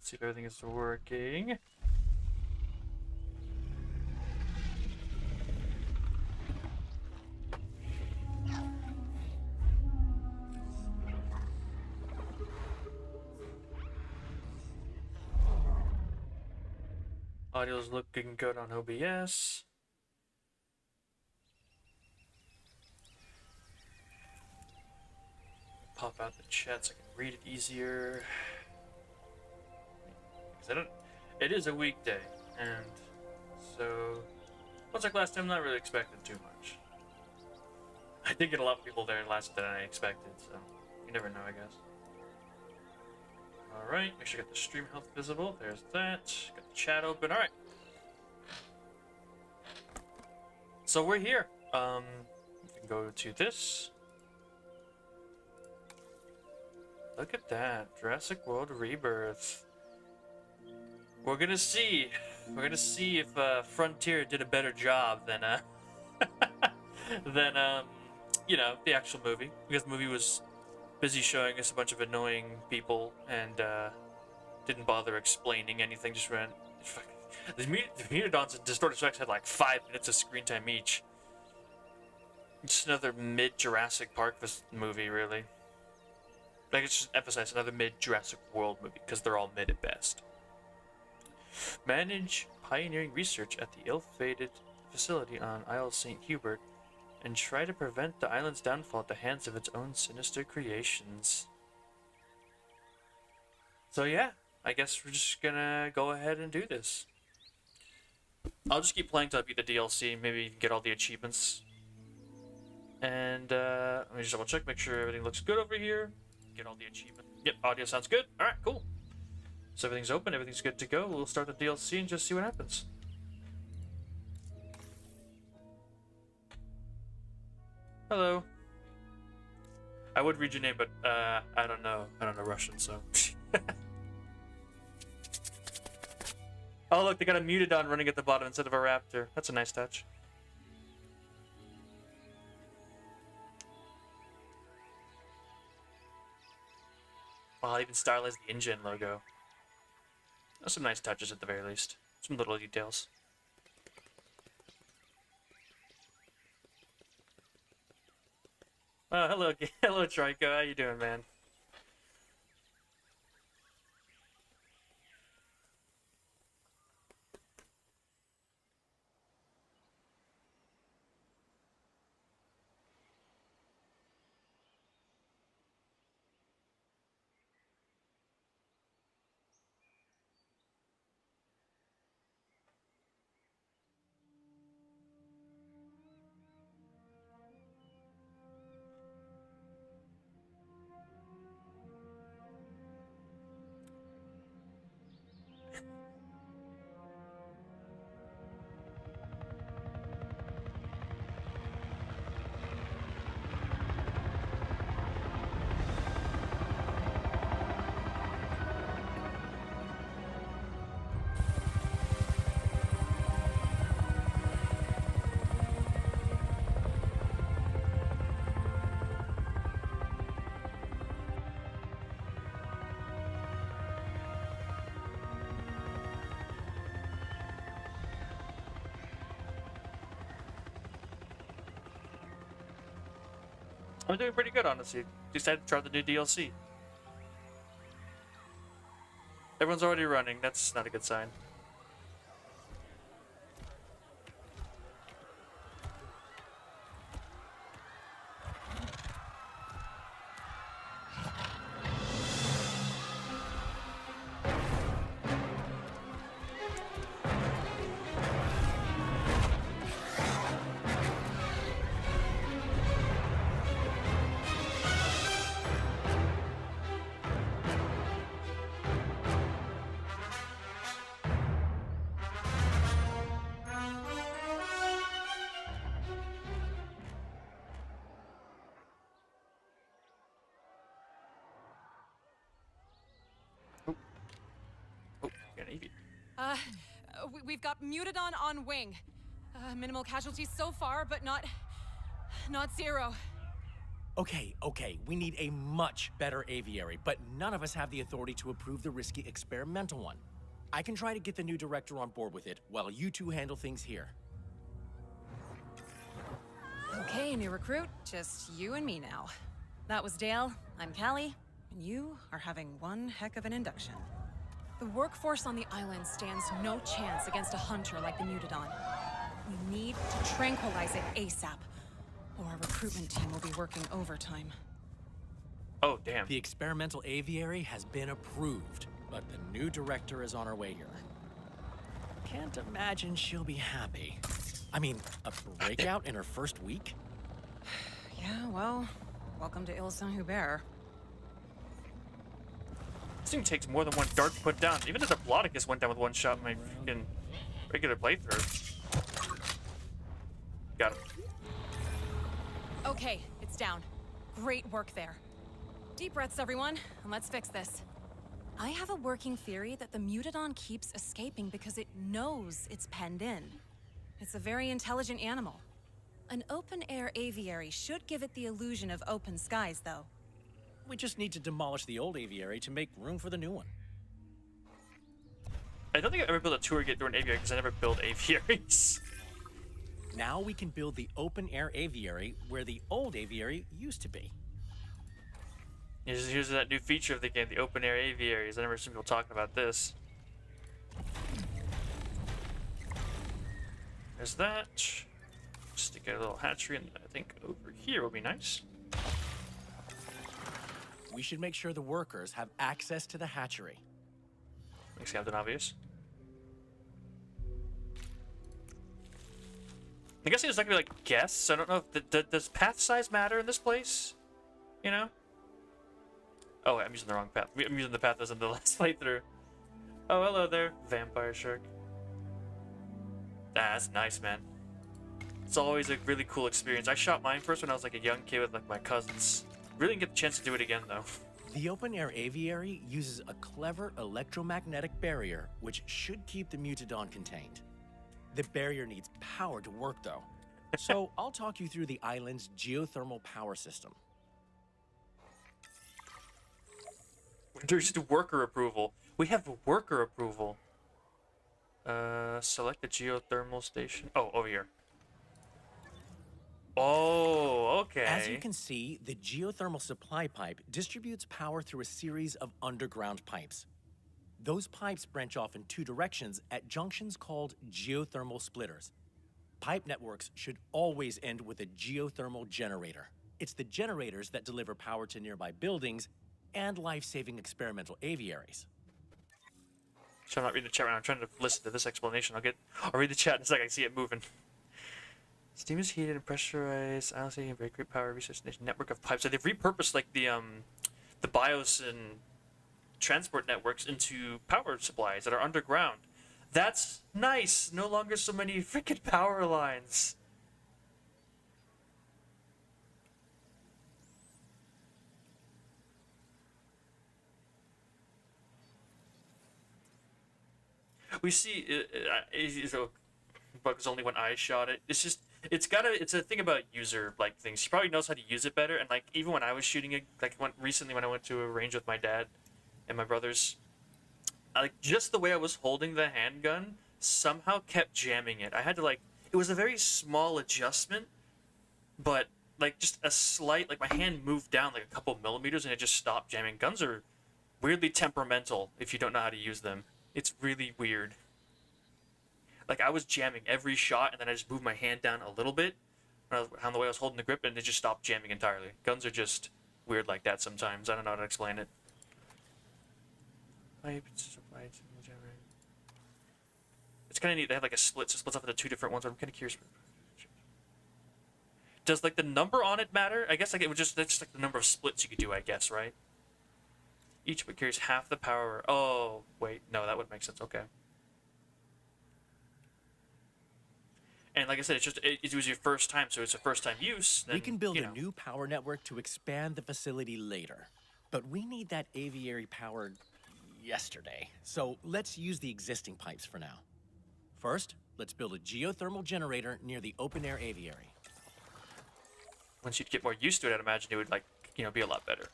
Let's see if everything is working. Audio's looking good on OBS. Pop out the chat so I can read it easier. It is a weekday, and so much like last time, I'm not really expecting too much. I did get a lot of people there last than I expected, so you never know, I guess. Alright, make sure I get the stream health visible. There's that. Got the chat open. Alright. So we're here. We can go to this. Look at that. Jurassic World Rebirth. We're gonna see. We're gonna see if Frontier did a better job than you know, the actual movie. Because the movie was busy showing us a bunch of annoying people and didn't bother explaining anything. Just ran. The Mutadons and Distorted Rex had like 5 minutes of screen time each. Just another mid Jurassic Park movie, really. I guess just emphasize another mid Jurassic World movie because they're all mid at best. Manage pioneering research at the ill-fated facility on Isle St. Hubert and try to prevent the island's downfall at the hands of its own sinister creations. So yeah, I guess we're just gonna go ahead and do this. I'll just keep playing till I beat the DLC, maybe even get all the achievements. And let me just double check, make sure everything looks good over here. Get all the achievements. Yep, audio sounds good. Alright, cool. So everything's open, everything's good to go. We'll start the DLC and just see what happens. Hello. I would read your name, but I don't know Russian, so. Oh look, they got a Mutadon running at the bottom instead of a raptor. That's a nice touch. Well, even stylized the InGen logo. That's some nice touches at the very least. Some little details. Oh, hello, hello, Trico. How you doing, man? I'm doing pretty good, honestly. Decided to try the new DLC. Everyone's already running. That's not a good sign. We've got Mutadon on wing. Minimal casualties so far, but not zero. Okay, we need a much better aviary, but none of us have the authority to approve the risky experimental one. I can try to get the new director on board with it, while you two handle things here. Okay, new recruit. Just you and me now. That was Dale. I'm Callie. And you are having one heck of an induction. The workforce on the island stands no chance against a hunter like the Mutadon. We need to tranquilize it ASAP, or our recruitment team will be working overtime. Oh, damn. The experimental aviary has been approved, but the new director is on her way here. Can't imagine she'll be happy. I mean, a breakout in her first week? Yeah, well, welcome to Saint-Hubert. This thing takes more than one dart to put down. Even the Diplodocus went down with one shot in my freaking regular playthrough. Got him. Okay, it's down. Great work there. Deep breaths, everyone, and let's fix this. I have a working theory that the Mutadon keeps escaping because it knows it's penned in. It's a very intelligent animal. An open-air aviary should give it the illusion of open skies, though. We just need to demolish the old aviary to make room for the new one. I don't think I've ever built a tour guide through an aviary because I never build aviaries. Now we can build the open-air aviary where the old aviary used to be. Here's that new feature of the game, the open air aviaries. I never seen people talking about this. There's that. Stick a little hatchery, and I think over here will be nice. We should make sure the workers have access to the hatchery. Makes Captain obvious. I guess it's not gonna be like guests. I don't know if does path size matter in this place? You know? Oh, I'm using the wrong path. I'm using the path that's in the last playthrough. Oh, hello there, vampire shark. That's nice, man. It's always a really cool experience. I shot mine first when I was like a young kid with like my cousins. Really didn't get the chance to do it again though. The open-air aviary uses a clever electromagnetic barrier which should keep the Mutadon contained. The barrier needs power to work though. So I'll talk you through the island's geothermal power system. There's just worker approval. We have worker approval. Select the geothermal station. Oh, over here. Oh, okay. As you can see, the geothermal supply pipe distributes power through a series of underground pipes. Those pipes branch off in two directions at junctions called geothermal splitters. Pipe networks should always end with a geothermal generator. It's the generators that deliver power to nearby buildings and life-saving experimental aviaries. So I'm not reading the chat right now. I'm trying to listen to this explanation. I'll read the chat in a second. I see it moving. Steam is heated and pressurized. I don't see a very great power research station network of pipes. So they've repurposed like the BIOS and transport networks into power supplies that are underground. That's nice. No longer so many freaking power lines. We see but it's only when I shot it. It's just it's a thing about user like things. He probably knows how to use it better. And like even when I was shooting it, like recently when I went to a range with my dad and my brothers, like just the way I was holding the handgun somehow kept jamming it. I had to like it was a very small adjustment, but like just a slight like my hand moved down like a couple millimeters and it just stopped jamming. Guns are weirdly temperamental if you don't know how to use them. It's really weird. Like I was jamming every shot and then I just moved my hand down a little bit on the way I was holding the grip and it just stopped jamming entirely. Guns are just weird like that sometimes. I don't know how to explain it. It's kind of neat. They have like a split, so it splits up into two different ones. I'm kind of curious. Does like the number on it matter? I guess like it would just that's just like the number of splits you could do. I guess right. Each bit carries half the power. Oh wait, no, that would make sense. Okay. And like I said, it was your first time, so it's a first time use. Then, we can build a new power network to expand the facility later, but we need that aviary powered yesterday. So let's use the existing pipes for now. First, let's build a geothermal generator near the open air aviary. once you'd get more used to it, I'd imagine it would, like, be a lot better.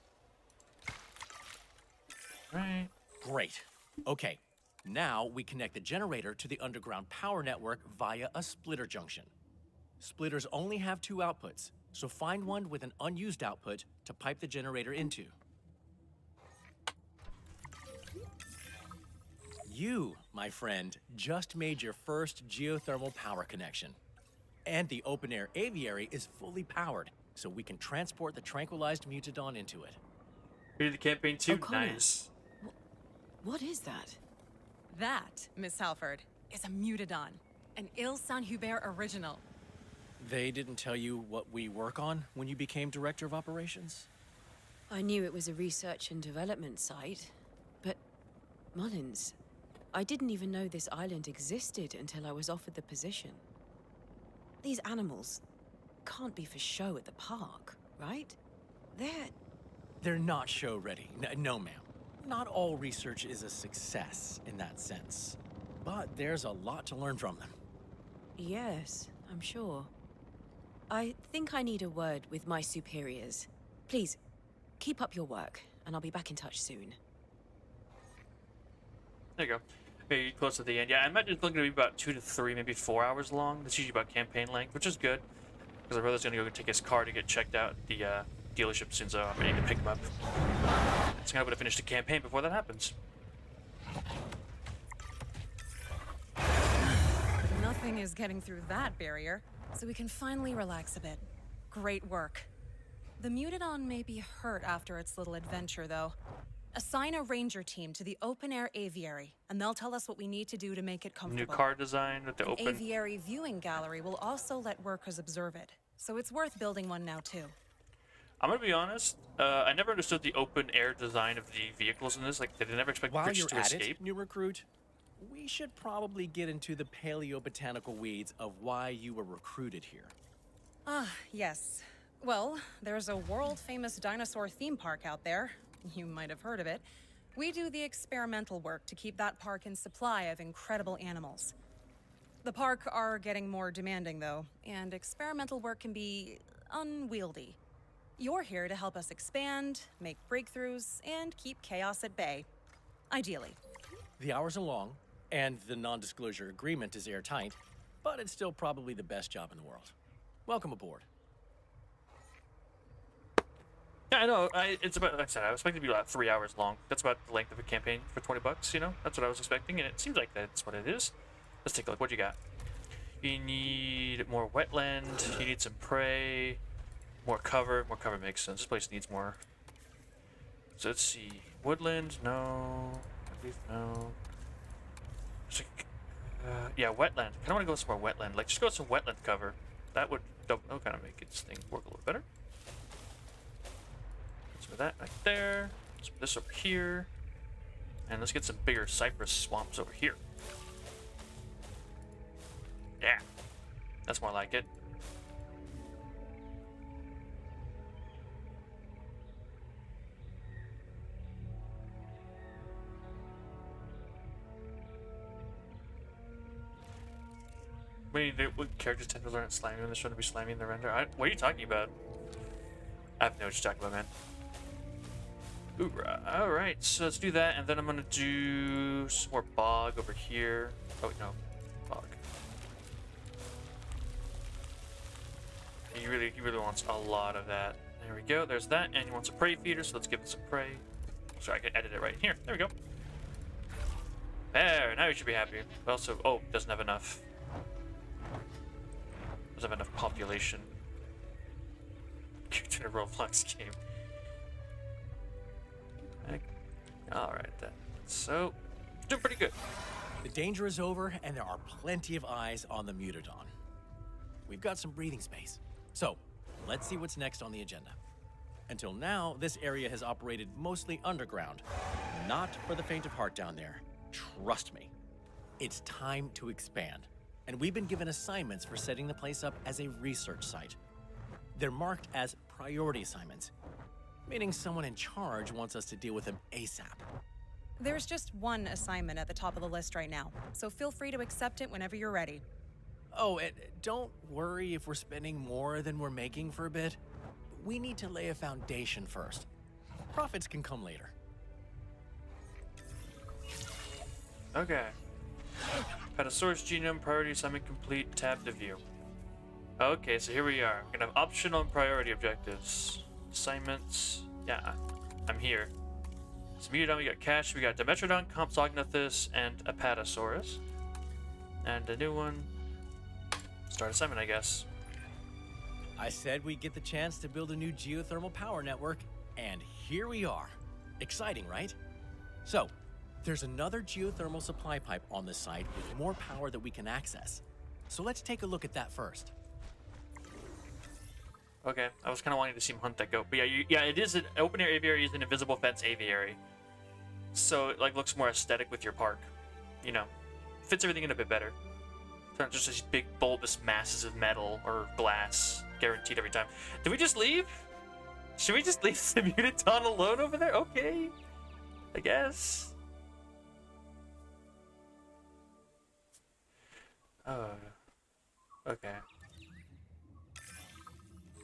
Right. Great. Okay, now we connect the generator to the underground power network via a splitter junction. Splitters only have 2 outputs, so find one with an unused output to pipe the generator into. You, my friend, just made your first geothermal power connection. And the open-air aviary is fully powered, so we can transport the tranquilized Mutadon into it. Ready the campaign too? O'Connor. Nice. What is that? That, Miss Halford, is a Mutadon, an Il Saint Hubert original. They didn't tell you what we work on when you became Director of Operations? I knew it was a research and development site, but Mullins, I didn't even know this island existed until I was offered the position. These animals can't be for show at the park, right? They're not show ready. No, ma'am. Not all research is a success in that sense. But there's a lot to learn from them. Yes, I'm sure. I think I need a word with my superiors. Please, keep up your work, and I'll be back in touch soon. There you go. Maybe close to the end. Yeah, I imagine it's going to be about 2 to 3, maybe 4 hours long. That's usually about campaign length, which is good. Because our brother's going to go take his car to get checked out at the dealership soon, so I'm ready to pick him up. So I'm going to finish the campaign before that happens. Nothing is getting through that barrier, so we can finally relax a bit. Great work. The Mutadon may be hurt after its little adventure, though. Assign a ranger team to the open-air aviary, and they'll tell us what we need to do to make it New comfortable. car design with the open. Aviary viewing gallery will also let workers observe it, so it's worth building one now, too. I'm going to be honest, I never understood the open-air design of the vehicles in this. Like, they never expect While creatures you're to at escape. it, new recruit, we should probably get into the paleobotanical weeds of why you were recruited here. Yes. Well, there's a world-famous dinosaur theme park out there. You might have heard of it. We do the experimental work to keep that park in supply of incredible animals. The park are getting more demanding, though, and experimental work can be unwieldy. You're here to help us expand, make breakthroughs, and keep chaos at bay. Ideally. The hours are long, and the non-disclosure agreement is airtight, but it's still probably the best job in the world. Welcome aboard. Yeah, I know. It's about, like I said, I was expecting it to be about 3 hours long. That's about the length of a campaign for $20, That's what I was expecting, and it seems like that's what it is. Let's take a look. What you got? You need more wetland. You need some prey. More cover. More cover makes sense. This place needs more. So let's see. Woodland, no. No. Yeah, wetland. I kind of want to go with some more wetland. Like, just go with some wetland cover. That would kind of make this thing work a little better. So that right there. Let's put this over here. And let's get some bigger cypress swamps over here. Yeah. That's more like it. What characters tend to learn at slamming when they're trying to be slamming in the render? What are you talking about? I have no idea what you're talking about, man. Hoorah. Alright, so let's do that, and then I'm gonna do some more bog over here. Oh, no. Bog. He really wants a lot of that. There we go, there's that, and he wants a prey feeder, so let's give it some prey. So I can edit it right here. There we go. There, now you should be happy. But also, oh, doesn't have enough. Doesn't have enough population. In a Roblox game. Alright then. So, doing pretty good. The danger is over, and there are plenty of eyes on the Mutadon. We've got some breathing space. So, let's see what's next on the agenda. Until now, this area has operated mostly underground. Not for the faint of heart down there. Trust me. It's time to expand. And we've been given assignments for setting the place up as a research site. They're marked as priority assignments, meaning someone in charge wants us to deal with them ASAP. There's just one assignment at the top of the list right now, so feel free to accept it whenever you're ready. Oh, and don't worry if we're spending more than we're making for a bit. we need to lay a foundation first. Profits can come later. Okay. Petasaurus genome priority assignment complete. Tab to view. Okay, so here we are. We're gonna have optional and priority objectives. Assignments. Yeah, I'm here. So Meteodon, we got Cash, we got Dimetrodon, Compsognathus, and Apatosaurus. And a new one. Start assignment, I guess. I said we'd get the chance to build a new geothermal power network, and here we are. Exciting, right? So, there's another geothermal supply pipe on this site with more power that we can access. So let's take a look at that first. Okay, I was kind of wanting to see him hunt that goat, but yeah, it is an open air aviary, is an invisible fence aviary, so it like looks more aesthetic with your park. You know, fits everything in a bit better. It's not just these big bulbous masses of metal or glass, guaranteed every time. Did we just leave? Should we just leave the Mutadon alone over there? Okay, I guess. Oh, okay.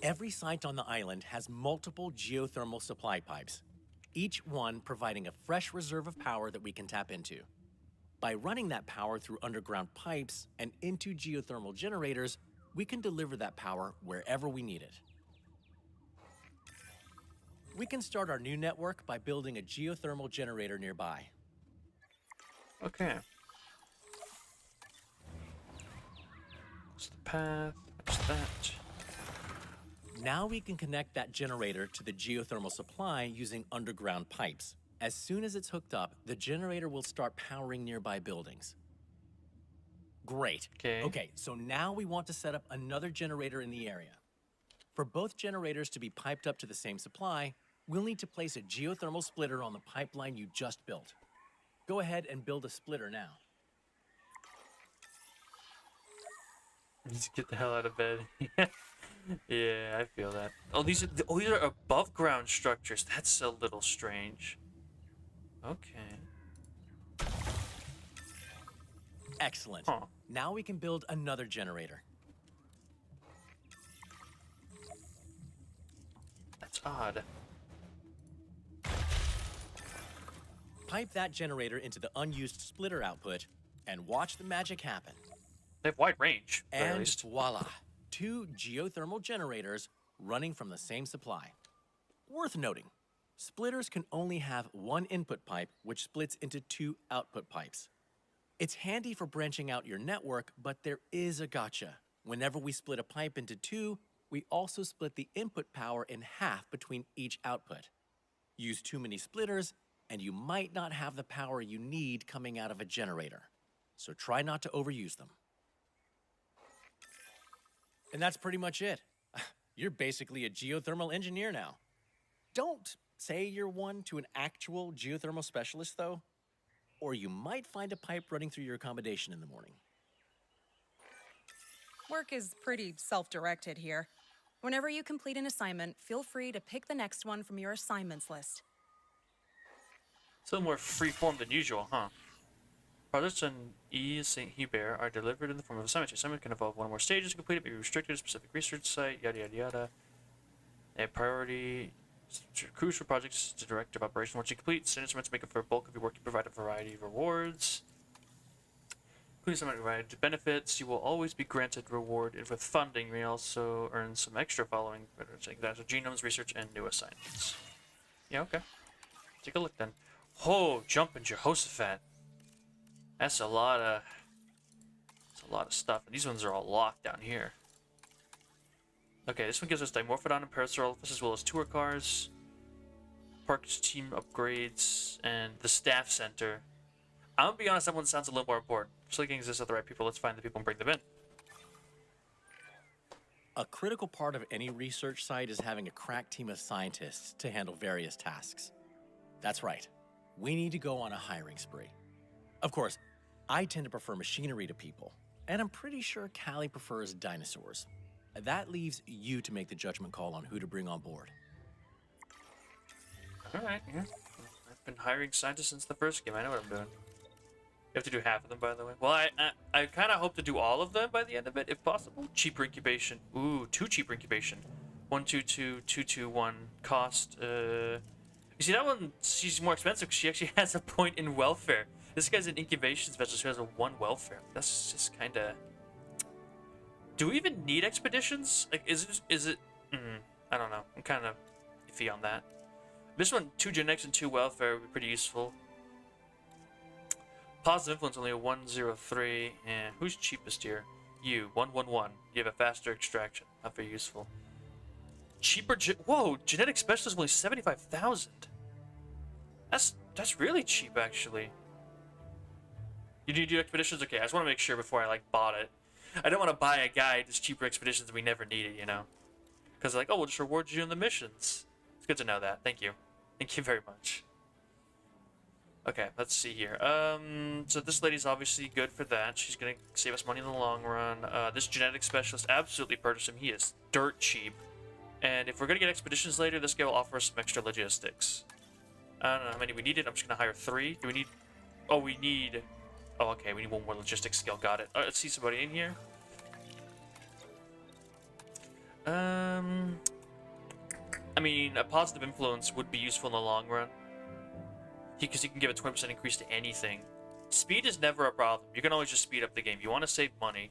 Every site on the island has multiple geothermal supply pipes, each one providing a fresh reserve of power that we can tap into. By running that power through underground pipes and into geothermal generators, we can deliver that power wherever we need it. We can start our new network by building a geothermal generator nearby. Okay. What's the path? What's that? Now we can connect that generator to the geothermal supply using underground pipes. As soon as it's hooked up, the generator will start powering nearby buildings. Great. Okay, so now we want to set up another generator in the area. For both generators to be piped up to the same supply, we'll need to place a geothermal splitter on the pipeline you just built. Go ahead and build a splitter now. Just get the hell out of bed. Yeah, I feel that. Oh, these are above ground structures. That's a little strange. Okay. Excellent. Huh. Now we can build another generator. That's odd. Pipe that generator into the unused splitter output and watch the magic happen. They have wide range, at And least. voila, 2 geothermal generators running from the same supply. Worth noting, splitters can only have one input pipe, which splits into 2 output pipes. It's handy for branching out your network, but there is a gotcha. Whenever we split a pipe into 2, we also split the input power in half between each output. Use too many splitters, and you might not have the power you need coming out of a generator. So try not to overuse them. And that's pretty much it. You're basically a geothermal engineer now. Don't say you're one to an actual geothermal specialist, though, or you might find a pipe running through your accommodation in the morning. Work is pretty self-directed here. Whenever you complete an assignment, feel free to pick the next one from your assignments list. It's a little more freeform than usual, huh? Projects on E. St. Hubert are delivered in the form of assignments. Your assignment can involve one or more stages to complete it, may be restricted to a specific research site, yada yada yada. A priority crucial projects to directive operation. Once you complete, send instruments to make up for a bulk of your work. You provide a variety of rewards. Including some related benefits, you will always be granted reward with funding. You may also earn some extra following that. So genomes, research, and new assignments. Yeah, okay. Take a look then. Oh, jumping Jehoshaphat. That's a lot of stuff. And these ones are all locked down here. Okay, this one gives us Dimorphodon and Parasaurolophus as well as tour cars, Parks team upgrades, and the staff center. I'm gonna be honest, that one sounds a little more important. If Sligging exists with the right people, let's find the people and bring them in. A critical part of any research site is having a crack team of scientists to handle various tasks. That's right. We need to go on a hiring spree. Of course, I tend to prefer machinery to people, and I'm pretty sure Callie prefers dinosaurs. That leaves you to make the judgment call on who to bring on board. Alright, yeah. I've been hiring scientists since the first game. I know what I'm doing. You have to do half of them, by the way. Well, I kind of hope to do all of them by the end of it, if possible. Cheaper incubation. Ooh, 2 cheaper incubation. 122,221 cost. You see that one? She's more expensive because she actually has a point in welfare. This guy's an incubation specialist who has a 1 welfare. That's just kind of. Do we even need expeditions? Like, is it? I don't know. I'm kind of iffy on that. This one, 2 genetics and 2 welfare would be pretty useful. Positive influence only a 103. And who's cheapest here? You, 111. You have a faster extraction. Not very useful. Cheaper. Whoa, genetic specialist only 75,000. That's really cheap, actually. You need to do expeditions? Okay, I just want to make sure before I like bought it. I don't want to buy a guide that's cheaper expeditions and we never need it, you know? Because like, oh, we'll just reward you in the missions. It's good to know that. Thank you. Thank you very much. Okay, let's see here. So this lady's obviously good for that. She's gonna save us money in the long run. This genetic specialist, absolutely purchase him. He is dirt cheap. And if we're gonna get expeditions later, this guy will offer us some extra logistics. I don't know how many we needed. I'm just gonna hire 3. Do we need? Oh, we need. Oh, okay. We need 1 more logistics skill. Got it. All right, let's see somebody in here. I mean, a positive influence would be useful in the long run. Because you can give a 20% increase to anything. Speed is never a problem. You can always just speed up the game. You want to save money.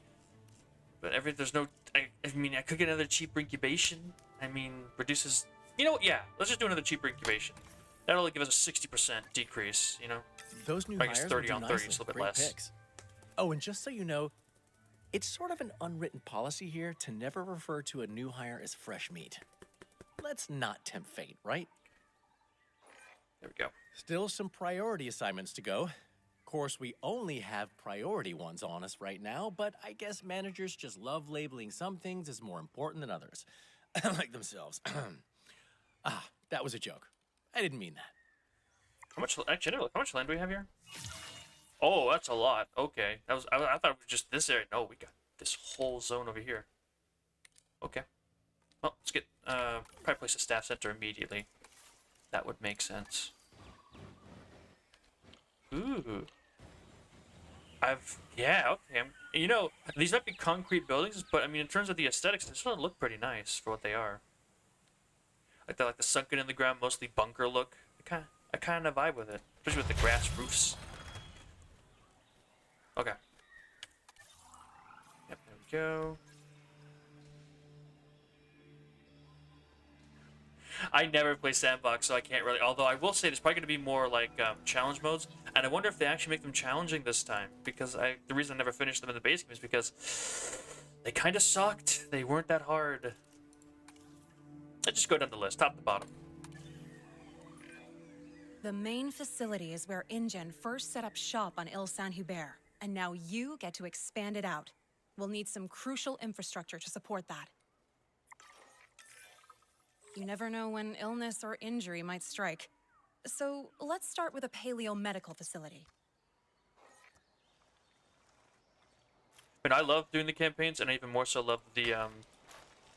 But there's no... I mean, I could get another cheaper incubation. I mean, reduces... You know what? Yeah, let's just do another cheaper incubation. That'll only give us a 60% decrease, you know? Those new I guess hires 30 will on do 30 is a nicely. little bit Great less. picks. Oh, and just so you know, it's sort of an unwritten policy here to never refer to a new hire as fresh meat. Let's not tempt fate, right? There we go. Still some priority assignments to go. Of course, we only have priority ones on us right now, but I guess managers just love labeling some things as more important than others. Like themselves. That was a joke. I didn't mean that. How much... Actually, how much land do we have here? Oh, that's a lot. Okay. I thought it was just this area. No, we got this whole zone over here. Okay. Well, let's get... probably place a staff center immediately. That would make sense. Ooh. Yeah, okay. You know, these might be concrete buildings, but I mean, in terms of the aesthetics, they still look pretty nice for what they are. Like the sunken in the ground, mostly bunker look. I kind of vibe with it, especially with the grass roofs. Okay. Yep, there we go. I never play sandbox, so I can't really. Although I will say there's probably going to be more like challenge modes, and I wonder if they actually make them challenging this time. Because the reason I never finished them in the base game is because they kind of sucked. They weren't that hard. Let's just go down the list, top to bottom. The main facility is where InGen first set up shop on Ile Saint-Hubert, and now you get to expand it out. We'll need some crucial infrastructure to support that. You never know when illness or injury might strike. So let's start with a paleo-medical facility. But I love doing the campaigns, and I even more so love the,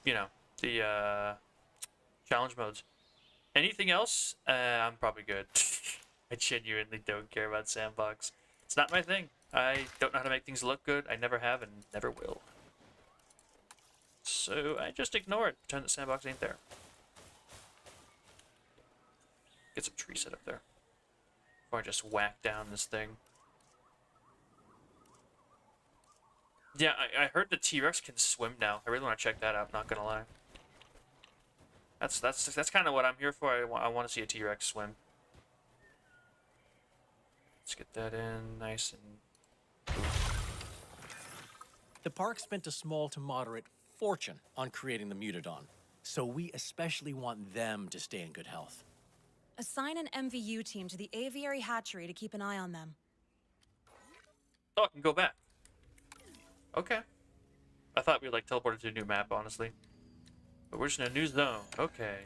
you know, the challenge modes. Anything else? I'm probably good. I genuinely don't care about sandbox. It's not my thing. I don't know how to make things look good. I never have and never will. So I just ignore it. Pretend that sandbox ain't there. Get some trees set up there. Before I just whack down this thing. Yeah, I heard the T-Rex can swim now. I really want to check that out, not gonna lie. That's kind of what I'm here for. I want to see a T-Rex swim. Let's get that in nice and... The park spent a small to moderate fortune on creating the Mutadon, so we especially want them to stay in good health. Assign an MVU team to the aviary hatchery to keep an eye on them. Oh, I can go back. Okay. I thought we like teleported to a new map, honestly. But we're just in a new zone. Okay.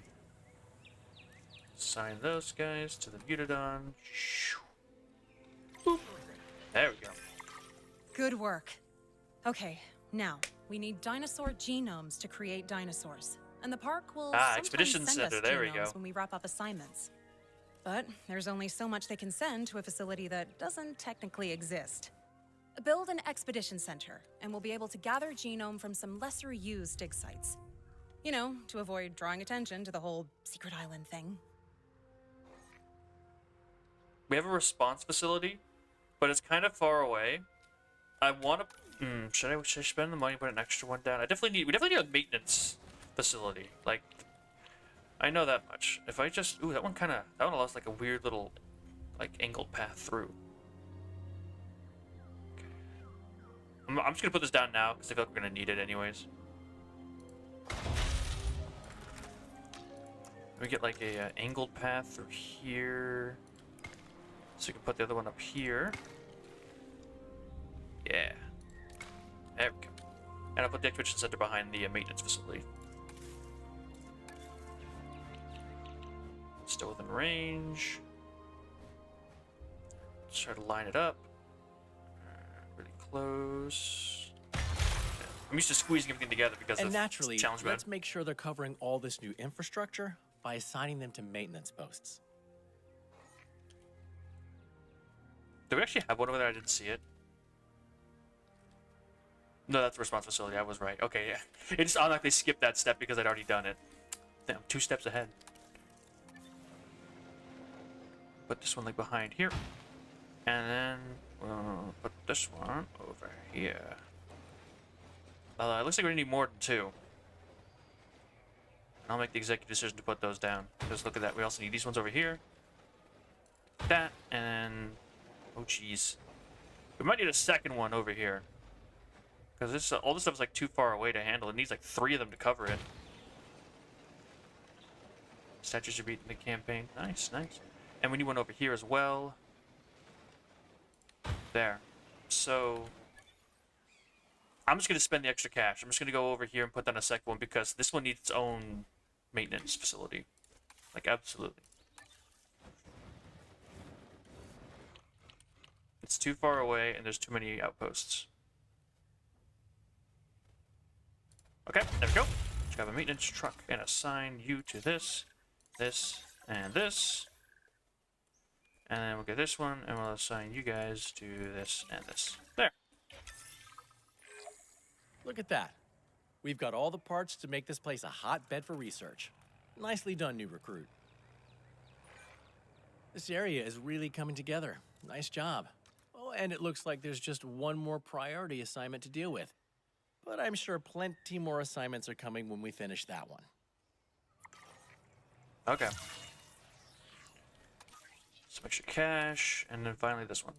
Assign those guys to the Mutadon. Boop. There we go. Good work. Okay, now, we need dinosaur genomes to create dinosaurs. And the park will sometimes Expedition send us Center, there we genomes go. when we wrap up assignments. But there's only so much they can send to a facility that doesn't technically exist. Build an expedition center, and we'll be able to gather genome from some lesser-used dig sites. You know, to avoid drawing attention to the whole secret island thing. We have a response facility, but it's kind of far away. I want to. Should I spend the money to put an extra one down? We definitely need a maintenance facility. Like, I know that much. If I just, that one allows like a weird little, like, angled path through. Okay. I'm just gonna put this down now because I feel like we're gonna need it anyways. We get like a angled path through here, so we can put the other one up here. Yeah. There we go. And I'll put the activation center behind the maintenance facility. Still within range. Let's try to line it up. Really close. Yeah. I'm used to squeezing everything together because And of naturally, challenge let's mode. make sure they're covering all this new infrastructure by assigning them to maintenance posts. Do we actually have one over there? I didn't see it. No, that's the response facility. I was right. Okay, yeah. It just automatically skipped that step because I'd already done it. Damn, 2 steps ahead. Put this one like behind here. And then we'll put this one over here. It looks like we need more than 2. I'll make the executive decision to put those down. Just look at that. We also need these ones over here. That, and... oh, jeez. We might need a second one over here. Because this all this stuff is like too far away to handle. It needs like 3 of them to cover it. Statues are beating the campaign. Nice, nice. And we need one over here as well. There. So... I'm just going to spend the extra cash. I'm just going to go over here and put down a second one because this one needs its own maintenance facility. Like, absolutely. It's too far away and there's too many outposts. Okay, there we go. Let's grab a maintenance truck and assign you to this, this, and this. And then we'll get this one and we'll assign you guys to this and this. There. Look at that. We've got all the parts to make this place a hotbed for research. Nicely done, new recruit. This area is really coming together. Nice job. Oh, and it looks like there's just one more priority assignment to deal with. But I'm sure plenty more assignments are coming when we finish that one. Okay. Some extra cash, and then finally this one.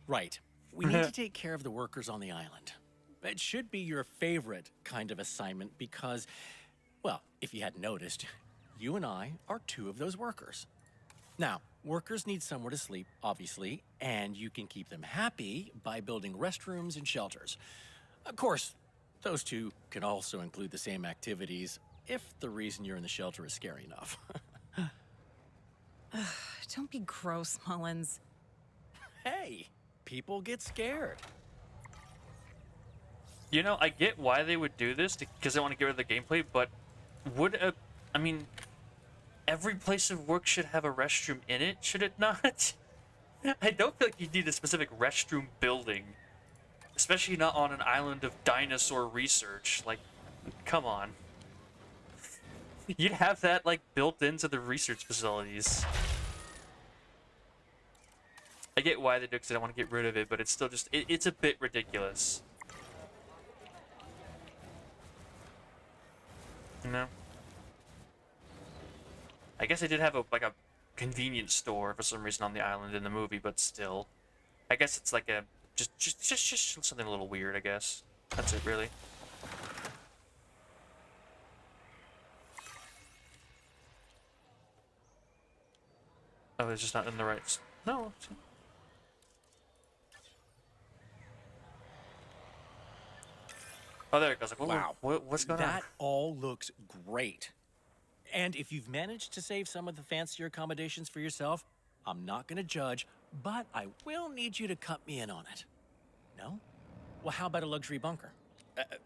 Right. We need to take care of the workers on the island. It should be your favorite kind of assignment because, well, if you hadn't noticed, you and I are 2 of those workers. Now, workers need somewhere to sleep, obviously, and you can keep them happy by building restrooms and shelters. Of course, those 2 can also include the same activities if the reason you're in the shelter is scary enough. Don't be gross, Mullins. Hey, people get scared. You know, I get why they would do this because they want to get rid of the gameplay, but I mean, every place of work should have a restroom in it, should it not? I don't feel like you need a specific restroom building, especially not on an island of dinosaur research. Like, come on. You'd have that, like, built into the research facilities. I get why they do it because I don't want to get rid of it, but it's still just, it's a bit ridiculous. You know? I guess they did have a convenience store for some reason on the island in the movie, but still. I guess it's like a, just something a little weird, I guess. That's it, really. Oh, it's just not in the right... No. Oh, there it goes. Like, Wow. What's going on? That all looks great. And if you've managed to save some of the fancier accommodations for yourself, I'm not going to judge, but I will need you to cut me in on it. No? Well, how about a luxury bunker?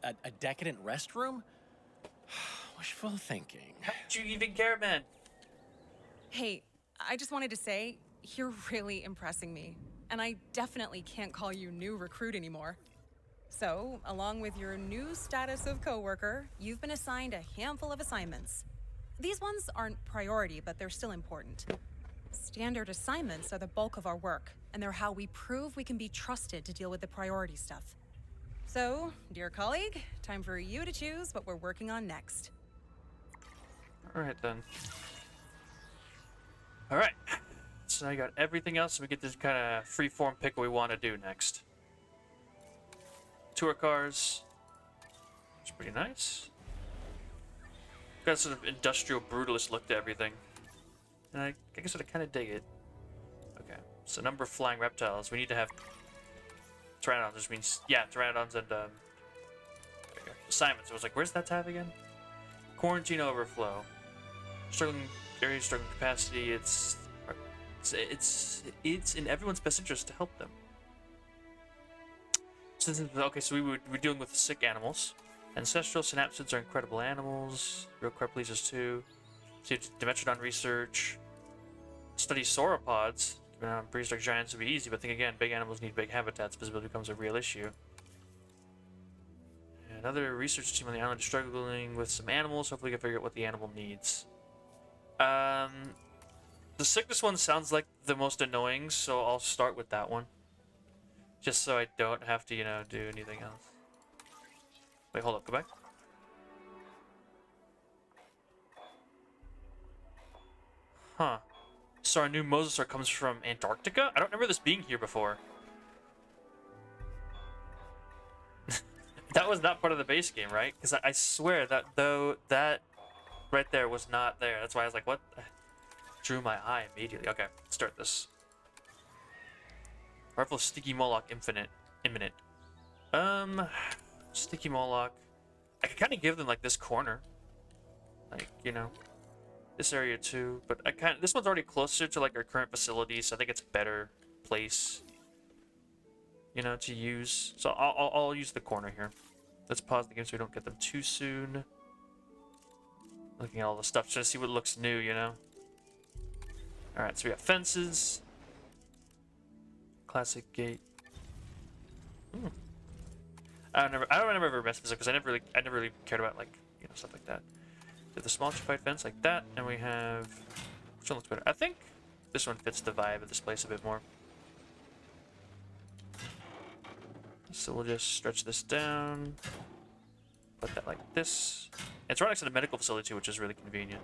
A decadent restroom? Wishful thinking. How did you even care, man? Hey, I just wanted to say, you're really impressing me. And I definitely can't call you new recruit anymore. So, along with your new status of coworker, you've been assigned a handful of assignments. These ones aren't priority, but they're still important. Standard assignments are the bulk of our work, and they're how we prove we can be trusted to deal with the priority stuff. So, dear colleague, time for you to choose what we're working on next. Alright then. Alright. So now you got everything else, so we get this kind of free-form pick what we want to do next. Tour cars. It's pretty nice. Got a sort of industrial brutalist look to everything. And I guess I kind of dig it. Okay, so number of flying reptiles. We need to have Pteranodons, which means, yeah, Pteranodons and, there you go. Assignments. I was like, where's that tab again? Quarantine overflow. Struggling areas, struggling capacity. It's in everyone's best interest to help them. Okay, so we're dealing with sick animals. Ancestral synapsids are incredible animals. Real crap leads us to Dimetrodon research. Study sauropods. Prehistoric giants would be easy, but think again, big animals need big habitats. Visibility becomes a real issue. Another research team on the island is struggling with some animals. Hopefully we can figure out what the animal needs. The sickness one sounds like the most annoying, so I'll start with that one. Just so I don't have to, do anything else. Wait, hold up, go back. Huh. So our new mosasaur comes from Antarctica? I don't remember this being here before. That was not part of the base game, right? Because I swear that that right there was not there. That's why I was like, what? Drew my eye immediately. Okay, let's start this. Rifle Sticky Moloch imminent. Sticky Moloch. I could kind of give them like this corner. Like, this area too, but this one's already closer to like our current facility, so I think it's a better place, to use. So I'll use the corner here. Let's pause the game so we don't get them too soon. Looking at all the stuff, trying to see what looks new, All right, so we got fences, classic gate. I don't remember ever messing this up because I never really cared about like stuff like that. The small fight fence like that, and we have, which one looks better? I think this one fits the vibe of this place a bit more. So we'll just stretch this down, put that like this. It's right next to the medical facility too, which is really convenient.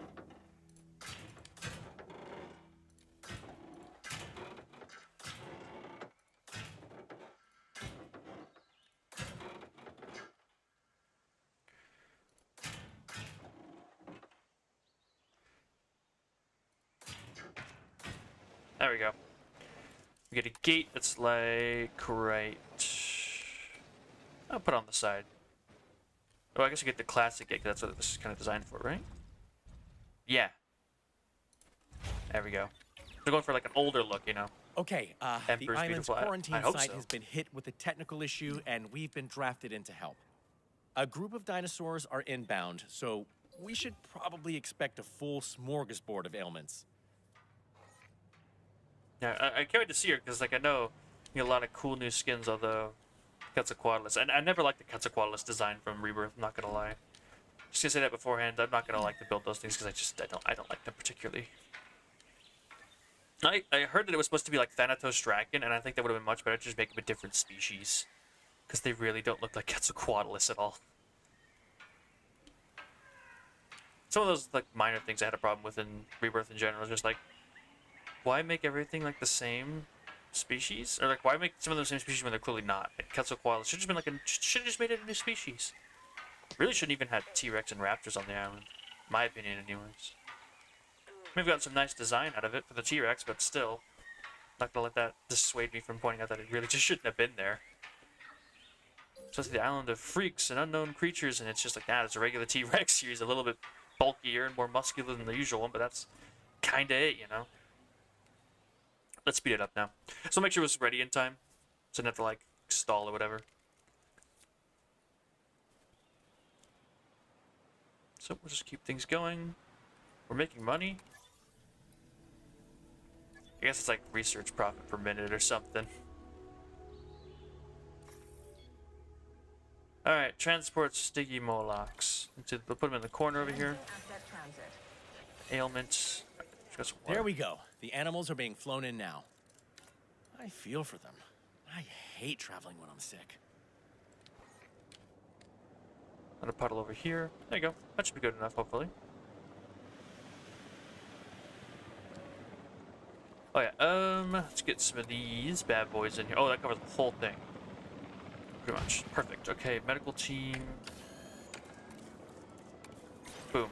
There we go. We get a gate that's like right. I'll put it on the side. Oh, I guess we get the classic gate, 'cause that's what this is kind of designed for, right? Yeah. There we go. They're going for like an older look, Okay, the Emperor's island's beautiful. quarantine I hope site so. has been hit with a technical issue, and we've been drafted in to help. A group of dinosaurs are inbound, so we should probably expect a full smorgasbord of ailments. Yeah, I can't wait to see her because, like, I know you get a lot of cool new skins. Although Quetzalcoatlus, and I never liked the Quetzalcoatlus design from Rebirth. I'm not gonna lie. Just gonna say that beforehand. I'm not gonna like to build those things because I don't like them particularly. I heard that it was supposed to be like Thanatos Dragon, and I think that would have been much better to just make them a different species, because they really don't look like Quetzalcoatlus at all. Some of those like minor things I had a problem with in Rebirth in general, just like, why make everything like the same species? Or like, why make some of the same species when they're clearly not? Like Quetzalcoatlus should have just made it a new species. Really shouldn't even have T-Rex and Raptors on the island. My opinion, anyways. We've gotten some nice design out of it for the T-Rex, but still, not gonna let that dissuade me from pointing out that it really just shouldn't have been there. So it's the island of freaks and unknown creatures, and it's just like that. It's a regular T-Rex series, a little bit bulkier and more muscular than the usual one, but that's kinda it, Let's speed it up now. So make sure it was ready in time, so I didn't have to like stall or whatever. So we'll just keep things going. We're making money. I guess it's like research profit per minute or something. Alright, transport Stiggy Molochs. We'll put them in the corner over here. Ailments. Got some water. There we go. The animals are being flown in now. I feel for them. I hate traveling when I'm sick. Another puddle over here. There you go. That should be good enough, hopefully. Oh yeah, let's get some of these bad boys in here. Oh, that covers the whole thing. Pretty much. Perfect. Okay, medical team. Boom.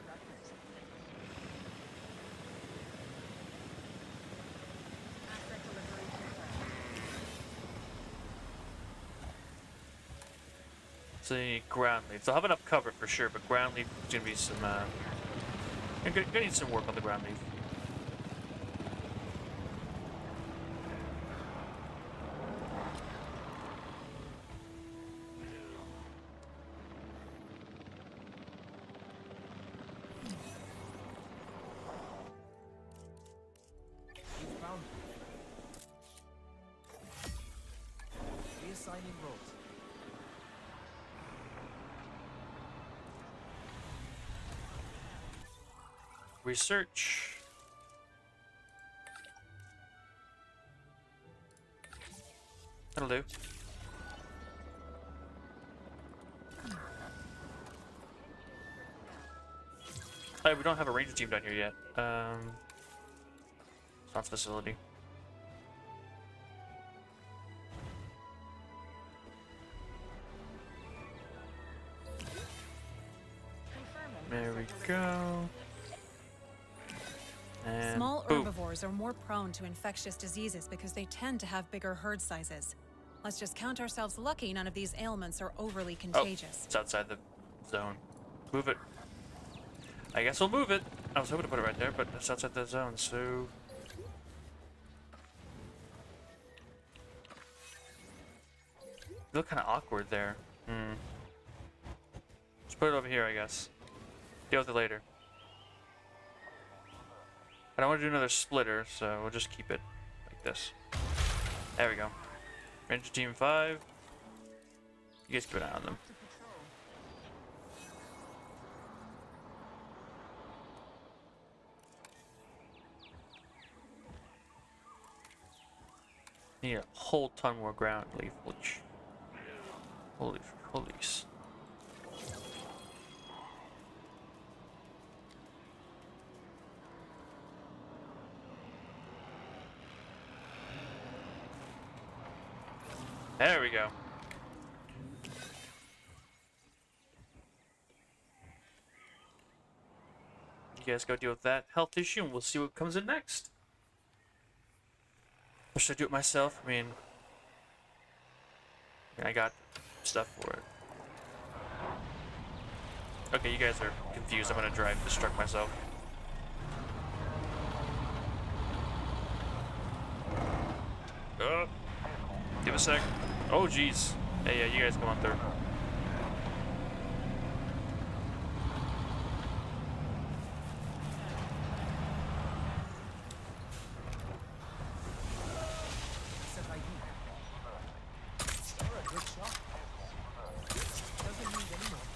So they need ground leaf. They'll have enough cover for sure, but ground leaf is gonna be some. Gonna need some work on the ground leaf. Reassigning roles. Research. That'll do. Oh, we don't have a ranger team down here yet. Response facility. There we go. And Small boom. herbivores are more prone to infectious diseases because they tend to have bigger herd sizes. Let's just count ourselves lucky none of these ailments are overly contagious. It's outside the zone. Move it. I guess we'll move it. I was hoping to put it right there, but it's outside the zone, so... You look kind of awkward there. Let's put it over here, I guess. Deal with it later. I don't want to do another splitter, so we'll just keep it like this. There we go. Ranger Team 5. You guys keep an eye on them. Need a whole ton more ground leaf bleach. Holy. There we go. You guys go deal with that health issue and we'll see what comes in next. Or should I do it myself? I mean, I got stuff for it. Okay, you guys are confused. I'm gonna drive this truck myself. Give a sec. Oh, jeez. Hey, yeah, you guys come on through.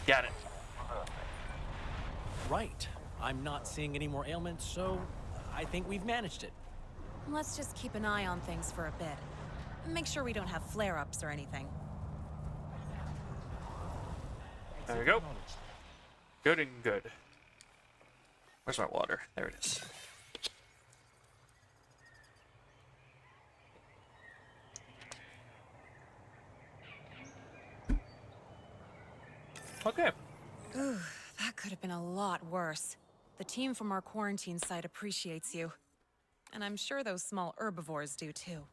Got it. Right. I'm not seeing any more ailments, so I think we've managed it. Let's just keep an eye on things for a bit. Make sure we don't have flare-ups or anything. There we go. Good and good. Where's my water? There it is. Okay. Ooh, that could have been a lot worse. The team from our quarantine site appreciates you. And I'm sure those small herbivores do too.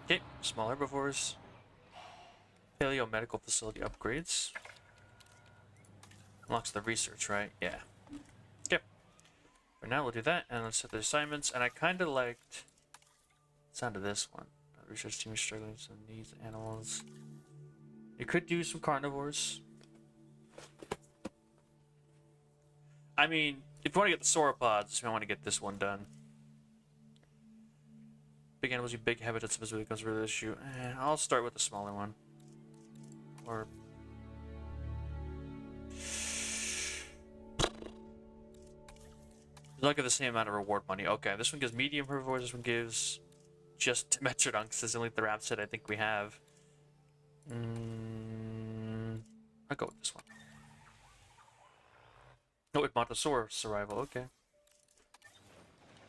Okay, small herbivores. Paleo medical facility upgrades. Unlocks the research, right? Yeah. Okay. For now, we'll do that, and let's set the assignments. And I kind of liked the sound of this one. The research team is struggling with some needs animals. You could do some carnivores. I mean, if you want to get the sauropods, you might want to get this one done. Big animals need big habitats specifically comes with this issue. I'll start with the smaller one. Or look at the same amount of reward money. Okay, this one gives medium herbivores, this one gives just Dimetrodon, because it's only the rap set I think we have. I'll go with this one. Oh, with Montosaurus survival, okay.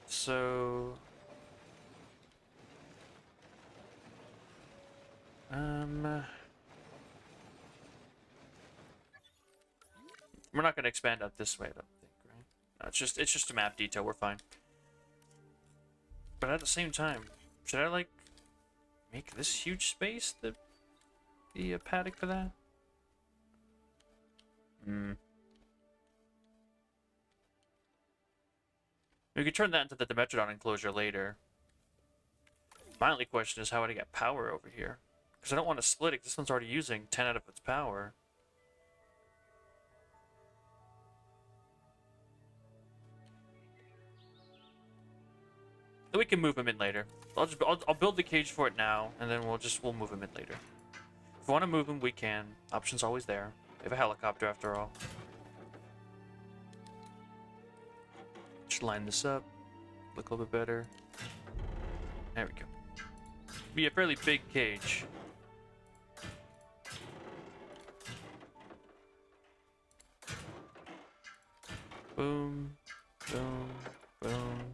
So we're not gonna expand out this way, I don't think, right? No, it's just a map detail, we're fine. But at the same time, should I like make this huge space the paddock for that? We could turn that into the Dimetrodon enclosure later. My only question is how would I get power over here? Because I don't want to split it, this one's already using 10 out of its power. We can move him in later. I'll build the cage for it now, and then we'll move him in later. If we want to move him, we can. Option's always there. We have a helicopter after all. Should line this up, look a little bit better. There we go. Be a fairly big cage. Boom, boom, boom.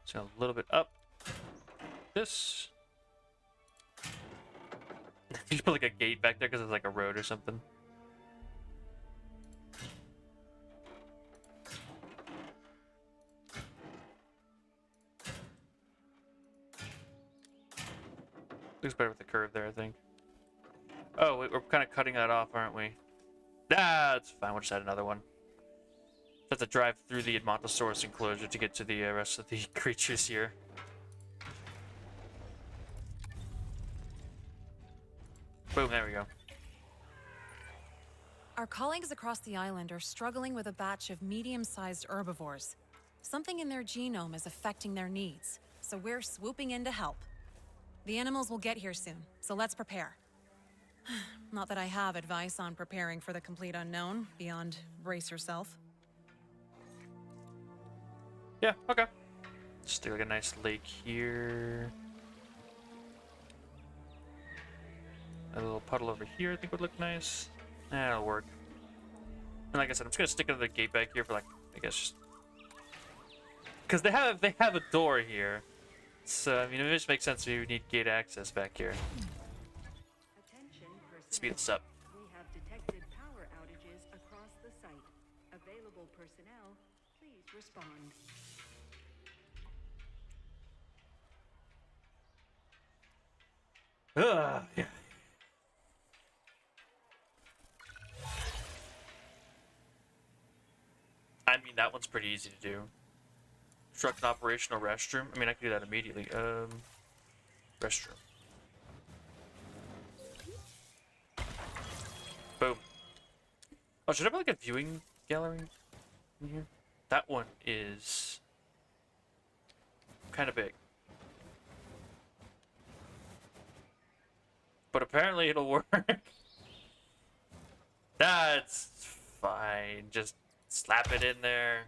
So a little bit up. This. You should put like a gate back there because it's like a road or something. Looks better with the curve there, I think. Oh, wait, we're kind of cutting that off, aren't we? Ah, it's fine. We'll just add another one. Have to drive through the Edmontosaurus enclosure to get to the rest of the creatures here. Boom, there we go. Our colleagues across the island are struggling with a batch of medium-sized herbivores. Something in their genome is affecting their needs, so we're swooping in to help. The animals will get here soon, so let's prepare. Not that I have advice on preparing for the complete unknown, beyond brace yourself. Yeah, okay. Just do like a nice lake here. A little puddle over here I think would look nice. That'll work. And like I said, I'm just gonna stick another gate back here for like, I guess just... Because they have a door here. So, I mean, it just makes sense we would need gate access back here. Speed this up. We have detected power outages across the site. Available personnel, please respond. Yeah. I mean, that one's pretty easy to do. Construct an operational restroom. I mean, I can do that immediately. Restroom. Boom. Oh, should I have like a viewing gallery in here? That one is kind of big. But apparently it'll work. That's fine. Just slap it in there.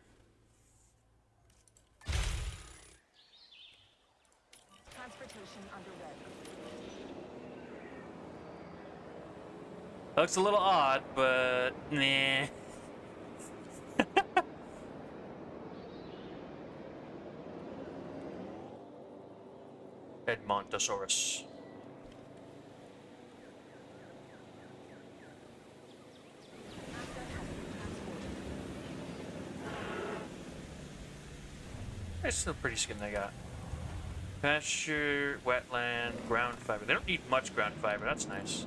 Transportation underway. Looks a little odd, but nah. Edmontosaurus. It's still pretty skin they got. Pasture, wetland, ground fiber. They don't need much ground fiber, that's nice.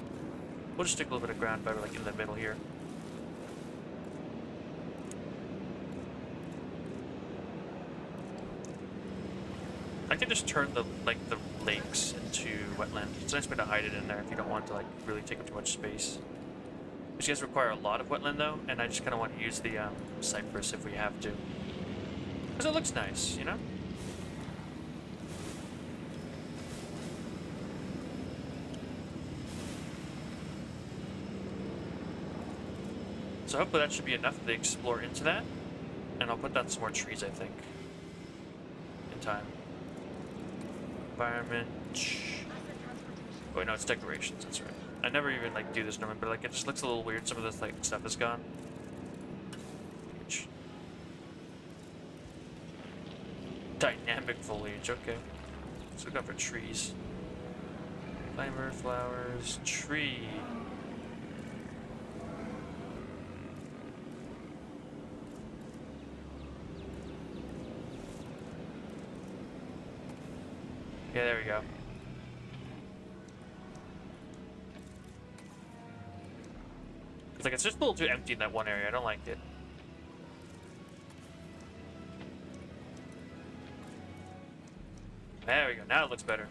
We'll just stick a little bit of ground fiber like in the middle here. I can just turn the lakes into wetland. It's a nice way to hide it in there if you don't want to like really take up too much space. Which does require a lot of wetland though, and I just kind of want to use the cypress if we have to. Because it looks nice, you know? So hopefully that should be enough to explore into that. And I'll put down some more trees, I think. In time. Environment. Wait, no, it's decorations, that's right. I never even like do this normally, but like it just looks a little weird. Some of this like stuff is gone. Dynamic foliage, okay. Let's look up for trees. Climber, flowers, tree. Yeah, there we go. It's like it's just a little too empty in that one area. I don't like it. There we go. Now it looks better.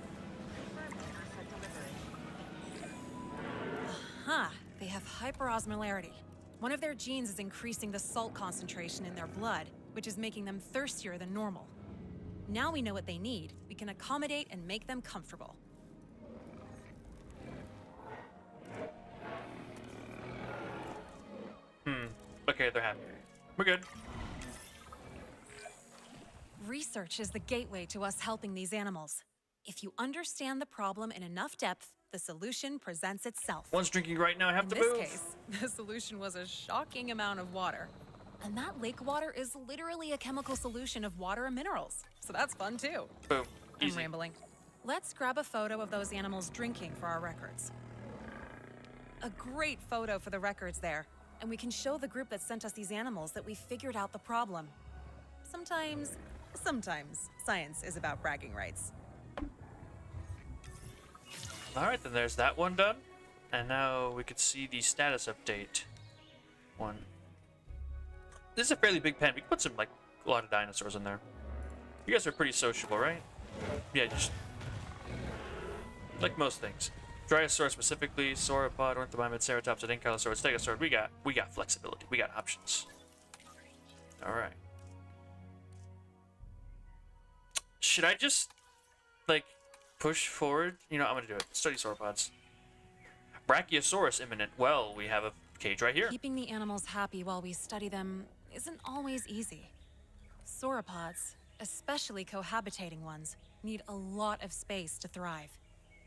Huh. They have hyperosmolarity. One of their genes is increasing the salt concentration in their blood, which is making them thirstier than normal. Now we know what they need. We can accommodate and make them comfortable. Okay, they're happy. We're good. Research is the gateway to us helping these animals. If you understand the problem in enough depth, the solution presents itself. One's drinking right now. I have In to this move. case, the solution was a shocking amount of water. And that lake water is literally a chemical solution of water and minerals. So that's fun too. Boom. I'm Easy. rambling. Let's grab a photo of those animals drinking for our records. A great photo for the records there. And we can show the group that sent us these animals that we figured out the problem. Sometimes science is about bragging rights. Alright, then there's that one done. And now we could see the status update one. This is a fairly big pen. We can put some, like, a lot of dinosaurs in there. You guys are pretty sociable, right? Yeah, just... like most things. Dryosaur specifically, Sauropod, Ornithomimid, Ceratopsid, Ankylosaur, Stegosaur. We got flexibility. We got options. Alright. Should I just, like, push forward? You know, I'm gonna do it. Study sauropods. Brachiosaurus imminent. Well, we have a cage right here. Keeping the animals happy while we study them isn't always easy. Sauropods, especially cohabitating ones, need a lot of space to thrive.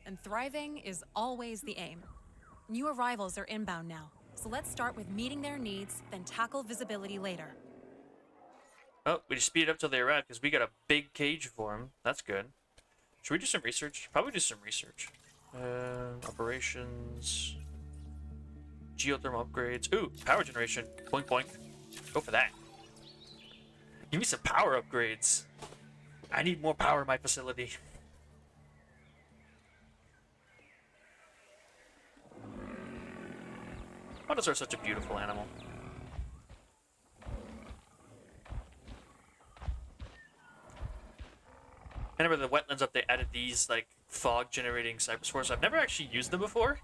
And thriving is always the aim. New arrivals are inbound now, so let's start with meeting their needs, then tackle visibility later. Oh, we just speed it up till they arrive because we got a big cage for them. That's good. Should we do some research? Probably do some research. Operations. Geothermal upgrades. Ooh, power generation. Boink boink. Go for that. Give me some power upgrades. I need more power in my facility. Otters are such a beautiful animal. I remember the wetlands up, they added these like fog generating cyberspores. I've never actually used them before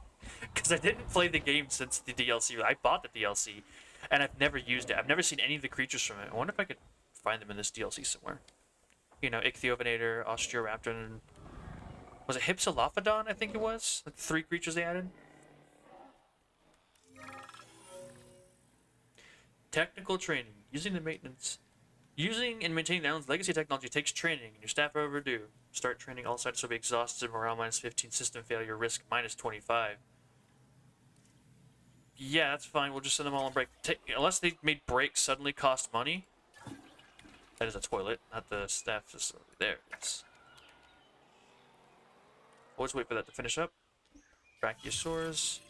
because I didn't play the game since the DLC. I bought the DLC and I've never used it. I've never seen any of the creatures from it. I wonder if I could find them in this DLC somewhere. You know, Ichthyovenator, Osteoraptor, and was it Hypsilophodon? I think it was. Like 3 creatures they added. Technical training. Using and maintaining the island's legacy technology takes training, and your staff are overdue. Start training, all sites will be exhausted, morale -15, system failure, risk -25. Yeah, that's fine, we'll just send them all on break. Unless they made breaks suddenly cost money. That is a toilet, not the staff facility. There it is. Always wait for that to finish up. Brachiosaurs.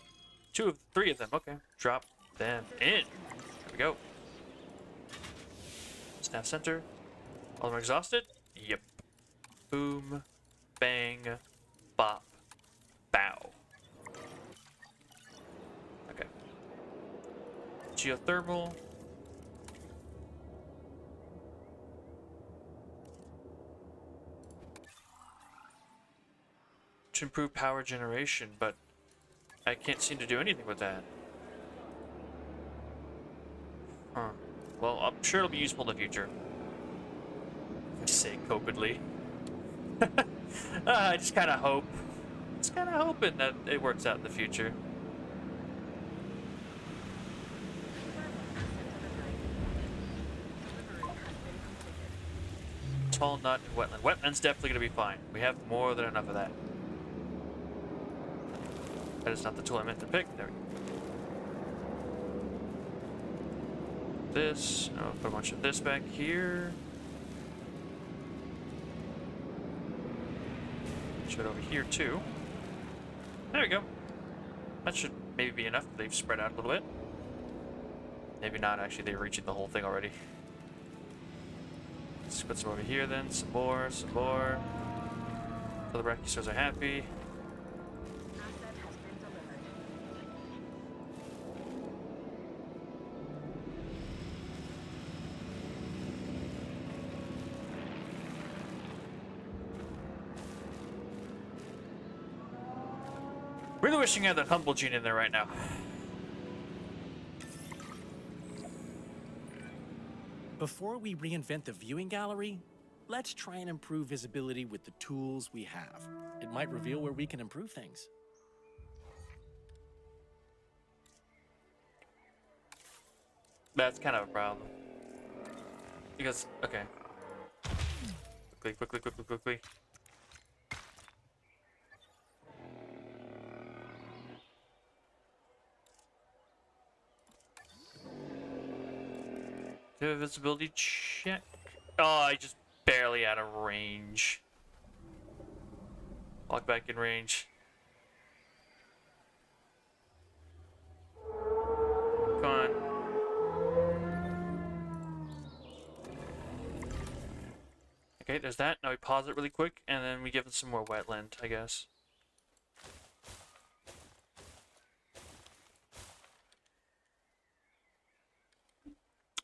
3 of them, okay. Drop them in. There we go. Staff center. All of them exhausted? Yep. Boom. Bang. Bop. Bow. Okay. Geothermal. To improve power generation, but I can't seem to do anything with that. Huh. Well, I'm sure it'll be useful in the future. Koeppedly. I just kind of hope. Just kind of hoping that it works out in the future. Tall nut and wetland. Wetland's definitely gonna be fine. We have more than enough of that. That is not the tool I meant to pick. There we go. This. I'll put a bunch of this back here. Show it over here too. There we go. That should maybe be enough. They've spread out a little bit. Maybe not, actually. They're reaching the whole thing already. Let's put some over here then. Some more, some more. So the brachiosaurs are happy. Asset has been delivered. Really wishing I had that humble gene in there right now. Before we reinvent the viewing gallery, let's try and improve visibility with the tools we have. It might reveal where we can improve things. That's kind of a problem. Because, okay. Quickly. Do a visibility check. Oh, I just barely out of range. Walk back in range. Come on. Okay, there's that. Now we pause it really quick, and then we give it some more wetland, I guess.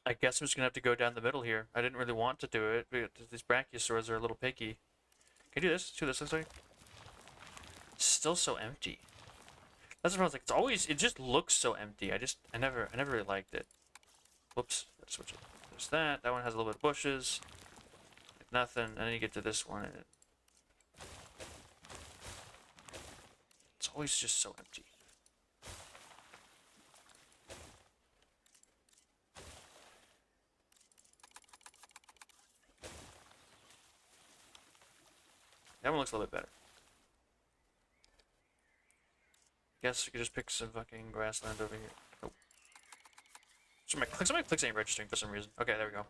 I guess I'm just gonna have to go down the middle here. I didn't really want to do it, but these brachiosaurs are a little picky. Can I do this? Do this, looks like. Still so empty. That's what I was like. It's always, it just looks so empty. I never really liked it. Whoops. Let's switch it. There's that. That one has a little bit of bushes. Like nothing. And then you get to this one, and it's always just so empty. That one looks a little bit better. Guess we could just pick some fucking grassland over here. Oh. So my clicks ain't registering for some reason. Okay, there we go.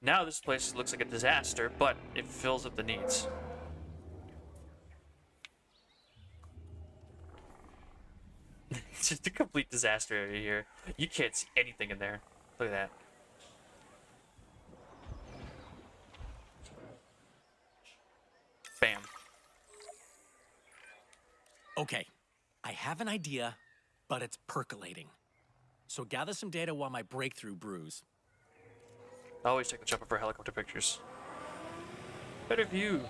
Now this place looks like a disaster, but it fills up the needs. It's just a complete disaster area here. You can't see anything in there. Look at that. Bam. Okay, I have an idea, but it's percolating. So gather some data while my breakthrough brews. I always take the chopper for helicopter pictures. Better view.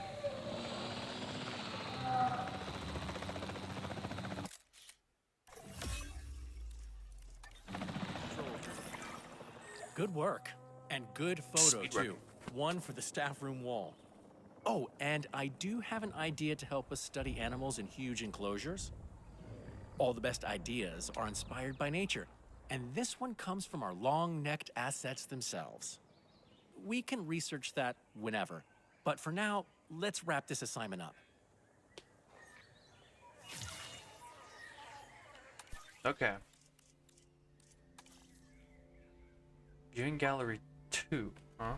Good work. And good photo, Sweet work. too. One for the staff room wall. Oh, and I do have an idea to help us study animals in huge enclosures. All the best ideas are inspired by nature, and this one comes from our long-necked assets themselves. We can research that whenever, but for now, let's wrap this assignment up. Okay. Viewing gallery 2, huh?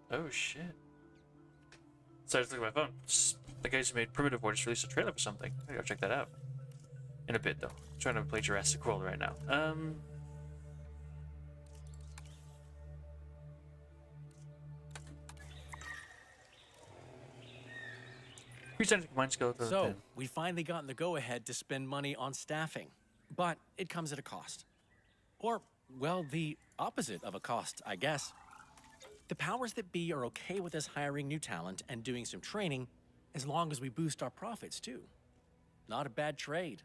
Oh shit. So I just look at my phone. The guys who made Primitive War just released a trailer for something. I gotta check that out. In a bit though. I'm trying to play Jurassic World right now. Presenting mind skill. So, we finally gotten the go-ahead to spend money on staffing, but it comes at a cost. Or, well, the opposite of a cost, I guess. The powers that be are okay with us hiring new talent and doing some training, as long as we boost our profits, too. Not a bad trade.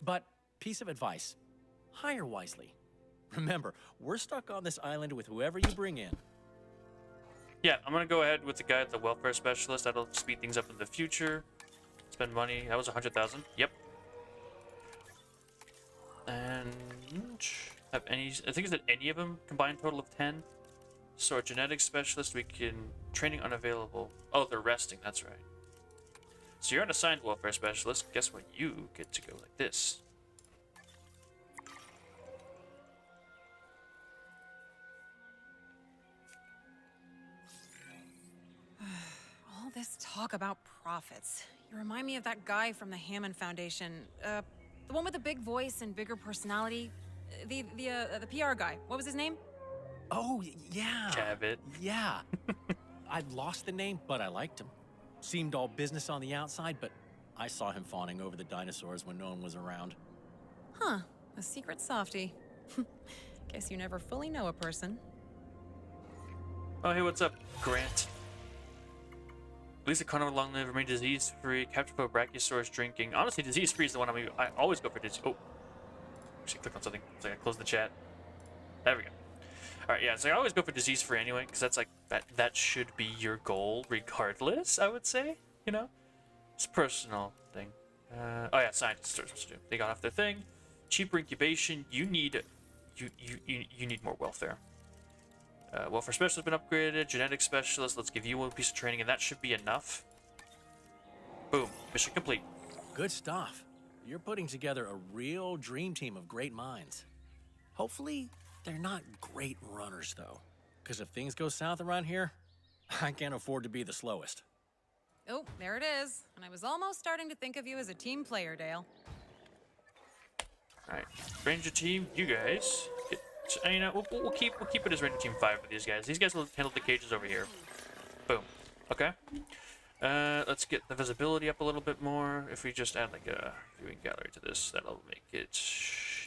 But piece of advice, hire wisely. Remember, we're stuck on this island with whoever you bring in. Yeah, I'm gonna go ahead with the guy at the welfare specialist. That'll speed things up in the future. Spend money. That was 100,000. Yep. And have any? I think is that any of them combined total of 10. So a genetics specialist, we can training unavailable. Oh, they're resting. That's right. So you're an assigned welfare specialist. Guess what? You get to go like this. All this talk about profits. You remind me of that guy from the Hammond Foundation. The one with the big voice and bigger personality. The PR guy. What was his name? Oh, yeah. Cabot. Yeah. I'd lost the name, but I liked him. Seemed all business on the outside, but I saw him fawning over the dinosaurs when no one was around. Huh. A secret softie. Guess you never fully know a person. Oh, hey, what's up, Grant? Lisa Connor long live, remain disease-free, capture for Brachiosaurus drinking. Honestly, disease-free is the one I always go for disease. Oh. Actually, click on something. So I gotta close the chat. There we go. Alright, yeah, so I always go for disease-free anyway, because that's like, that should be your goal regardless, I would say, you know? It's a personal thing. Oh yeah, scientists are supposed to do. They got off their thing. Cheaper incubation, you need more welfare. Welfare specialist has been upgraded, genetics specialist, let's give you one piece of training, and that should be enough. Boom, mission complete. Good stuff. You're putting together a real dream team of great minds. Hopefully, they're not great runners, though. Because if things go south around here, I can't afford to be the slowest. Oh, there it is. And I was almost starting to think of you as a team player, Dale. Alright, Ranger team, you guys. You know, we'll keep it as Ranger team 5 for these guys. These guys will handle the cages over here. Boom. Okay. Let's get the visibility up a little bit more. If we just add like a viewing gallery to this, that'll make it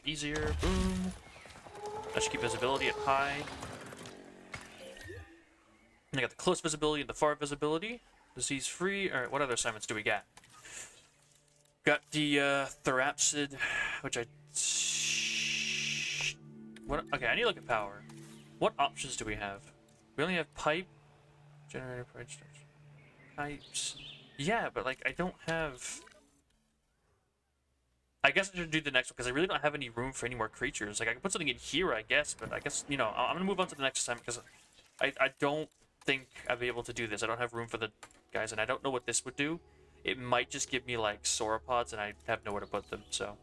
easier. Boom. That should keep visibility at high. And I got the close visibility and the far visibility. Disease free. Alright, what other assignments do we got? Got the Therapsid, which okay, I need to look at power. What options do we have? We only have pipe, generator, pipes. Yeah, but like I don't have. I guess I should do the next one because I really don't have any room for any more creatures. Like I can put something in here, I guess, but I guess you know I'm gonna move on to the next assignment because I don't think I'll be able to do this. I don't have room for the guys, and I don't know what this would do. It might just give me like sauropods, and I have nowhere to put them. So.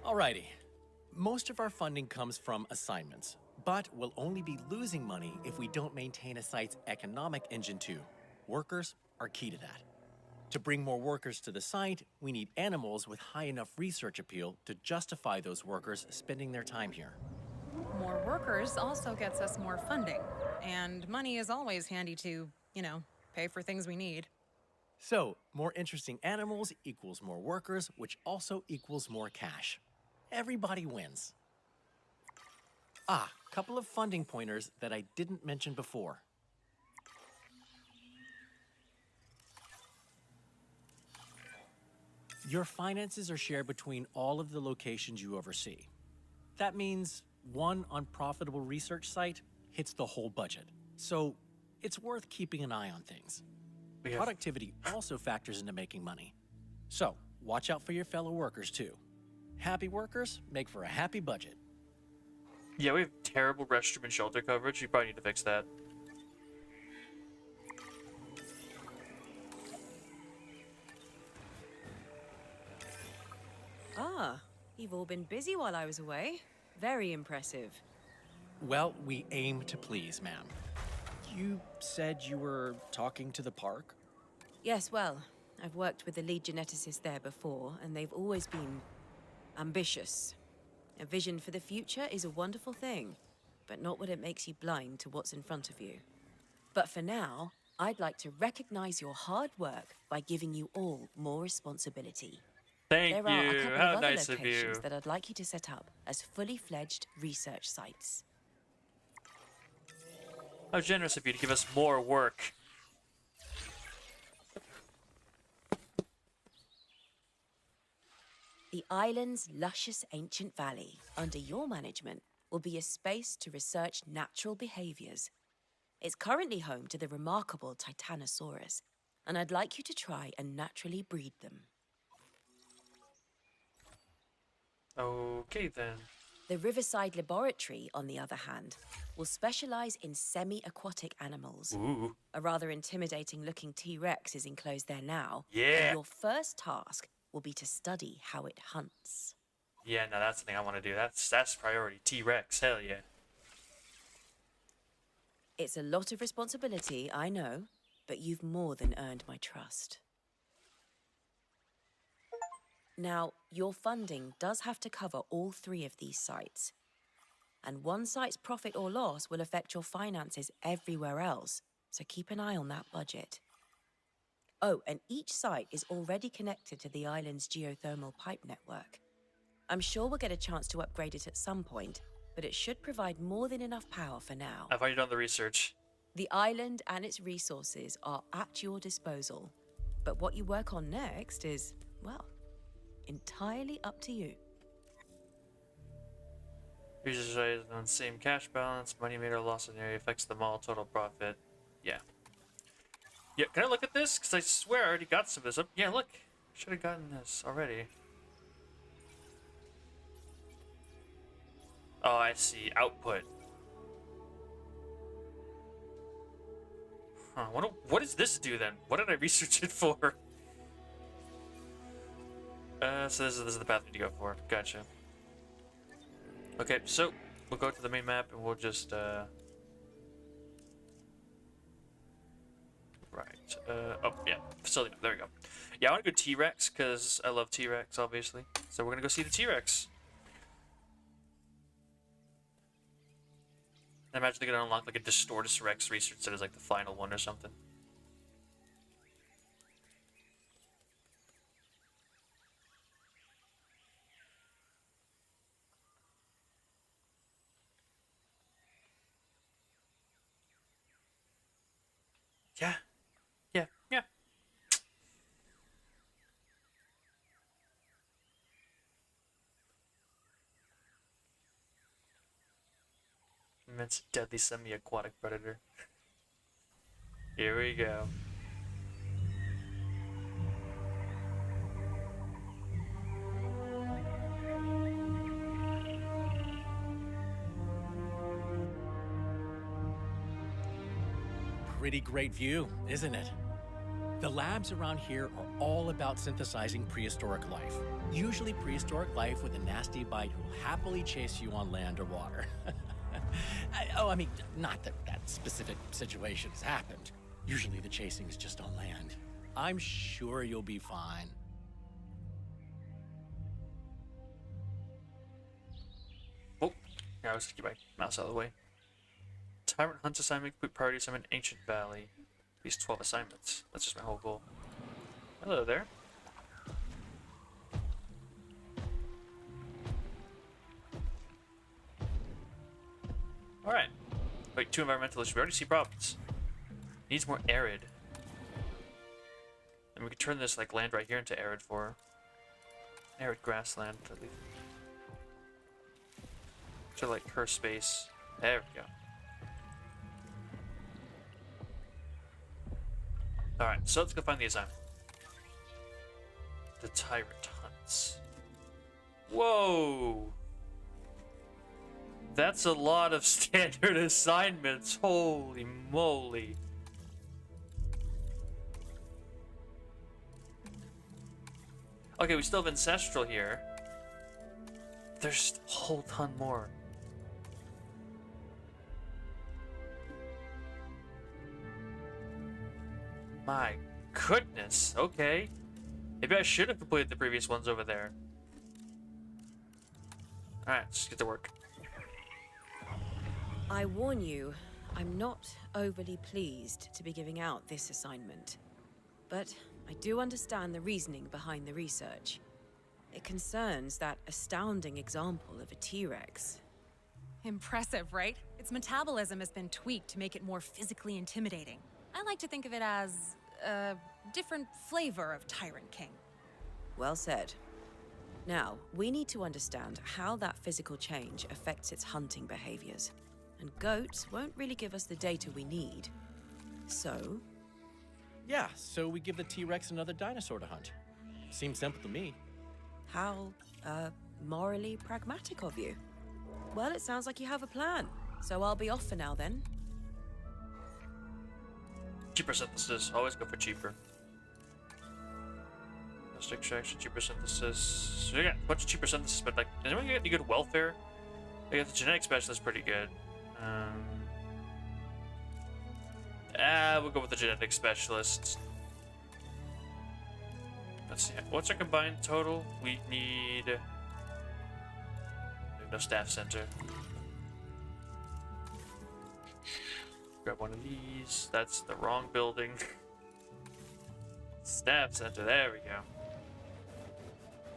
Alrighty. Most of our funding comes from assignments, but we'll only be losing money if we don't maintain a site's economic engine too. Workers are key to that. To bring more workers to the site, we need animals with high enough research appeal to justify those workers spending their time here. More workers also gets us more funding. And money is always handy to, you know, pay for things we need. So, more interesting animals equals more workers, which also equals more cash. Everybody wins. Couple of funding pointers that I didn't mention before. Your finances are shared between all of the locations you oversee. That means one unprofitable research site hits the whole budget. So it's worth keeping an eye on things. Productivity also factors into making money. So watch out for your fellow workers too. Happy workers make for a happy budget. Yeah, we have terrible restroom and shelter coverage. We probably need to fix that. Ah, you've all been busy while I was away. Very impressive. Well, we aim to please, ma'am. You said you were talking to the park? Yes, well, I've worked with the lead geneticist there before, and they've always been ambitious. A vision for the future is a wonderful thing, but not when it makes you blind to what's in front of you. But for now, I'd like to recognize your hard work by giving you all more responsibility. Thank There are a you. couple How of other nice of you. locations that I'd like you to set up as fully fledged research sites. How generous of you to give us more work. The island's luscious ancient valley, under your management, will be a space to research natural behaviors. It's currently home to the remarkable Titanosaurus, and I'd like you to try and naturally breed them. Okay, then. The Riverside Laboratory, on the other hand, will specialize in semi-aquatic animals. Ooh. A rather intimidating-looking T-Rex is enclosed there now. Yeah. And your first task will be to study how it hunts. Yeah, no, that's the thing I want to do. That's priority. T-Rex, hell yeah. It's a lot of responsibility, I know, but you've more than earned my trust. Now, your funding does have to cover all 3 of these sites. And one site's profit or loss will affect your finances everywhere else, so keep an eye on that budget. Oh, and each site is already connected to the island's geothermal pipe network. I'm sure we'll get a chance to upgrade it at some point, but it should provide more than enough power for now. I've already done the research. The island and its resources are at your disposal, but what you work on next is, well, entirely up to you. Users raised on the same cash balance, money made or lost in the area affects them all, total profit. Yeah. Yeah, can I look at this? Because I swear I already got some of this. Yeah, look. Should have gotten this already. Oh, I see. Output. Huh, what does this do then? What did I research it for? So this is the path we need to go for. Gotcha. Okay, so we'll go to the main map and we'll just right. Oh yeah, facility. There we go. Yeah, I want to go T-Rex because I love T-Rex, obviously. So we're gonna go see the T-Rex. I imagine they're gonna unlock like a Distortus Rex research that is like the final one or something. Yeah. Yeah. Yeah. Immense deadly semi-aquatic predator. Here we go. Pretty great view, isn't it? The labs around here are all about synthesizing prehistoric life. Usually prehistoric life with a nasty bite who'll happily chase you on land or water. I mean, not that that specific situation has happened. Usually the chasing is just on land. I'm sure you'll be fine. Oh, yeah, I was just keep my mouse out of the way. Tyrant Hunt assignment, complete priority assignment, Ancient Valley. These 12 assignments. That's just my whole goal. Hello there. Alright. Wait, 2 environmental issues. We already see problems. Needs more arid. And we could turn this like land right here into arid for arid grassland at least. To like her space. There we go. Alright, so let's go find the assignment. The Tyrant Hunts. Whoa! That's a lot of standard assignments. Holy moly. Okay, we still have Ancestral here. There's a whole ton more. My goodness, okay. Maybe I should have completed the previous ones over there. Alright, let's get to work. I warn you, I'm not overly pleased to be giving out this assignment. But I do understand the reasoning behind the research. It concerns that astounding example of a T-Rex. Impressive, right? Its metabolism has been tweaked to make it more physically intimidating. I like to think of it as a different flavor of Tyrant King. Well said. Now, we need to understand how that physical change affects its hunting behaviors. And goats won't really give us the data we need. So, Yeah, so we give the T-Rex another dinosaur to hunt. Seems simple to me. how, morally pragmatic of you. Well, it sounds like you have a plan. So I'll be off for now then. Cheaper synthesis. Always go for cheaper. Best extraction, cheaper synthesis. So you got a bunch of cheaper synthesis, but like, does anyone get any good welfare? I got the genetic specialist pretty good. We'll go with the genetic specialist. Let's see. What's our combined total? We need. We have no staff center. Grab one of these. That's the wrong building. Staff center. There we go.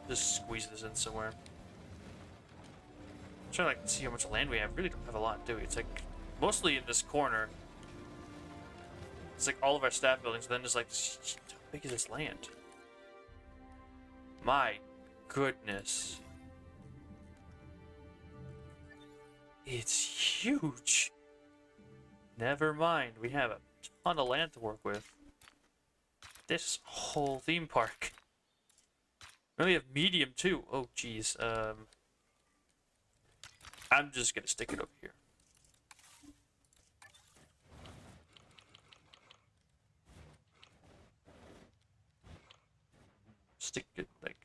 Just squeeze this in somewhere. I'm trying to see how much land we have. Really don't have a lot, do we? It's like mostly in this corner. It's like all of our staff buildings. And then there's like, how big is this land? My goodness. It's huge. Never mind. We have a ton of land to work with. This whole theme park. We only have medium too. Oh, geez. I'm just gonna stick it over here. Stick it like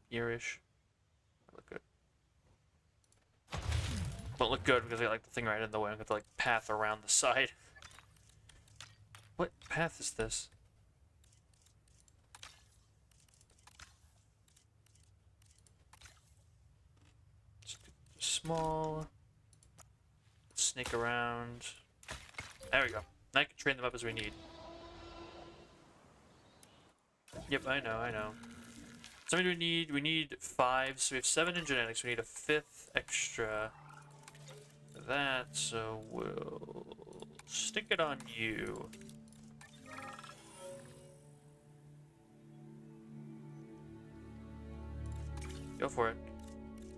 here-ish. Look good. Won't look good because I like the thing right in the way. I'm gonna have to like path around the side. What path is this? Small. Snake around. There we go. Now I can train them up as we need. Yep, I know. So many do we need? We need 5, so we have 7 in genetics. We need a 5th extra for that, so we'll stick it on you. Go for it.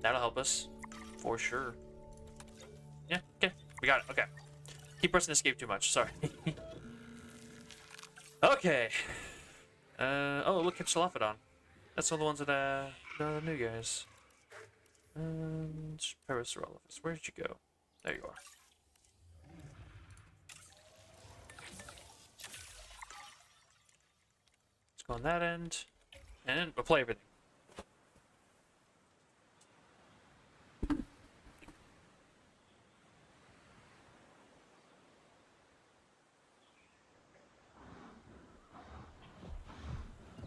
That'll help us. For sure. Yeah, okay. We got it. Okay. Keep pressing escape too much. Sorry. Okay. Oh, look, Hypsilophodon. That's one of the ones that, the new guys. Parasaurolophus. Where did you go? There you are. Let's go on that end. And we'll play everything.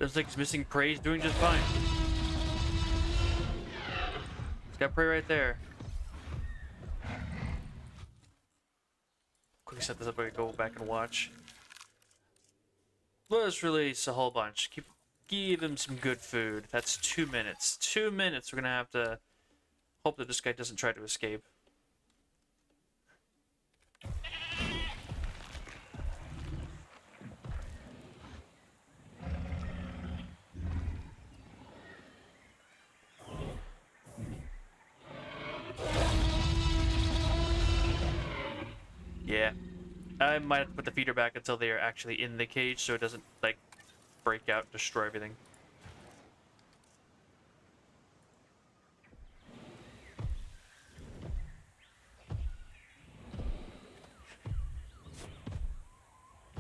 Looks like he's missing prey. He's doing just fine. He's got prey right there. Quickly set this up. I can go back and watch. Let's release a whole bunch. Give him some good food. That's 2 minutes. 2 minutes. We're gonna have to hope that this guy doesn't try to escape. Yeah, I might have to put the feeder back until they are actually in the cage so it doesn't, like, break out and destroy everything.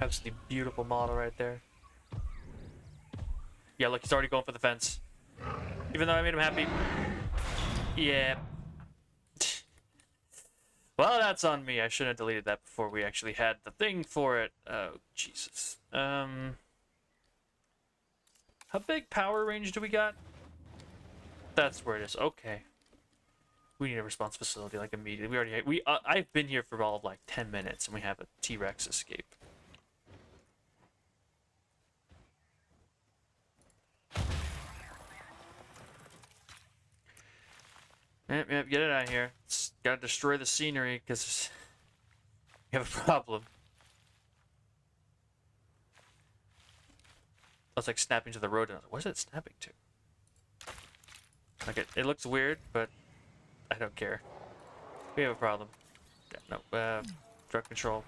Absolutely beautiful model right there. Yeah, look, he's already going for the fence. Even though I made him happy. Yeah. Well, that's on me. I shouldn't have deleted that before we actually had the thing for it. Oh, Jesus. How big power range do we got? That's where it is. Okay. We need a response facility, like, immediately. I've been here for all of, like, 10 minutes, and we have a T-Rex escape. Yep, get it out of here. It's gotta destroy the scenery, because we have a problem. I was like snapping to the road, and I was like, what is it snapping to? Like it looks weird, but I don't care. We have a problem. Yeah, no, drug control.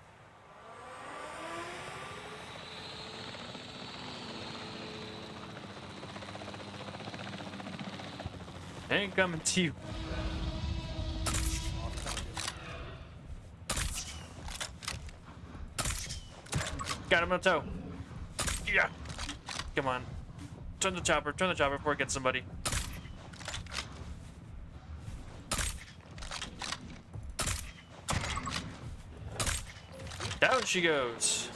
Ain't coming to you. Got him on the toe. Yeah. Come on. Turn the chopper before it gets somebody. Down she goes.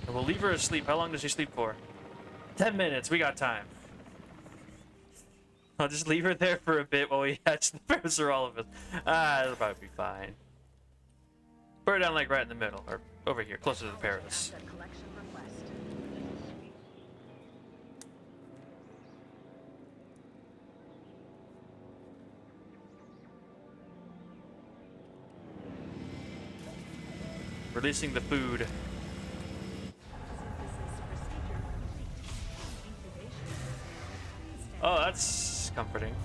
And we'll leave her asleep. How long does she sleep for? 10 minutes. We got time. I'll just leave her there for a bit while we hatch the Parasaurolophus. It'll probably be fine. Put her down like right in the middle, or over here, closer to the Paras. Asset collection request. Releasing the food. Synthesis procedure complete. Incubation personnel, please Oh, that's comforting.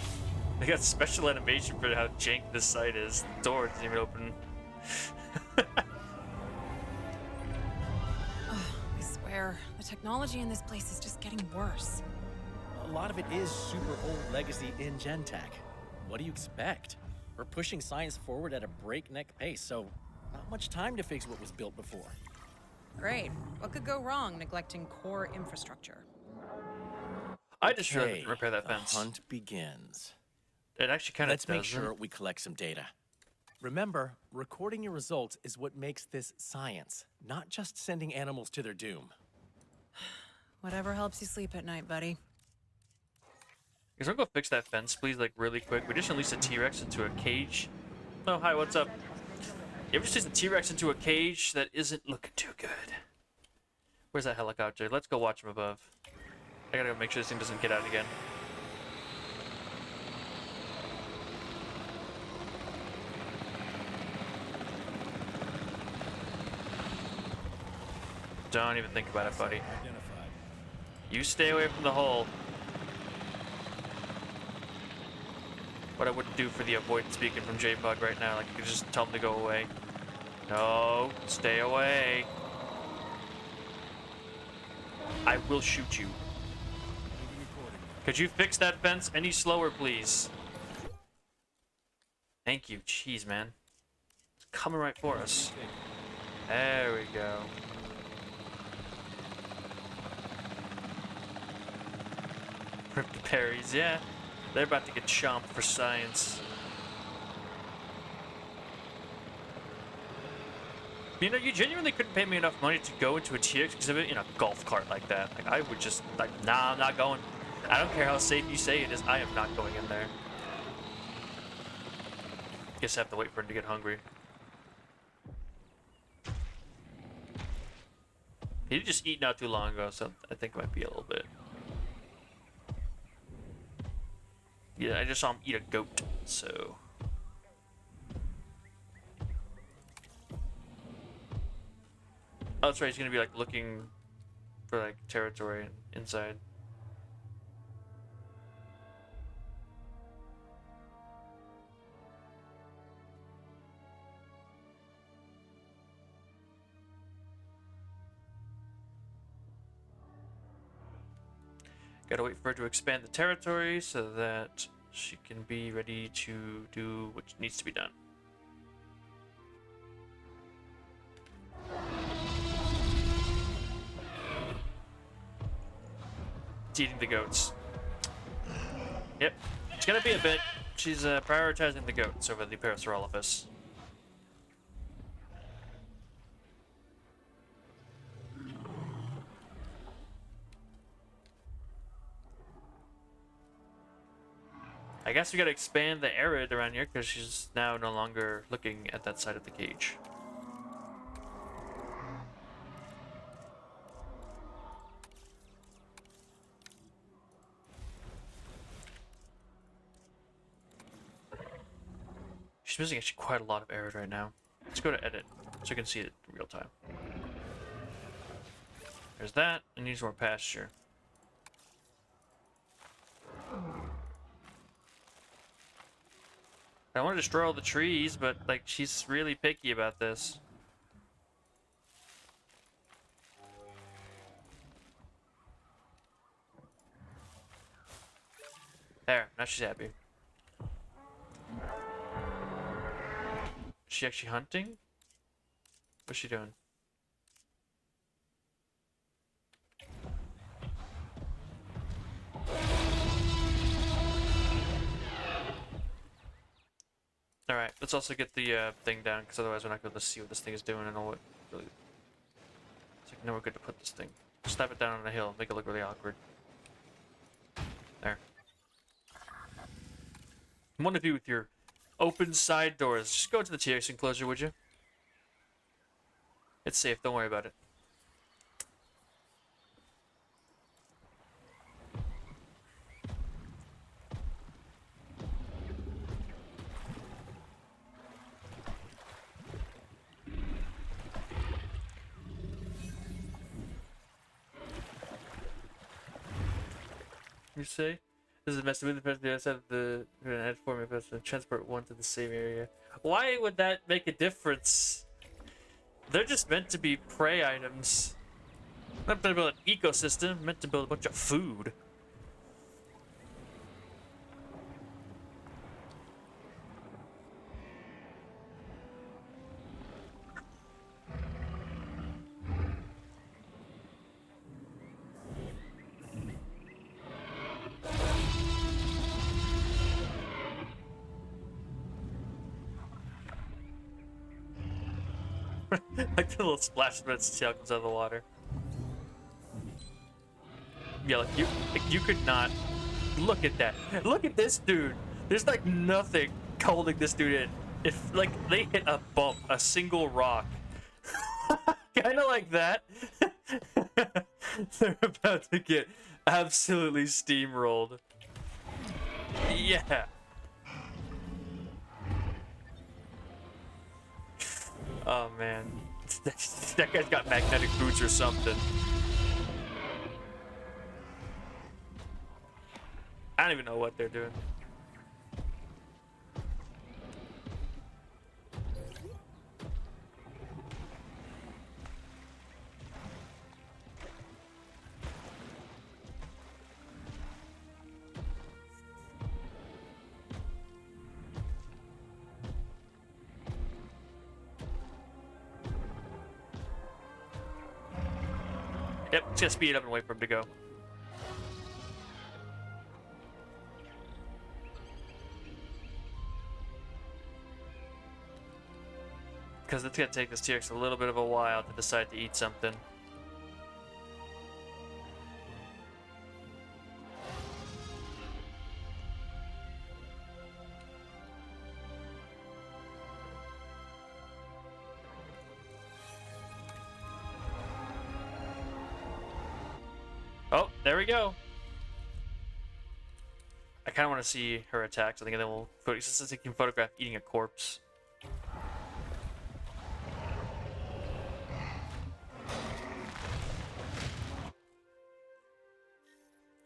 They got special animation for how jank this site is. The door doesn't even open. I swear, the technology in this place is just getting worse. A lot of it is super old legacy in Gentech. What do you expect? We're pushing science forward at a breakneck pace, so not much time to fix what was built before. Great. What could go wrong neglecting core infrastructure? I just Okay, should repair that fence. The hunt begins. It actually kind of Let's make sure we collect some data. Remember, recording your results is what makes this science, not just sending animals to their doom. Whatever helps you sleep at night, buddy. Can someone go fix that fence, please, like really quick? We just unleashed a T-Rex into a cage. Oh, hi, what's up? You ever just a T-Rex into a cage that isn't looking too good? Where's that helicopter? Let's go watch from above. I gotta go make sure this thing doesn't get out again. Don't even think about it, buddy. You stay away from the hole. What I wouldn't do for the avoidance beacon from J-Bug right now, like you could just tell him to go away. No, stay away. I will shoot you. Could you fix that fence any slower, please? Thank you. Jeez, man. It's coming right for us. There we go. Rip the Perrys, yeah. They're about to get chomped for science. You know, you genuinely couldn't pay me enough money to go into a T-Rex exhibit in a golf cart like that. Like, I would just, like, nah, I'm not going. I don't care how safe you say it is, I am not going in there. Guess I have to wait for him to get hungry. He did just eat not too long ago, so I think it might be a little bit. Yeah, I just saw him eat a goat, so... Oh, that's right, he's gonna be like looking for like territory inside. Gotta wait for her to expand the territory so that she can be ready to do what needs to be done. It's eating the goats. Yep, it's gonna be a bit. She's prioritizing the goats over the Parasaurolophus. I guess we gotta expand the area around here because she's now no longer looking at that side of the cage. She's missing actually quite a lot of areas right now. Let's go to edit so you can see it in real time. There's that, and needs more pasture. I want to destroy all the trees, but like she's really picky about this. There, now she's happy. Is she actually hunting? What's she doing? Alright, let's also get the thing down, because otherwise we're not going to see what this thing is doing and know what really... It's like nowhere good to put this thing. Slap it down on a hill, make it look really awkward. There. One of you with your open side doors. Just go to the T-Rex enclosure, would you? It's safe, don't worry about it. You say? This is messing with the person outside of the head for me, but transport one to the same area. Why would that make a difference? They're just meant to be prey items. Not meant to build an ecosystem, meant to build a bunch of food. Like the little splash when its tail comes out of the water. Yeah, like you could not look at that. Look at this dude. There's like nothing holding this dude in. If like they hit a bump, a single rock, kind of like that, they're about to get absolutely steamrolled. Yeah. Oh man, that guy's got magnetic boots or something. I don't even know what they're doing. Yep, just speed it up and wait for him to go. Because it's gonna take this T-Rex a little bit of a while to decide to eat something. Oh, there we go. I kind of want to see her attacks. I think then we'll since they can photograph eating a corpse.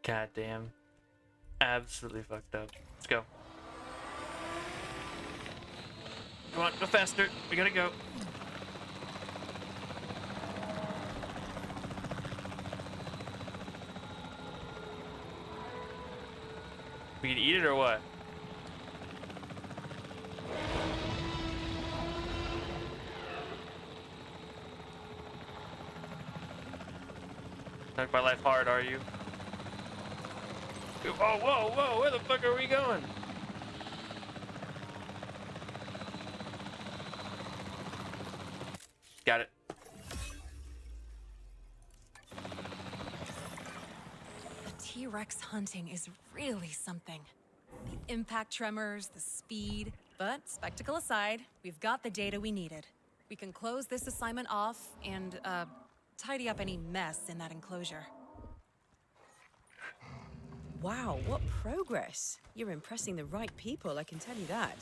God damn. Absolutely fucked up. Let's go. Come on, go faster. We gotta go. We can eat it or what? Make my life hard, are you? Whoa, whoa, whoa, where the fuck are we going? Got it. T-Rex hunting is really something. The impact tremors, the speed. But spectacle aside, we've got the data we needed. We can close this assignment off and, tidy up any mess in that enclosure. Wow, what progress. You're impressing the right people, I can tell you that.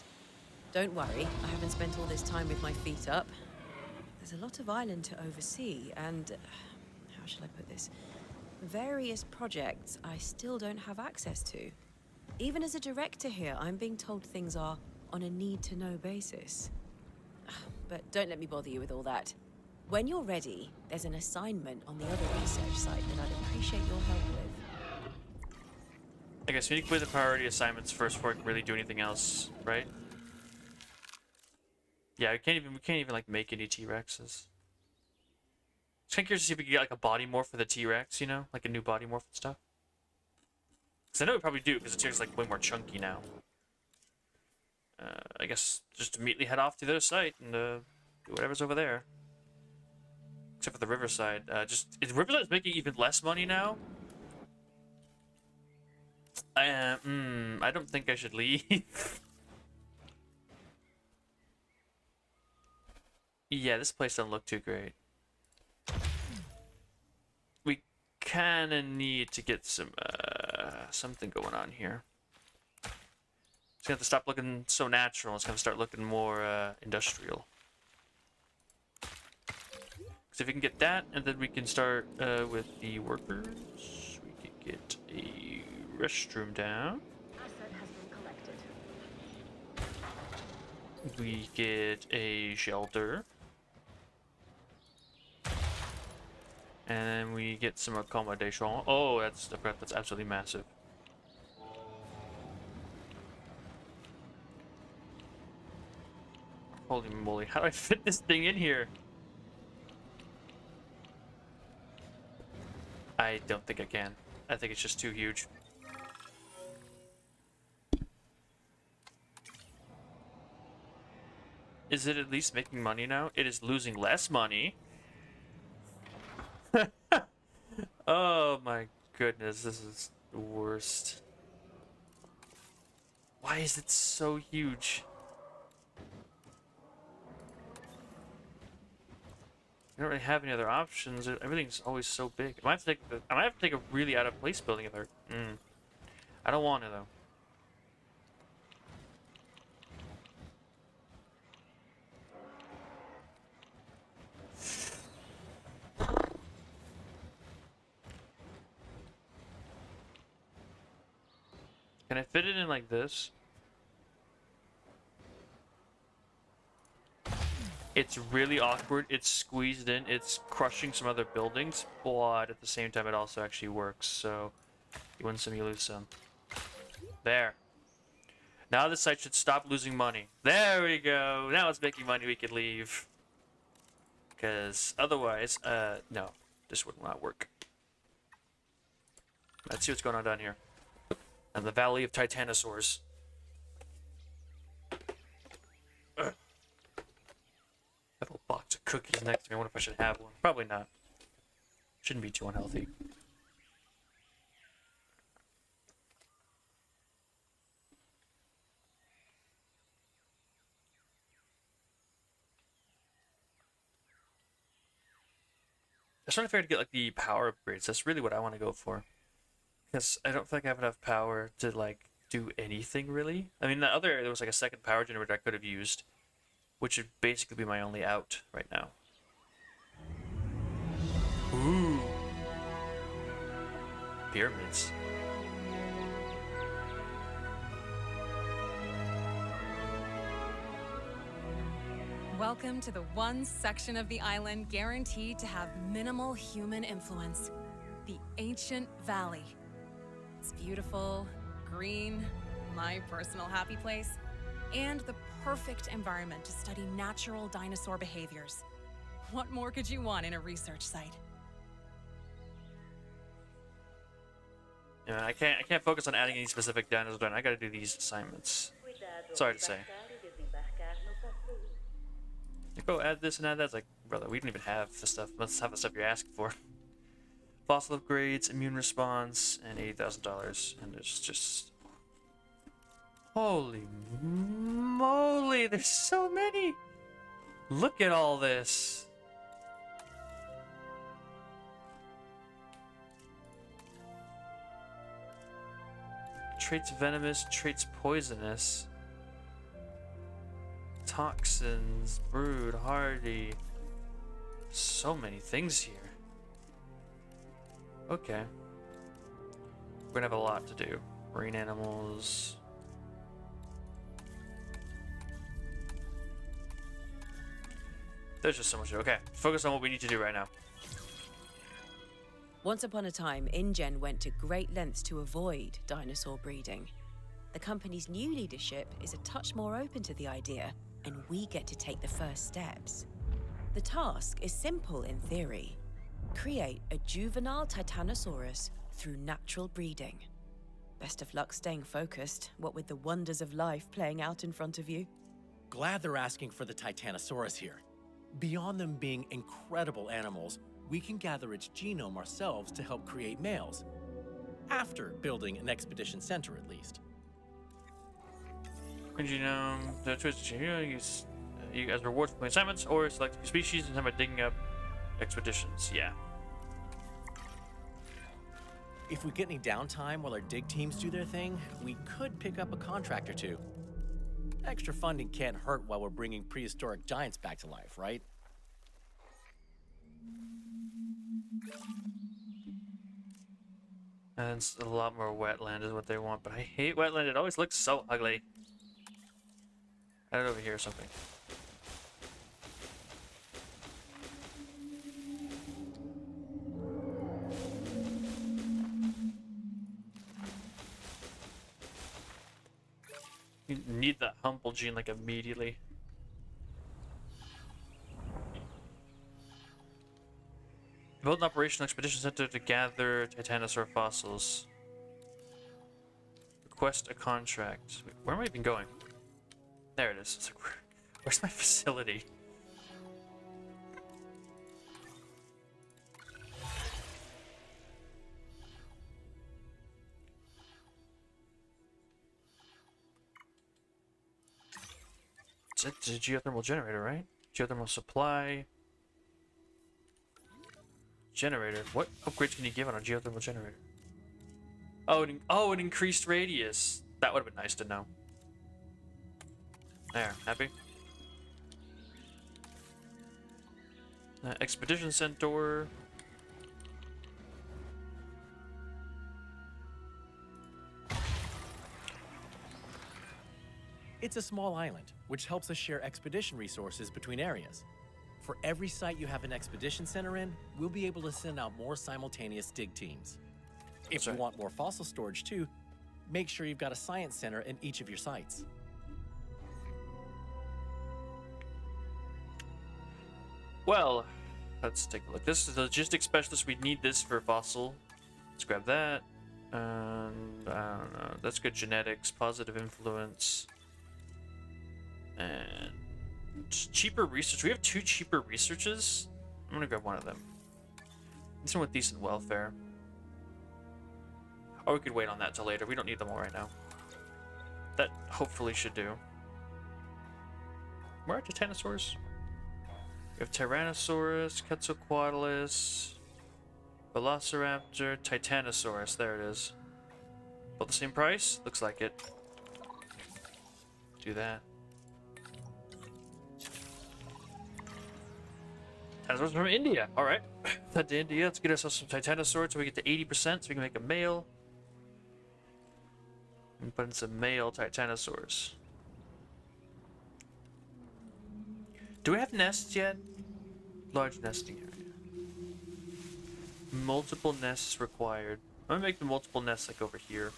Don't worry, I haven't spent all this time with my feet up. There's a lot of island to oversee, and how shall I put this? Various projects I still don't have access to. Even as a director here, I'm being told things are on a need-to-know basis. But don't let me bother you with all that. When you're ready, there's an assignment on the other research site that I'd appreciate your help with. I guess we need to clear the priority assignments first before I can really do anything else, right? Yeah, we can't even like make any T-Rexes. Just kind of curious to see if we can get like a body morph for the T-Rex, you know, like a new body morph and stuff. Because I know we probably do, because the T-Rex is like way more chunky now. I guess just immediately head off to the other site and do whatever's over there. Except for the Riverside. Is Riverside making even less money now? I don't think I should leave. Yeah, this place doesn't look too great. We kind of need to get some something going on here. It's gonna have to stop looking so natural. It's gonna start looking more industrial. Because if we can get that, and then we can start with the workers, we could get a restroom down. Asset has been collected. We get a shelter. And then we get some accommodation. Oh, that's absolutely massive. Holy moly, how do I fit this thing in here? I don't think I can. I think it's just too huge. Is it at least making money now? It is losing less money. Oh my goodness, this is the worst. Why is it so huge? I don't really have any other options. Everything's always so big. I might have to take a really out of place building if I don't want to though. Can I fit it in like this? It's really awkward. It's squeezed in. It's crushing some other buildings, but at the same time, it also actually works. So you win some, you lose some. There. Now the site should stop losing money. There we go. Now it's making money. We can leave. Because otherwise, no, this would not work. Let's see what's going on down here. And the Valley of Titanosaurs. That little box of cookies next to me. I wonder if I should have one. Probably not. Shouldn't be too unhealthy. I was trying to figure out to get like the power upgrades. That's really what I want to go for. Because I don't feel like I have enough power to like do anything really. I mean, there was like a second power generator I could have used, which would basically be my only out right now. Ooh. Pyramids. Welcome to the one section of the island guaranteed to have minimal human influence. The Ancient Valley. It's beautiful, green, my personal happy place, and the perfect environment to study natural dinosaur behaviors. What more could you want in a research site? Yeah, I can't focus on adding any specific dinosaurs. I gotta do these assignments. Sorry to say. You go add this and add that. It's like, brother, we don't even have the stuff. Let's have the stuff you're asking for. Fossil upgrades, immune response, and $80,000. And it's just... Holy moly, there's so many! Look at all this! Traits venomous, traits poisonous. Toxins, brood, hardy. So many things here. Okay. We're gonna have a lot to do. Marine animals. There's just so much. Okay, focus on what we need to do right now. Once upon a time, InGen went to great lengths to avoid dinosaur breeding. The company's new leadership is a touch more open to the idea, and we get to take the first steps. The task is simple in theory. Create a juvenile Titanosaurus through natural breeding. Best of luck staying focused, what with the wonders of life playing out in front of you. Glad they're asking for the Titanosaurus here. Beyond them being incredible animals, we can gather its genome ourselves to help create males. After building an expedition center, at least. And genome, the twist use you as rewards for assignments, or select a species and have a digging up expeditions. Yeah. If we get any downtime while our dig teams do their thing, we could pick up a contract or two. Extra funding can't hurt while we're bringing prehistoric giants back to life, right? And it's a lot more wetland is what they want, but I hate wetland. It always looks so ugly. I don't over here or something. You need that humble gene like immediately. Build an operational expedition center to gather Titanosaur fossils. Request a contract. Wait, where am I even going? There it is. It's like, where's my facility? It's a geothermal generator, right? Geothermal supply. Generator. What upgrades can you give on a geothermal generator? Oh, an increased radius. That would have been nice to know. There, happy? Expedition Centaur. It's a small island, which helps us share expedition resources between areas. For every site you have an expedition center in, we'll be able to send out more simultaneous dig teams. If you want more fossil storage too, make sure you've got a science center in each of your sites. Well, let's take a look. This is the logistics specialist. We need this for fossil. Let's grab that. And I don't know. That's good genetics, positive influence, and cheaper research. We have 2 cheaper researches. I'm gonna grab one of them. This one with decent welfare. Or we could wait on that till later. We don't need them all right now. That hopefully should do. Where are Titanosaurs? We have Tyrannosaurus, Quetzalcoatlus, Velociraptor, Titanosaurus. There it is. About the same price? Looks like it. Do that. Titanosaurs from India. Alright. Head to India. Let's get ourselves some Titanosaurs so we get to 80% so we can make a male. And put in some male Titanosaurs. Do we have nests yet? Large nesting area. Multiple nests required. I'm gonna make the multiple nests like over here.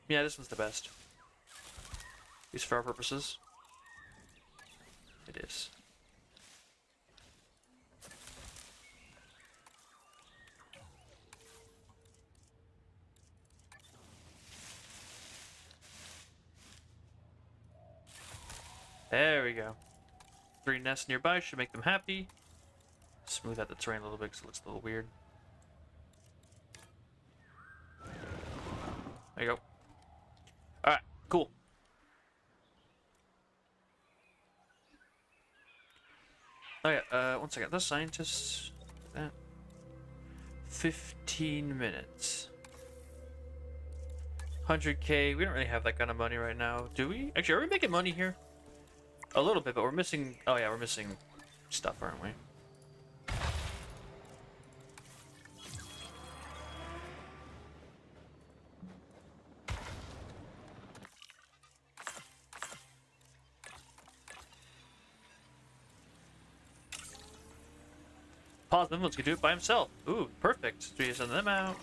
Yeah, this one's the best. At least for our purposes. It is. There we go. 3 nests nearby should make them happy. Smooth out the terrain a little bit because it looks a little weird. There you go. Alright, cool. Oh yeah, one second. The scientists... That. 15 minutes. 100k. We don't really have that kind of money right now. Do we? Actually, are we making money here? A little bit, but we're missing... Oh yeah, we're missing stuff, aren't we? Pause movements can do it by himself. Ooh, perfect. So we send them out.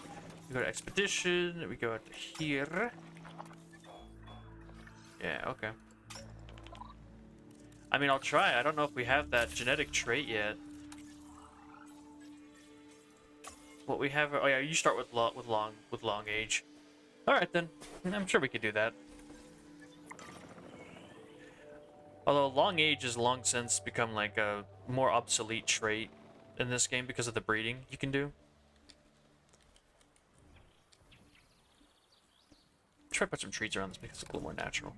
We go to expedition. We go out to here. Yeah, okay. I mean, I'll try. I don't know if we have that genetic trait yet. What we have? Oh yeah, you start with long age. All right then. I'm sure we could do that. Although long age has long since become like a more obsolete trait in this game because of the breeding you can do. Try to put some trees around this because it's a little more natural.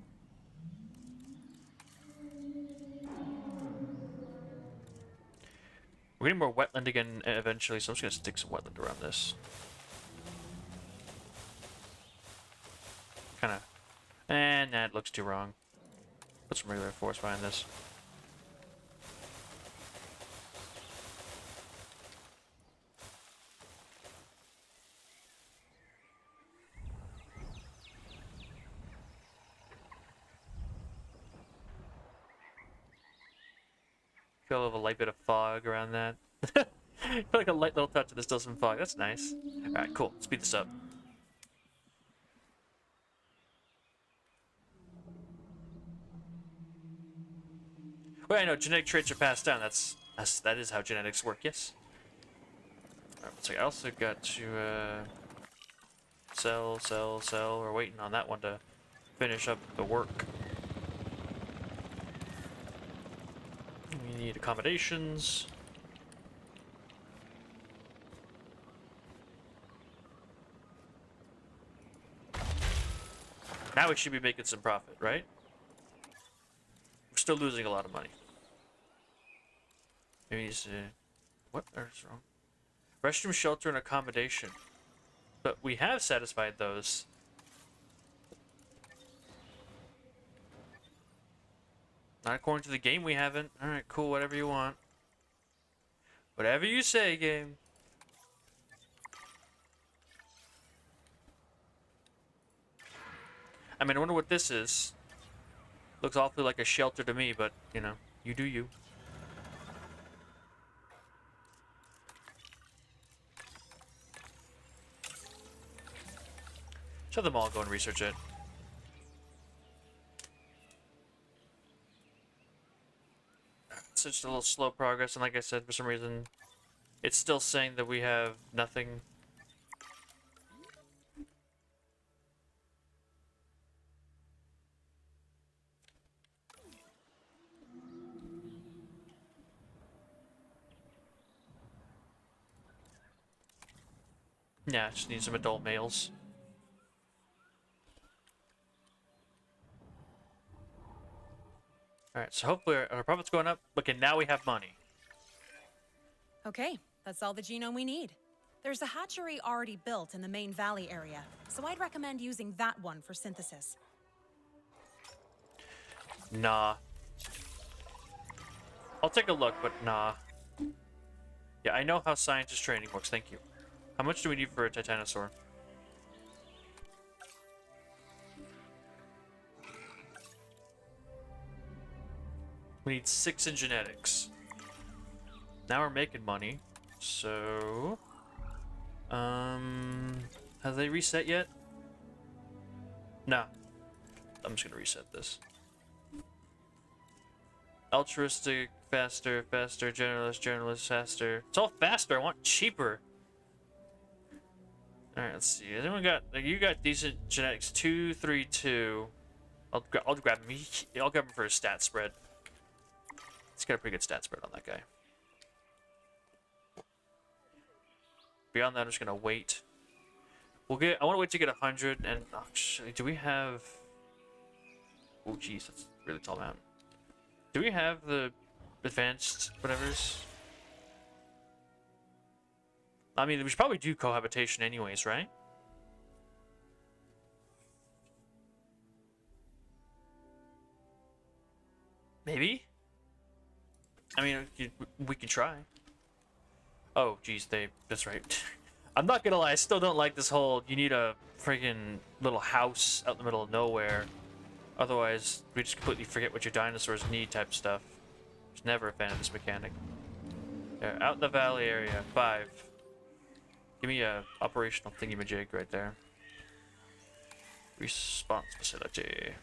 We're getting more wetland again eventually, so I'm just gonna stick some wetland around this. Kinda. And nah, it looks too wrong. Put some regular forest behind this. Feel a light bit of fog around that. Feel like a light little touch of this does some fog. That's nice. Alright, cool. Speed this up. Well, I know genetic traits are passed down. That is how genetics work. Yes. Alright, so I also got to sell. We're waiting on that one to finish up the work. We need accommodations. Now we should be making some profit, right? We're still losing a lot of money. Maybe it's what? That's wrong. Restroom, shelter, and accommodation. But we have satisfied those. Not according to the game, we haven't. Alright, cool, whatever you want. Whatever you say, game. I mean, I wonder what this is. Looks awfully like a shelter to me, but, you know, you do you. Show them all go and research it. It's just a little slow progress, and like I said, for some reason, it's still saying that we have nothing. Yeah, just need some adult males. Alright, so hopefully our profit's going up. Okay, now we have money. Okay, that's all the genome we need. There's a hatchery already built in the main valley area, so I'd recommend using that one for synthesis. Nah. I'll take a look, but nah. Yeah, I know how scientist training works, thank you. How much do we need for a titanosaur? We need 6 in genetics. Now we're making money. So... have they reset yet? No. I'm just gonna reset this. Altruistic, faster, generalist, faster. It's all faster, I want cheaper. Alright, let's see. Has anyone got... Like, you got decent genetics. 2, 3, 2. I'll grab him. I'll grab him for his stat spread. He's got a pretty good stat spread on that guy. Beyond that, I'm just gonna wait. I want to wait to get 100, and actually, do we have... Oh, jeez, that's a really tall mountain. Do we have the advanced whatevers? I mean, we should probably do cohabitation anyways, right? Maybe? I mean, we can try. Oh, geez, that's right. I'm not gonna lie, I still don't like this whole, you need a friggin' little house out in the middle of nowhere. Otherwise, we just completely forget what your dinosaurs need type stuff. I was never a fan of this mechanic. There, out in the valley area. 5. Give me a operational thingy-majig right there. Response facility.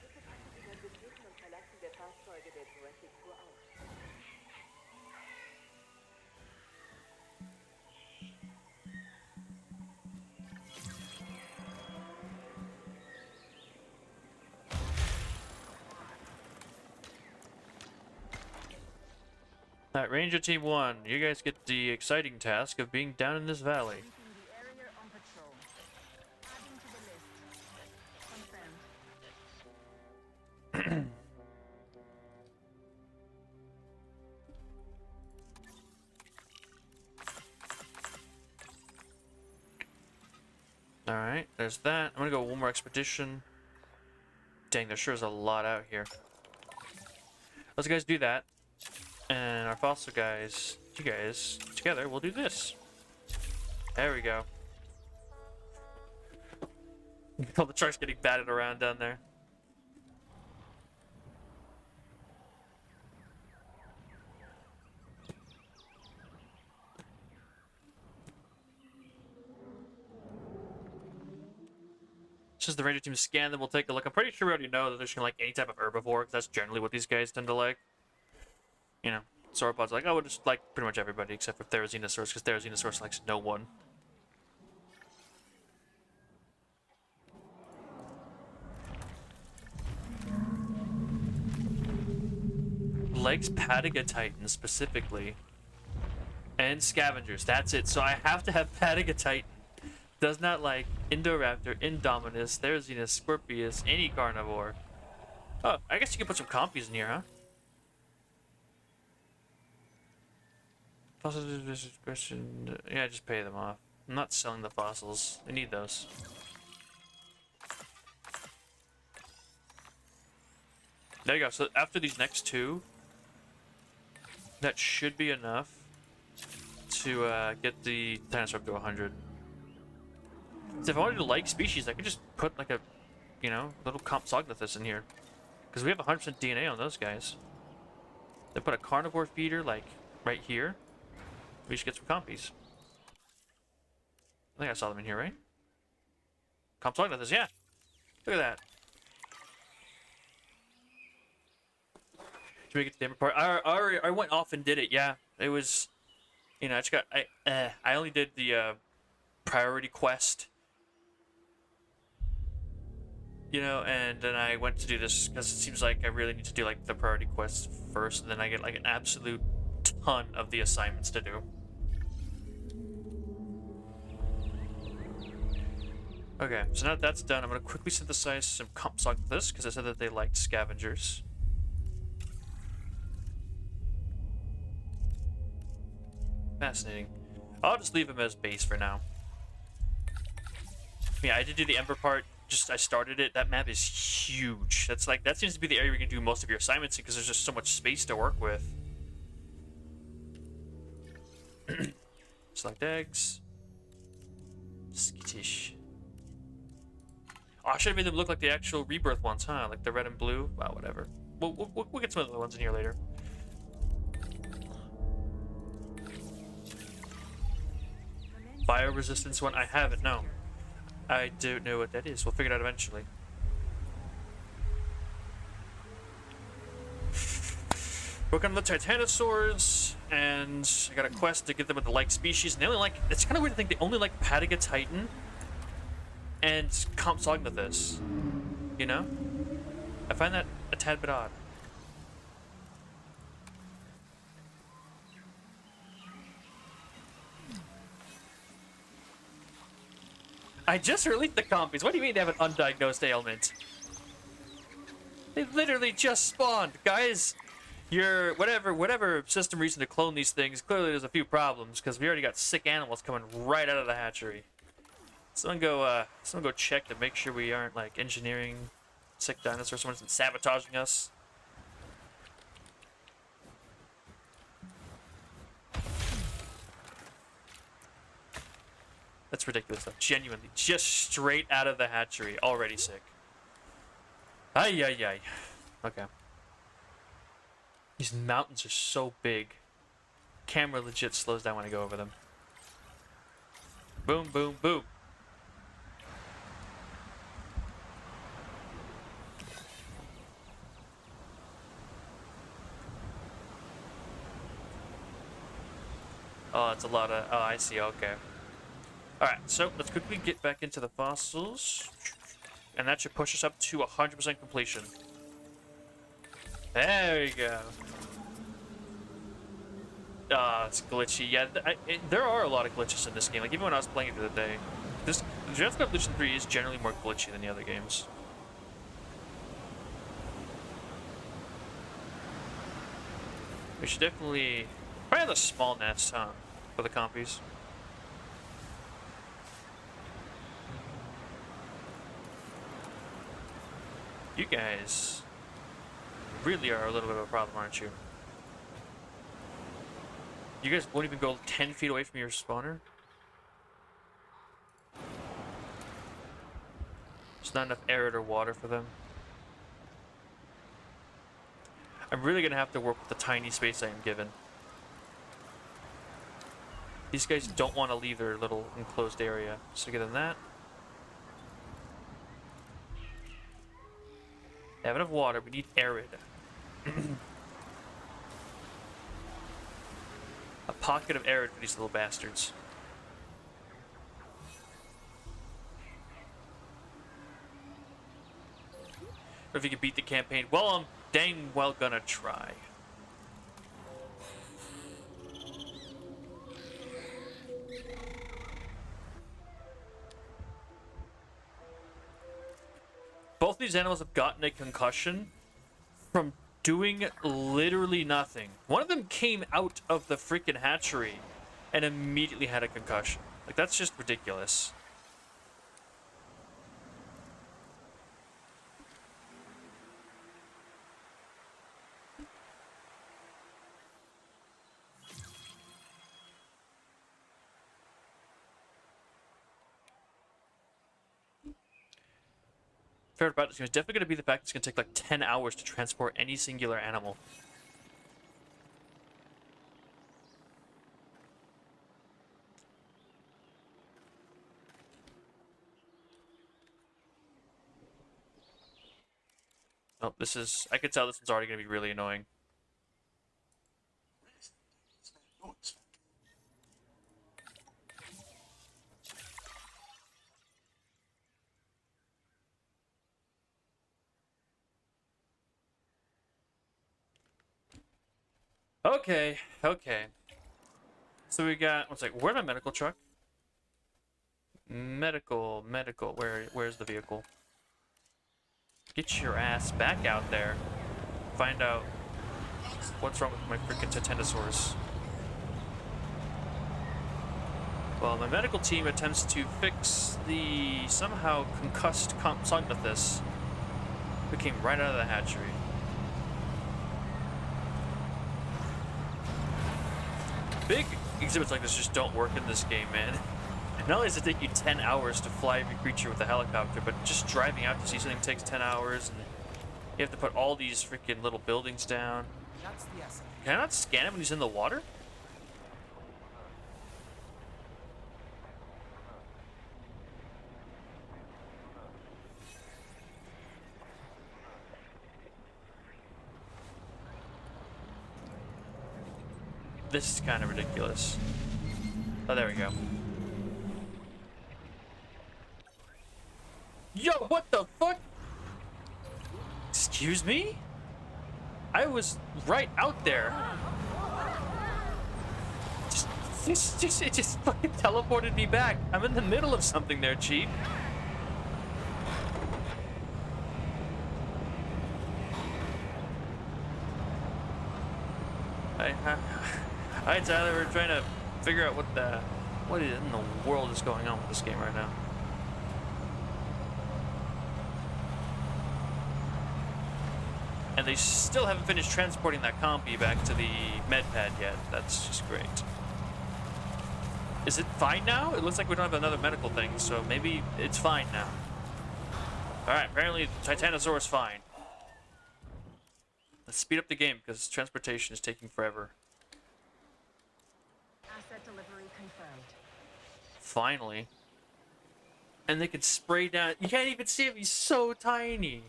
Alright, Ranger Team 1, you guys get the exciting task of being down in this valley. Keeping the area on patrol. Adding to the list. Confirmed. Alright, there's that. I'm gonna go one more expedition. Dang, there sure is a lot out here. Let's guys do that. And our fossil guys, you guys, together, we'll do this. There we go. All the trucks getting batted around down there. Since the ranger team scan them, we'll take a look. I'm pretty sure we already know that they're just gonna like any type of herbivore, because that's generally what these guys tend to like. You know, sauropods like, oh, we'll just like pretty much everybody except for Therizinosaurus, because Therizinosaurus likes no one. Likes Patagotitan specifically. And scavengers, that's it. So I have to have Patagotitan. Does not like Indoraptor, Indominus, Therizina, Scorpius, any carnivore. Oh, I guess you can put some compies in here, huh? Fossils question. Yeah, just pay them off. I'm not selling the fossils. I need those. There you go. So after these next two, that should be enough to get the dinosaur up to 100. So if I wanted to like species, I could just put like a, you know, little Compsognathus in here. Because we have 100% DNA on those guys. They put a carnivore feeder like right here. We should get some compies. I think I saw them in here, right? Compsognathus, yeah. Look at that. Should we get the damn part? I went off and did it, yeah. It was, you know, I just got, I only did the priority quest. You know, and then I went to do this because it seems like I really need to do like the priority quests first, and then I get like an absolute ton of the assignments to do. Okay, so now that that's done, I'm gonna quickly synthesize some Compsognathus because I said that they liked scavengers. Fascinating. I'll just leave him as base for now. Yeah, I did do the Ember part. Just I started it. That map is huge. That's like that seems to be the area you can do most of your assignments in because there's just so much space to work with. Select eggs. Skittish. Oh, I should have made them look like the actual Rebirth ones, huh? Like the red and blue. Wow, whatever. We'll get some of the ones in here later. Bioresistance one? I haven't, no. I don't know what that is. We'll figure it out eventually. Work on the Titanosaurs, and I got a quest to get them with the like species. And they only like, it's kind of weird to think they only like Patagotitan and Compsognathus. You know? I find that a tad bit odd. I just released the compies. What do you mean they have an undiagnosed ailment? They literally just spawned, guys. Your whatever system reason to clone these things, clearly there's a few problems because we already got sick animals coming right out of the hatchery. Someone go check to make sure we aren't like engineering sick dinosaurs. Someone isn't sabotaging us. That's ridiculous stuff. Genuinely, just straight out of the hatchery, already sick. Ay, ay, ay. Okay. These mountains are so big. camera legit slows down when I go over them. Boom, boom, boom. Oh, it's a lot of... Oh, I see. Okay. Alright, so let's quickly get back into the fossils. And that should push us up to 100% completion. There we go. Ah, it's glitchy. Yeah, there are a lot of glitches in this game. Like, even when I was playing it the other day. Jurassic World Evolution 3 is generally more glitchy than the other games. We should definitely... Probably have a small nest, huh? For the compies. You guys really are a little bit of a problem, aren't you? You guys won't even go 10 feet away from your spawner? There's not enough air or water for them. I'm really gonna have to work with the tiny space I am given. These guys don't want to leave their little enclosed area. So get in that. They have enough water, we need arid. A pocket of arid for these little bastards. Or if you can beat the campaign, well, I'm dang well gonna try. Both of these animals have gotten a concussion from doing literally nothing. One of them came out of the freaking hatchery and immediately had a concussion. Like, that's just ridiculous. Favorite about this game is definitely going to be the fact it's going to take like 10 hours to transport any singular animal. Oh, this is... I can tell this one's already going to be really annoying. Okay, okay. So we got, what's like, where's my medical truck? Medical, where's the vehicle? Get your ass back out there. Find out what's wrong with my freaking Titanosaurus. Well, my medical team attempts to fix the somehow concussed Sognathus who came right out of the hatchery. Big exhibits like this just don't work in this game, man. Not only does it take you 10 hours to fly every creature with a helicopter, but just driving out to see something takes 10 hours, and you have to put all these freaking little buildings down. Can I not scan him when he's in the water? This is kind of ridiculous. Oh, there we go. Yo, what the fuck? Excuse me? I was right out there. It just fucking teleported me back. I'm in the middle of something there, Chief. Hi Tyler, we're trying to figure out what in the world is going on with this game right now. And they still haven't finished transporting that compy back to the med pad yet. That's just great. Is it fine now? It looks like we don't have another medical thing, so maybe it's fine now. Alright, apparently Titanosaurus is fine. Let's speed up the game because transportation is taking forever. Finally. And they can spray down. You can't even see him. He's so tiny.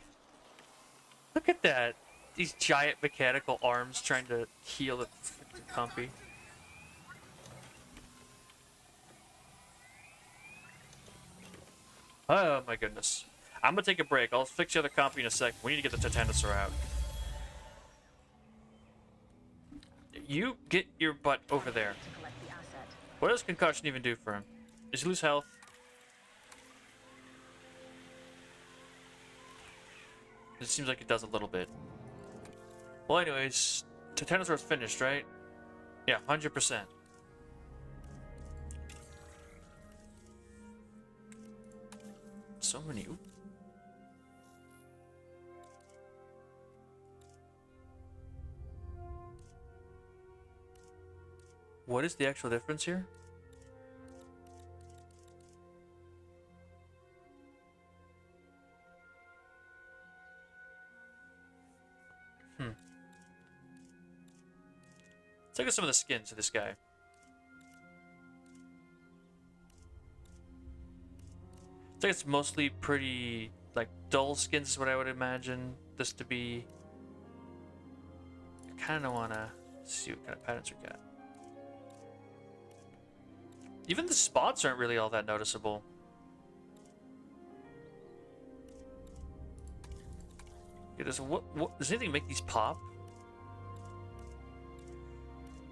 Look at that. These giant mechanical arms trying to heal the compy. Oh my goodness. I'm gonna take a break. I'll fix the other compy in a second. We need to get the Titanosaur out. You get your butt over there. What does concussion even do for him? Does he lose health? It seems like it does a little bit. Well, anyways, Titanosaur's finished, right? Yeah, 100%. So many. Ooh. What is the actual difference here? Let's look at some of the skins of this guy. I think it's mostly pretty, like, dull skins is what I would imagine this to be. I kind of want to see what kind of patterns we got. Even the spots aren't really all that noticeable. Yeah, does anything make these pop?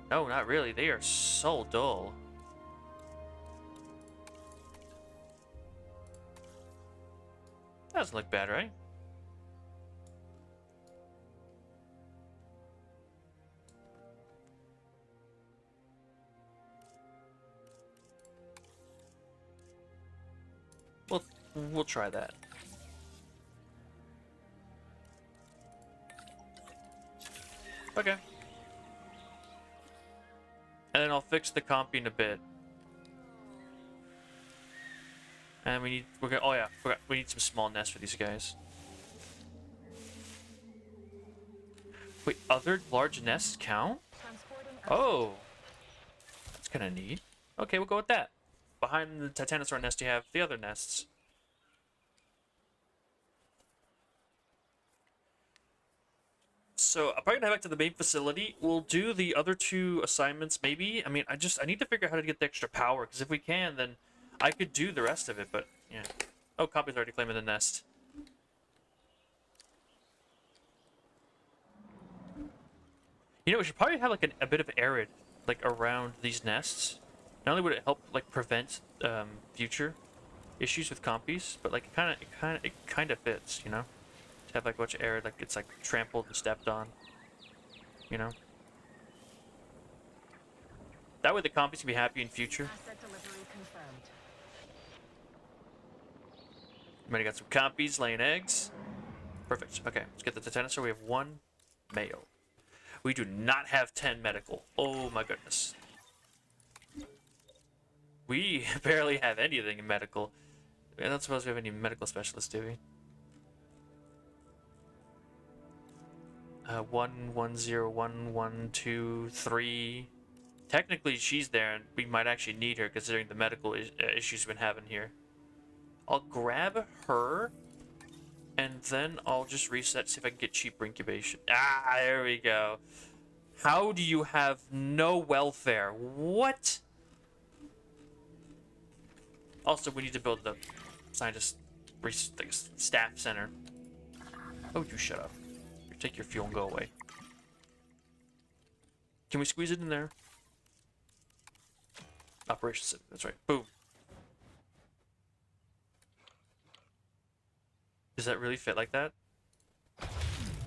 No, not really. They are so dull. That doesn't look bad, right? We'll try that. Okay. And then I'll fix the compy in a bit. And we need some small nests for these guys. Wait, other large nests count? Oh, that's kind of neat. Okay, we'll go with that. Behind the Titanosaur nest, you have the other nests. So I'm probably gonna head back to the main facility. We'll do the other two assignments, maybe. I mean, I need to figure out how to get the extra power, because if we can, then I could do the rest of it, but yeah. Oh, Copy's already claiming the nest. You know, we should probably have like a bit of arid, like around these nests. Not only would it help like prevent future issues with compies, but like it kind of fits, you know, to have like a bunch of arid, like it's like trampled and stepped on, you know. That way the compies can be happy in future. Might have got some compies laying eggs. Perfect. Okay, let's get the Titanosaur. We have 1 male. We do not have 10 medical. Oh my goodness. We barely have anything in medical. I don't suppose we have any medical specialists, do we? 1, 1, 0, 1, 1, 2, 3. Technically, she's there, and we might actually need her considering the medical issues we've been having here. I'll grab her, and then I'll just reset, see if I can get cheaper incubation. Ah, there we go. How do you have no welfare? What? Also, we need to build the scientist staff center. Oh, you shut up. You take your fuel and go away. Can we squeeze it in there? Operations Center. That's right. Boom. Does that really fit like that?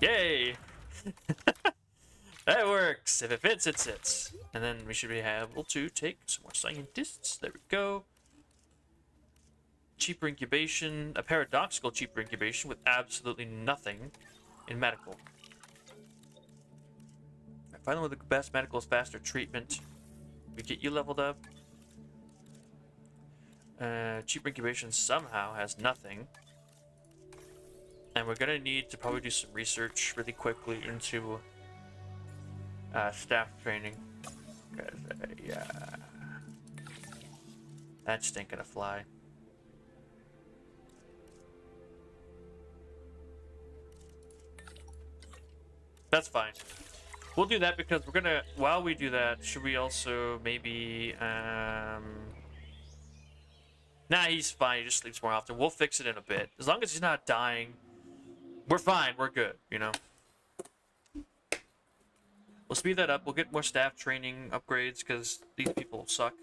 Yay! That works. If it fits, it sits. And then we should be able to take some more scientists. There we go. Cheaper incubation. A paradoxical cheaper incubation with absolutely nothing in medical. Finally, the best medical is faster treatment. We get you leveled up. Cheaper incubation somehow has nothing. And we're gonna need to probably do some research really quickly into staff training. That stink gonna fly. That's fine. We'll do that because we're gonna, while we do that, should we also maybe, nah, he's fine, he just sleeps more often. We'll fix it in a bit. As long as he's not dying, we're fine, we're good, you know? We'll speed that up, we'll get more staff training upgrades, because these people suck.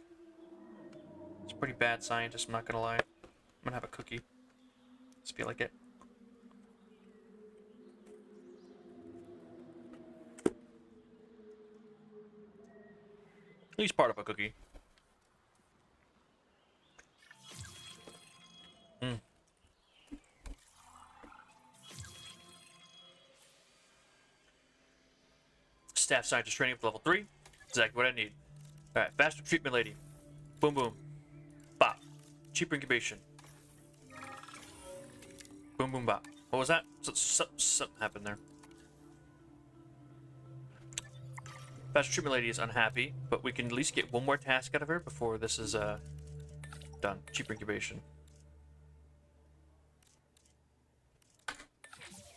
It's a pretty bad scientist, I'm not gonna lie. I'm gonna have a cookie. Just feel like it. At least part of a cookie. Staff scientist training for level 3. Exactly what I need. Alright, faster treatment lady. Boom boom. Bop. Cheaper incubation. Boom boom bop. What was that? Something happened there. Faster treatment lady is unhappy, but we can at least get one more task out of her before this is done. Cheaper incubation.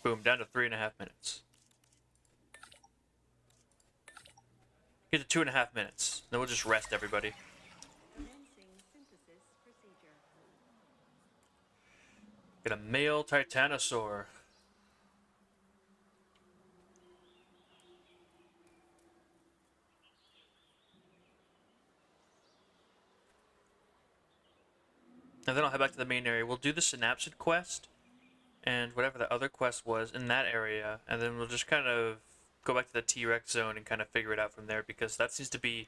Boom, down to 3.5 minutes. Get to 2.5 minutes. Then we'll just rest everybody. Commencing synthesis procedure. Get a male titanosaur. And then I'll head back to the main area. We'll do the synapsid quest and whatever the other quest was in that area, and then we'll just kind of go back to the T-Rex zone and kind of figure it out from there, because that seems to be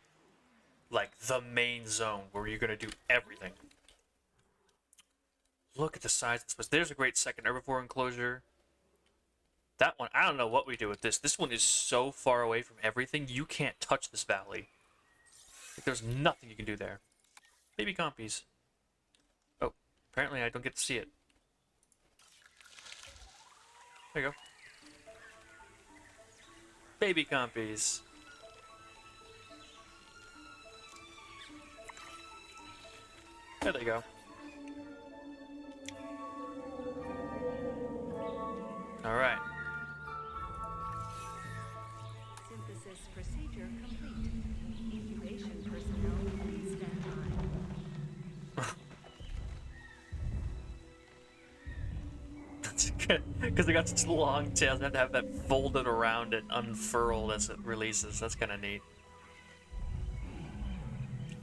like the main zone where you're going to do everything. Look at the size of this place. There's a great second herbivore enclosure. That one, I don't know what we do with this. This one is so far away from everything, you can't touch this valley. Like, there's nothing you can do there. Baby compies. Oh, apparently I don't get to see it. There you go. Baby compies. There they go. Alright. Synthesis procedure complete. Incubation personnel please stand by. That's good. Because they got such long tails, they have to have that folded around and unfurled as it releases. That's kind of neat.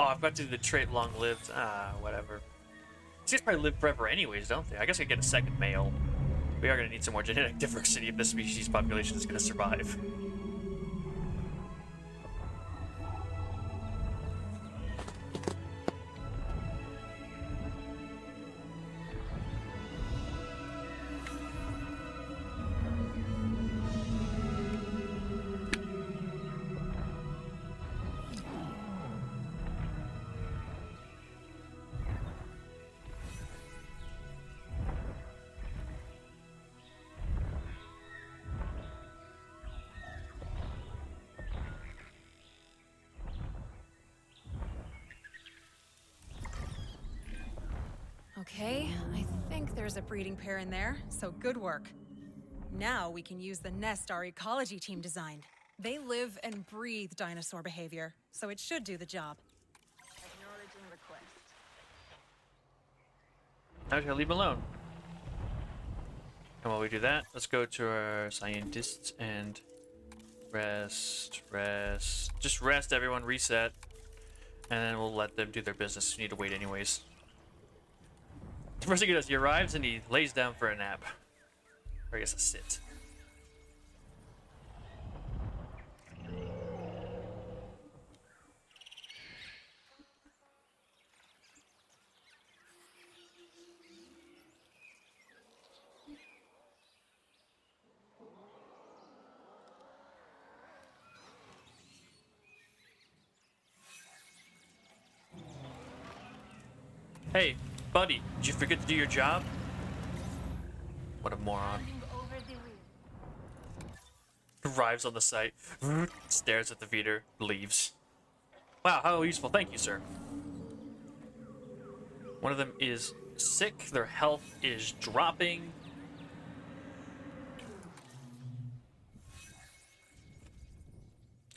Oh, I've got to do the trait long-lived. Ah, whatever. These guys probably live forever anyways, don't they? I guess I get a second male. We are going to need some more genetic diversity if this species population is going to survive. Okay, I think there's a breeding pair in there, so good work. Now we can use the nest our ecology team designed. They live and breathe dinosaur behavior, so it should do the job. Acknowledging request. I'm just going to leave them alone. And while we do that, let's go to our scientists and rest. Just rest, everyone, reset. And then we'll let them do their business. We need to wait anyways. The first thing he does, he arrives and he lays down for a nap. Or I guess a sit. Hey, buddy, did you forget to do your job? What a moron. Arrives on the site, stares at the feeder, leaves. Wow, how useful. Thank you, sir. One of them is sick. Their health is dropping.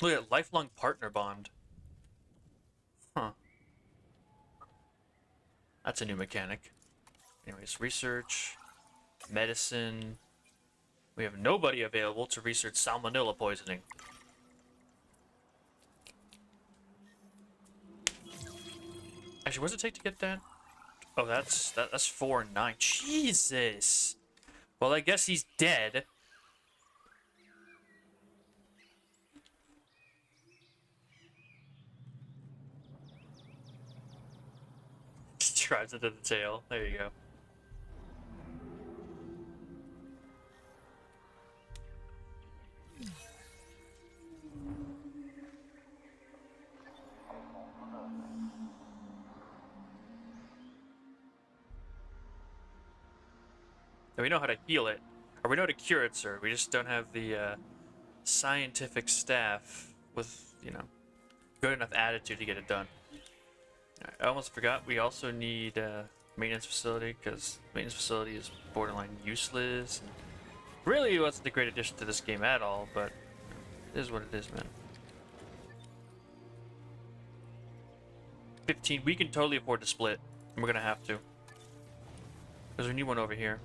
Look at lifelong partner bond. Huh. That's a new mechanic. Anyways, research, medicine. We have nobody available to research salmonella poisoning. Actually, what does it take to get that? Oh, that's 4 and 9. Jesus. Well, I guess he's dead. Just drives into the tail. There you go. We know how to heal it, or we know how to cure it, sir. We just don't have the scientific staff with, you know, good enough attitude to get it done. Right, I almost forgot. We also need a maintenance facility, because maintenance facility is borderline useless. And really, it wasn't a great addition to this game at all, but it is what it is, man. 15. We can totally afford to split. And we're gonna have to, because we need one over here.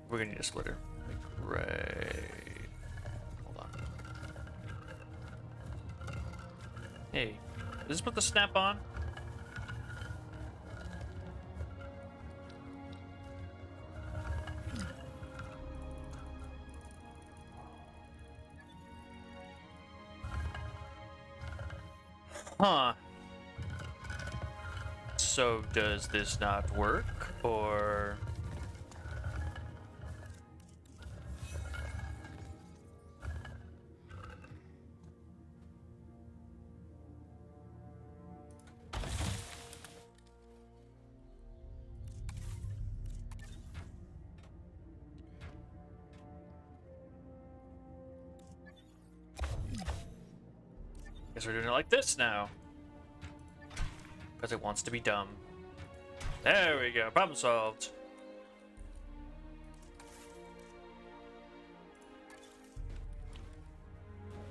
We're gonna need a splitter. Right. Hold on. Hey, does this put the snap on? Huh. So does this not work, or? Guess we're doing it like this now. Because it wants to be dumb. There we go. Problem solved.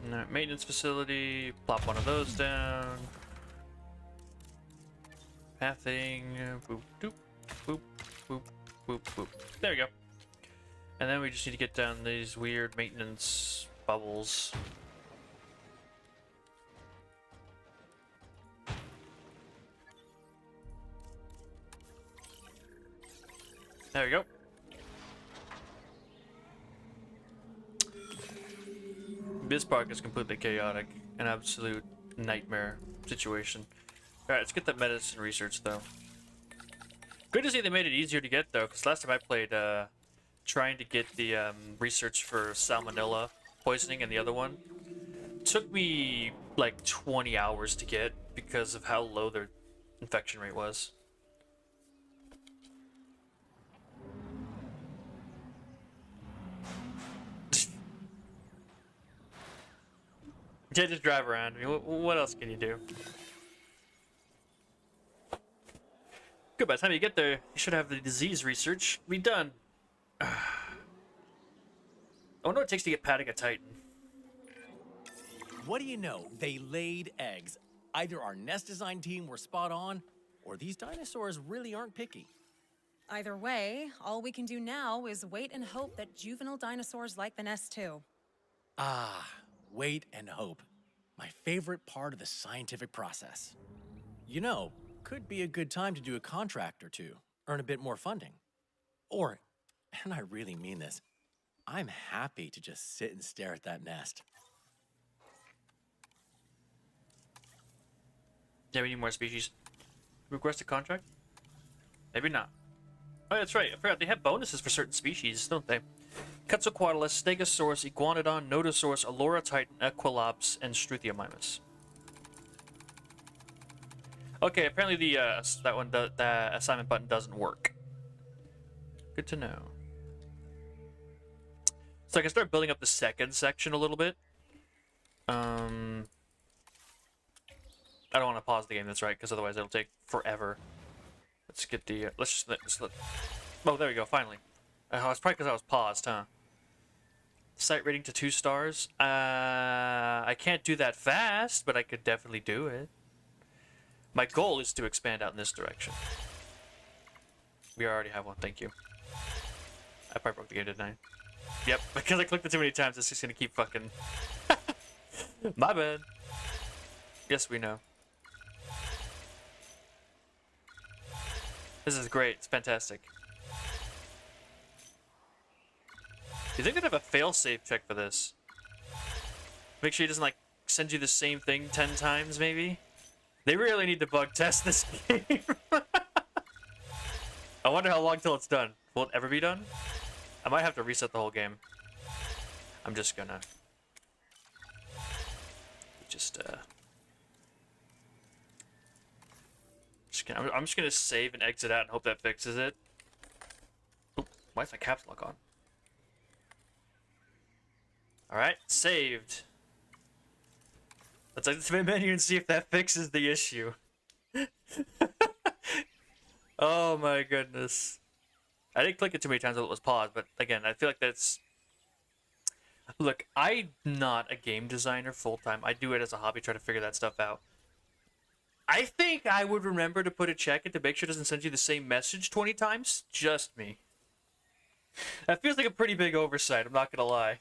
Alright, maintenance facility. Plop one of those down. Pathing. Boop, doop, boop, boop, boop, boop. There we go. And then we just need to get down these weird maintenance bubbles. There we go. This park is completely chaotic. An absolute nightmare situation. Alright, let's get that medicine research, though. Good to see they made it easier to get, though, because last time I played, trying to get the research for salmonella poisoning and the other one took me like 20 hours to get because of how low their infection rate was. You can't just drive around. I mean, what else can you do? Good, by the time you get there, you should have the disease research be done. I wonder what it takes to get Paddock a Titan. What do you know? They laid eggs. Either our nest design team were spot on, or these dinosaurs really aren't picky. Either way, all we can do now is wait and hope that juvenile dinosaurs like the nest too. Ah, wait and hope. My favorite part of the scientific process. You know, could be a good time to do a contract or two, earn a bit more funding. Or, and I really mean this, I'm happy to just sit and stare at that nest. Yeah, we need more species. Request a contract? Maybe not. Oh, that's right. I forgot. They have bonuses for certain species, don't they? Quetzalcoatlus, Stegosaurus, Iguanodon, Nodosaurus, Allura Titan, Equilops, and Struthiomimus. Okay, apparently the that assignment button doesn't work. Good to know. So I can start building up the second section a little bit. I don't want to pause the game. That's right, because otherwise it'll take forever. Let's get the. Let's just let. Oh, there we go. Finally. It's probably because I was paused, huh? Site rating to 2 stars. I can't do that fast, but I could definitely do it. My goal is to expand out in this direction. We already have one. Thank you. I probably broke the game, didn't I? Yep, because I clicked it too many times, it's just gonna keep fucking. My bad. Yes, we know. This is great. It's fantastic. Do you think they'd have a fail-safe check for this? Make sure he doesn't, like, send you the same thing 10 times, maybe? They really need to bug test this game. I wonder how long till it's done. Will it ever be done? I might have to reset the whole game. I'm just gonna... I'm just gonna save and exit out and hope that fixes it. Oop, why is my caps lock on? Alright, saved. Let's exit the main menu and see if that fixes the issue. Oh my goodness. I didn't click it too many times while it was paused, but again, I feel like that's... Look, I'm not a game designer full-time. I do it as a hobby, try to figure that stuff out. I think I would remember to put a check in to make sure it doesn't send you the same message 20 times. Just me. That feels like a pretty big oversight, I'm not gonna lie.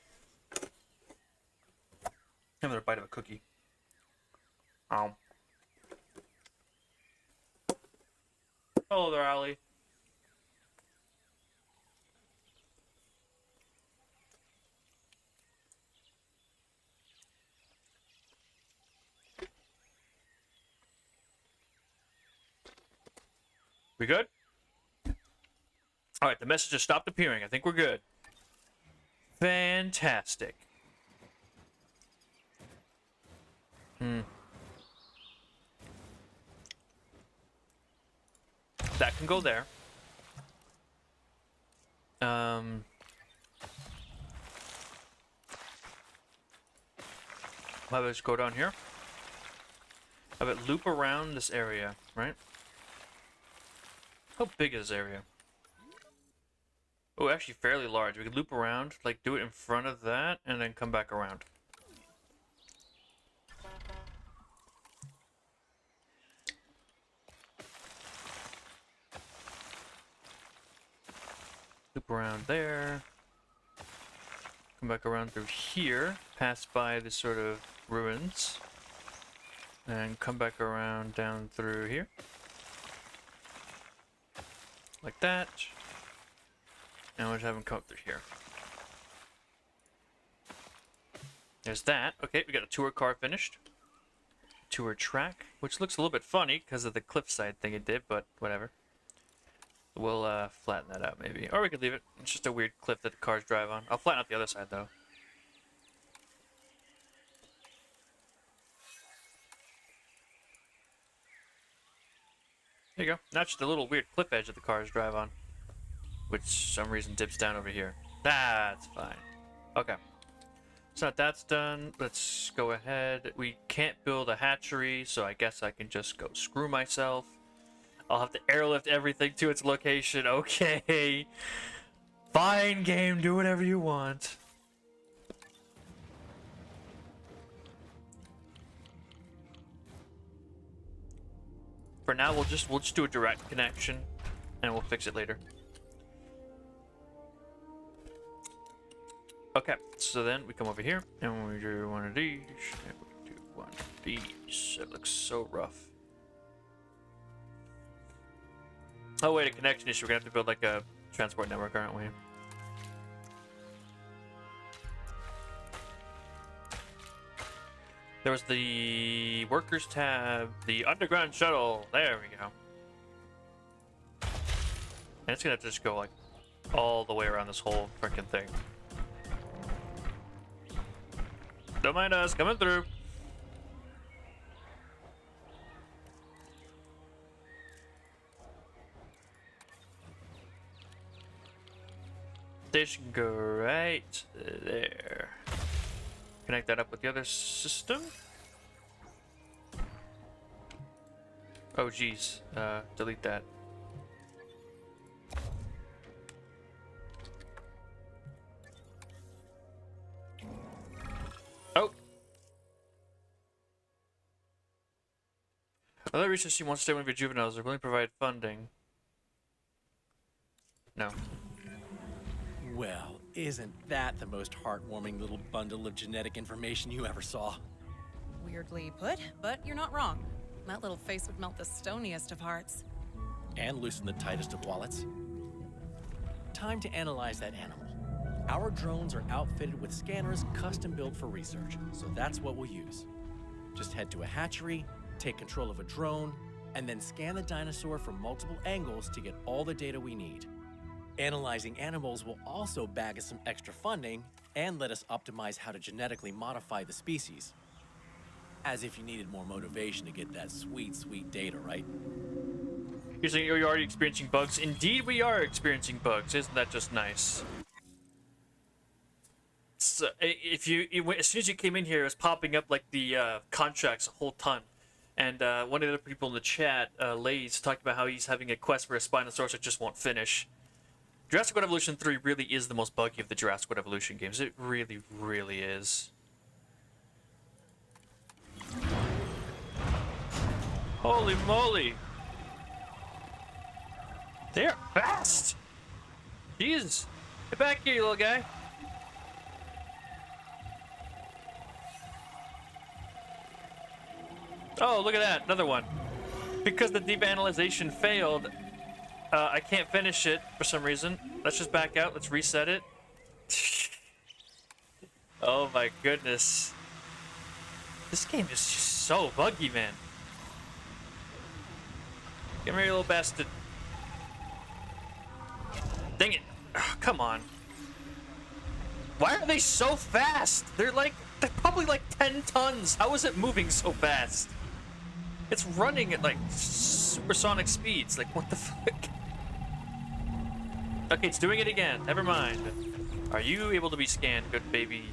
Another bite of a cookie. Hello there, Allie. We good? Alright, the message has stopped appearing. I think we're good. Fantastic. That can go there. Have it go down here. Have it loop around this area, right? How big is this area? Oh, actually fairly large. We could loop around, like do it in front of that, and then come back around. Loop around there. Come back around through here, pass by the sort of ruins, and come back around down through here. Like that. And we'll just have them come up through here. There's that. Okay, we got a tour car finished. Tour track, which looks a little bit funny because of the cliffside thing it did, but whatever. We'll flatten that out maybe. Or we could leave it. It's just a weird cliff that the cars drive on. I'll flatten out the other side though. There you go. Now just a little weird cliff edge that the cars drive on. Which, for some reason, dips down over here. That's fine. Okay. So now that's done. Let's go ahead. We can't build a hatchery, so I guess I can just go screw myself. I'll have to airlift everything to its location. Okay. Fine, game. Do whatever you want. For now, we'll just do a direct connection, and we'll fix it later. Okay, so then we come over here, and we do one of these, and we do one of these. It looks so rough. Oh wait, a connection issue. We're gonna have to build like a transport network, aren't we? There was the workers tab, the underground shuttle. There we go. And it's gonna have to just go like all the way around this whole freaking thing. Don't mind us, coming through. Station go right there. Connect that up with the other system. Oh, geez. Delete that. Oh! Another research team wants to stay one of your juveniles. They're willing to provide funding. No. Well, isn't that the most heartwarming little bundle of genetic information you ever saw? Weirdly put, but you're not wrong. That little face would melt the stoniest of hearts. And loosen the tightest of wallets. Time to analyze that animal. Our drones are outfitted with scanners custom built for research, so that's what we'll use. Just head to a hatchery, take control of a drone, and then scan the dinosaur from multiple angles to get all the data we need. Analyzing animals will also bag us some extra funding and let us optimize how to genetically modify the species. As if you needed more motivation to get that sweet, sweet data, right? You're saying you're already experiencing bugs? Indeed, we are experiencing bugs. Isn't that just nice? So, as soon as you came in here, it was popping up like the contracts a whole ton. And one of the other people in the chat, Lays, talked about how he's having a quest for a Spinosaurus that just won't finish. Jurassic World Evolution 3 really is the most buggy of the Jurassic World Evolution games. It really, really is. Holy moly! They're fast! Jesus! Get back here, you little guy! Oh, look at that! Another one. Because the deep analyzation failed, I can't finish it for some reason. Let's just back out. Let's reset it. Oh my goodness. This game is just so buggy, man. Come here, you little bastard. Dang it. Oh, come on. Why are they so fast? They're probably like 10 tons. How is it moving so fast? It's running at like supersonic speeds. Like, what the fuck? Okay, it's doing it again. Never mind. Are you able to be scanned, good baby?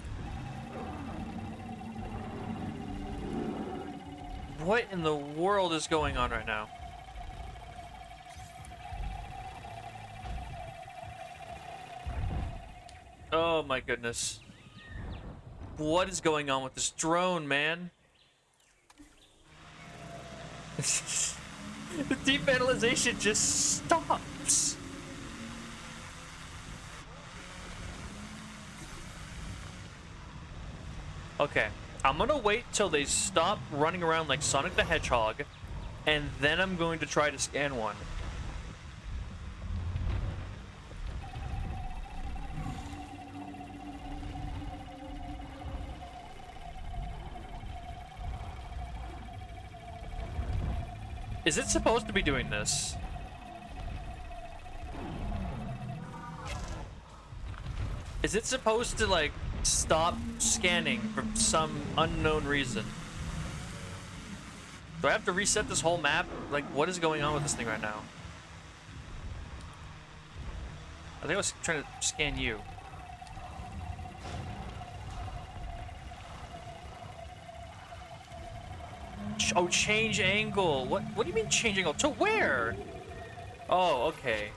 What in the world is going on right now? Oh my goodness. What is going on with this drone, man? The deep analyzation just stops. Okay, I'm gonna wait till they stop running around like Sonic the Hedgehog, and then I'm going to try to scan one. Is it supposed to be doing this? Is it supposed to, like, stop scanning for some unknown reason? Do I have to reset this whole map? Like, what is going on with this thing right now? I think I was trying to scan you. Oh, change angle. What do you mean change angle? To where? Oh, okay.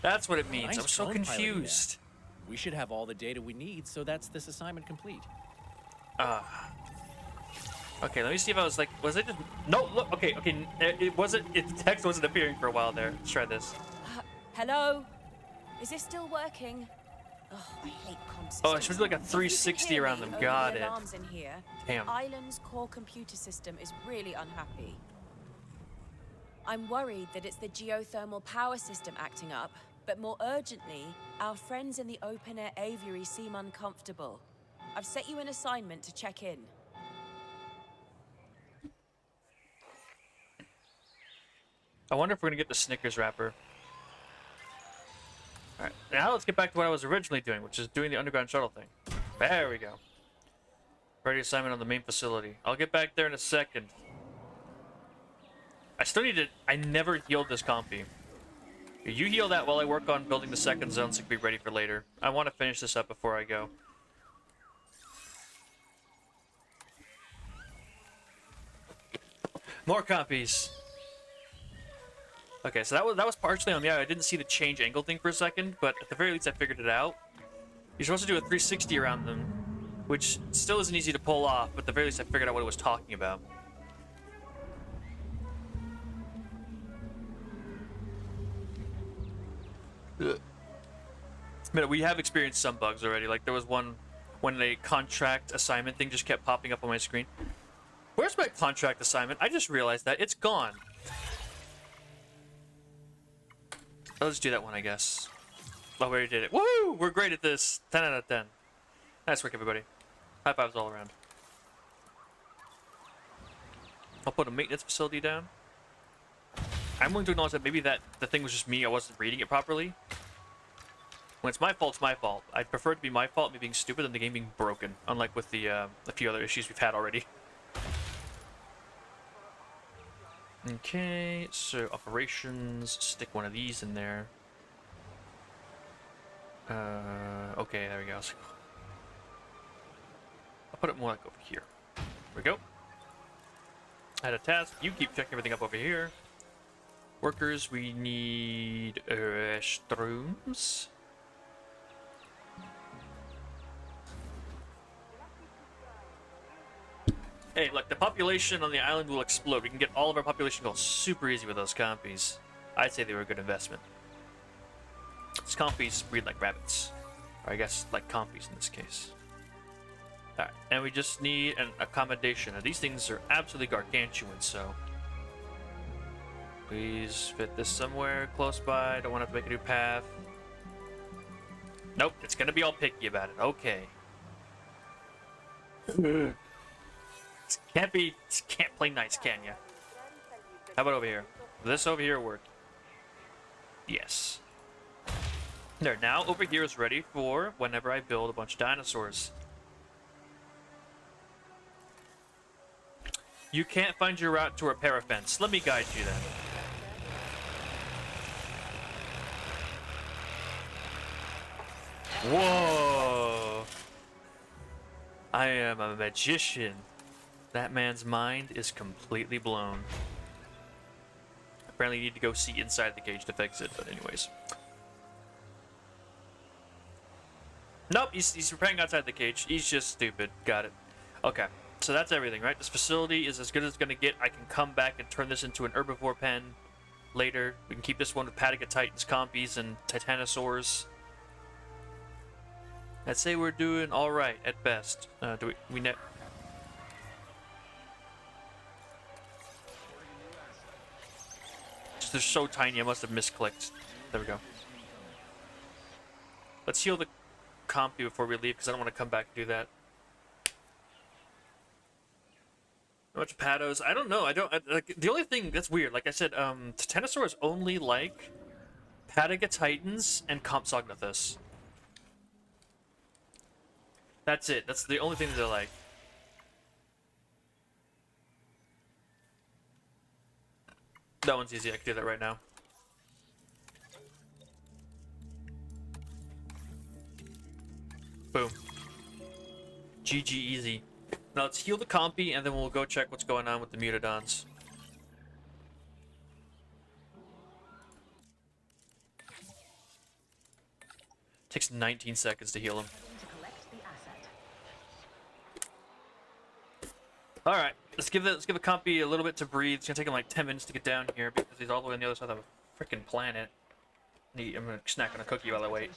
That's what it means. Nice I'm so drone piloting confused. there. We should have all the data we need, so that's this assignment complete. Okay, let me see if I was like, was it just, no, look, okay, it wasn't, the text wasn't appearing for a while there. Let's try this. Hello? Is this still working? Oh, I hate comp systems. Oh, it should be like a 360 around them. Got it. Alarms in here. Damn. The island's core computer system is really unhappy. I'm worried that it's the geothermal power system acting up, but more urgently, our friends in the open-air aviary seem uncomfortable. I've set you an assignment to check in. I wonder if we're gonna get the Snickers wrapper. Alright, now let's get back to what I was originally doing, which is doing the underground shuttle thing. There we go. Ready assignment on the main facility. I'll get back there in a second. I still need to... I never healed this compy. You heal that while I work on building the second zone so it can be ready for later. I want to finish this up before I go. More copies. Okay, so that was partially on me. I didn't see the change angle thing for a second, but at the very least I figured it out. You're supposed to do a 360 around them, which still isn't easy to pull off, but at the very least I figured out what it was talking about. Ugh. But we have experienced some bugs already. Like there was one when a contract assignment thing just kept popping up on my screen. Where's my contract assignment? I just realized that it's gone. Let's do that one, I guess. Oh, we already did it. Woo! We're great at this. 10 out of 10. Nice work, everybody. High fives all around. I'll put a maintenance facility down. I'm willing to acknowledge that maybe the thing was just me. I wasn't reading it properly. When it's my fault, it's my fault. I'd prefer it to be my fault, me being stupid, than the game being broken. Unlike with the a few other issues we've had already. Okay, so operations. Stick one of these in there. Okay, there we go. I'll put it more like over here. There we go. I had a task. You keep checking everything up over here. Workers, we need restrooms. Hey, look, the population on the island will explode. We can get all of our population goals super easy with those compies. I'd say they were a good investment. These compies breed like rabbits. Or I guess like compies in this case. Alright, and we just need an accommodation. Now, these things are absolutely gargantuan, so... Please fit this somewhere close by. Don't want to have to make a new path. Nope, it's gonna be all picky about it. Okay. Can't play nice, can ya? How about over here? Will this over here work? Yes. There, now over here is ready for whenever I build a bunch of dinosaurs. You can't find your route to repair a fence. Let me guide you then. Whoa! I am a magician. That man's mind is completely blown. Apparently you need to go see inside the cage to fix it, but anyways. Nope, he's repairing outside the cage. He's just stupid. Got it. Okay, so that's everything, right? This facility is as good as it's gonna get. I can come back and turn this into an herbivore pen later. We can keep this one with Patagatitans, Compies, and Titanosaurs. I'd say we're doing alright at best. They're so tiny, I must have misclicked. There we go. Let's heal the compy before we leave, because I don't want to come back and do that. How much patos? I don't know. Like, the only thing that's weird, like I said, Titanosaurs only like Patagatitans and Compsognathus. That's it. That's the only thing that they like. That one's easy. I can do that right now. Boom. GG easy. Now let's heal the compy, and then we'll go check what's going on with the Mutodons. Takes 19 seconds to heal him. All right, let's give the compy a little bit to breathe. It's gonna take him like 10 minutes to get down here because he's all the way on the other side of a freaking planet. I'm gonna snack on a cookie while I wait.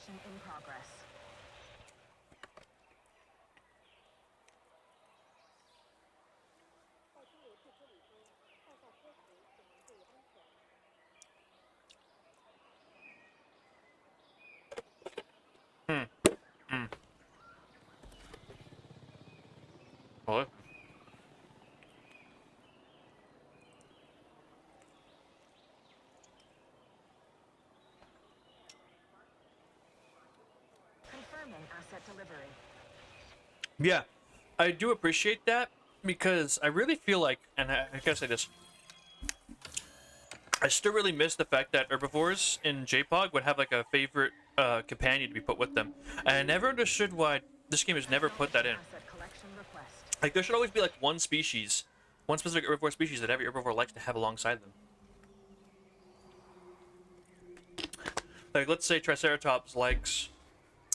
What? Asset delivery. Yeah, I do appreciate that because I really feel like, and I gotta say this, I still really miss the fact that herbivores in JPOG would have like a favorite companion to be put with them. And I never understood why this game has never put that in. Like there should always be like one species, one specific herbivore species that every herbivore likes to have alongside them. Like, let's say Triceratops likes,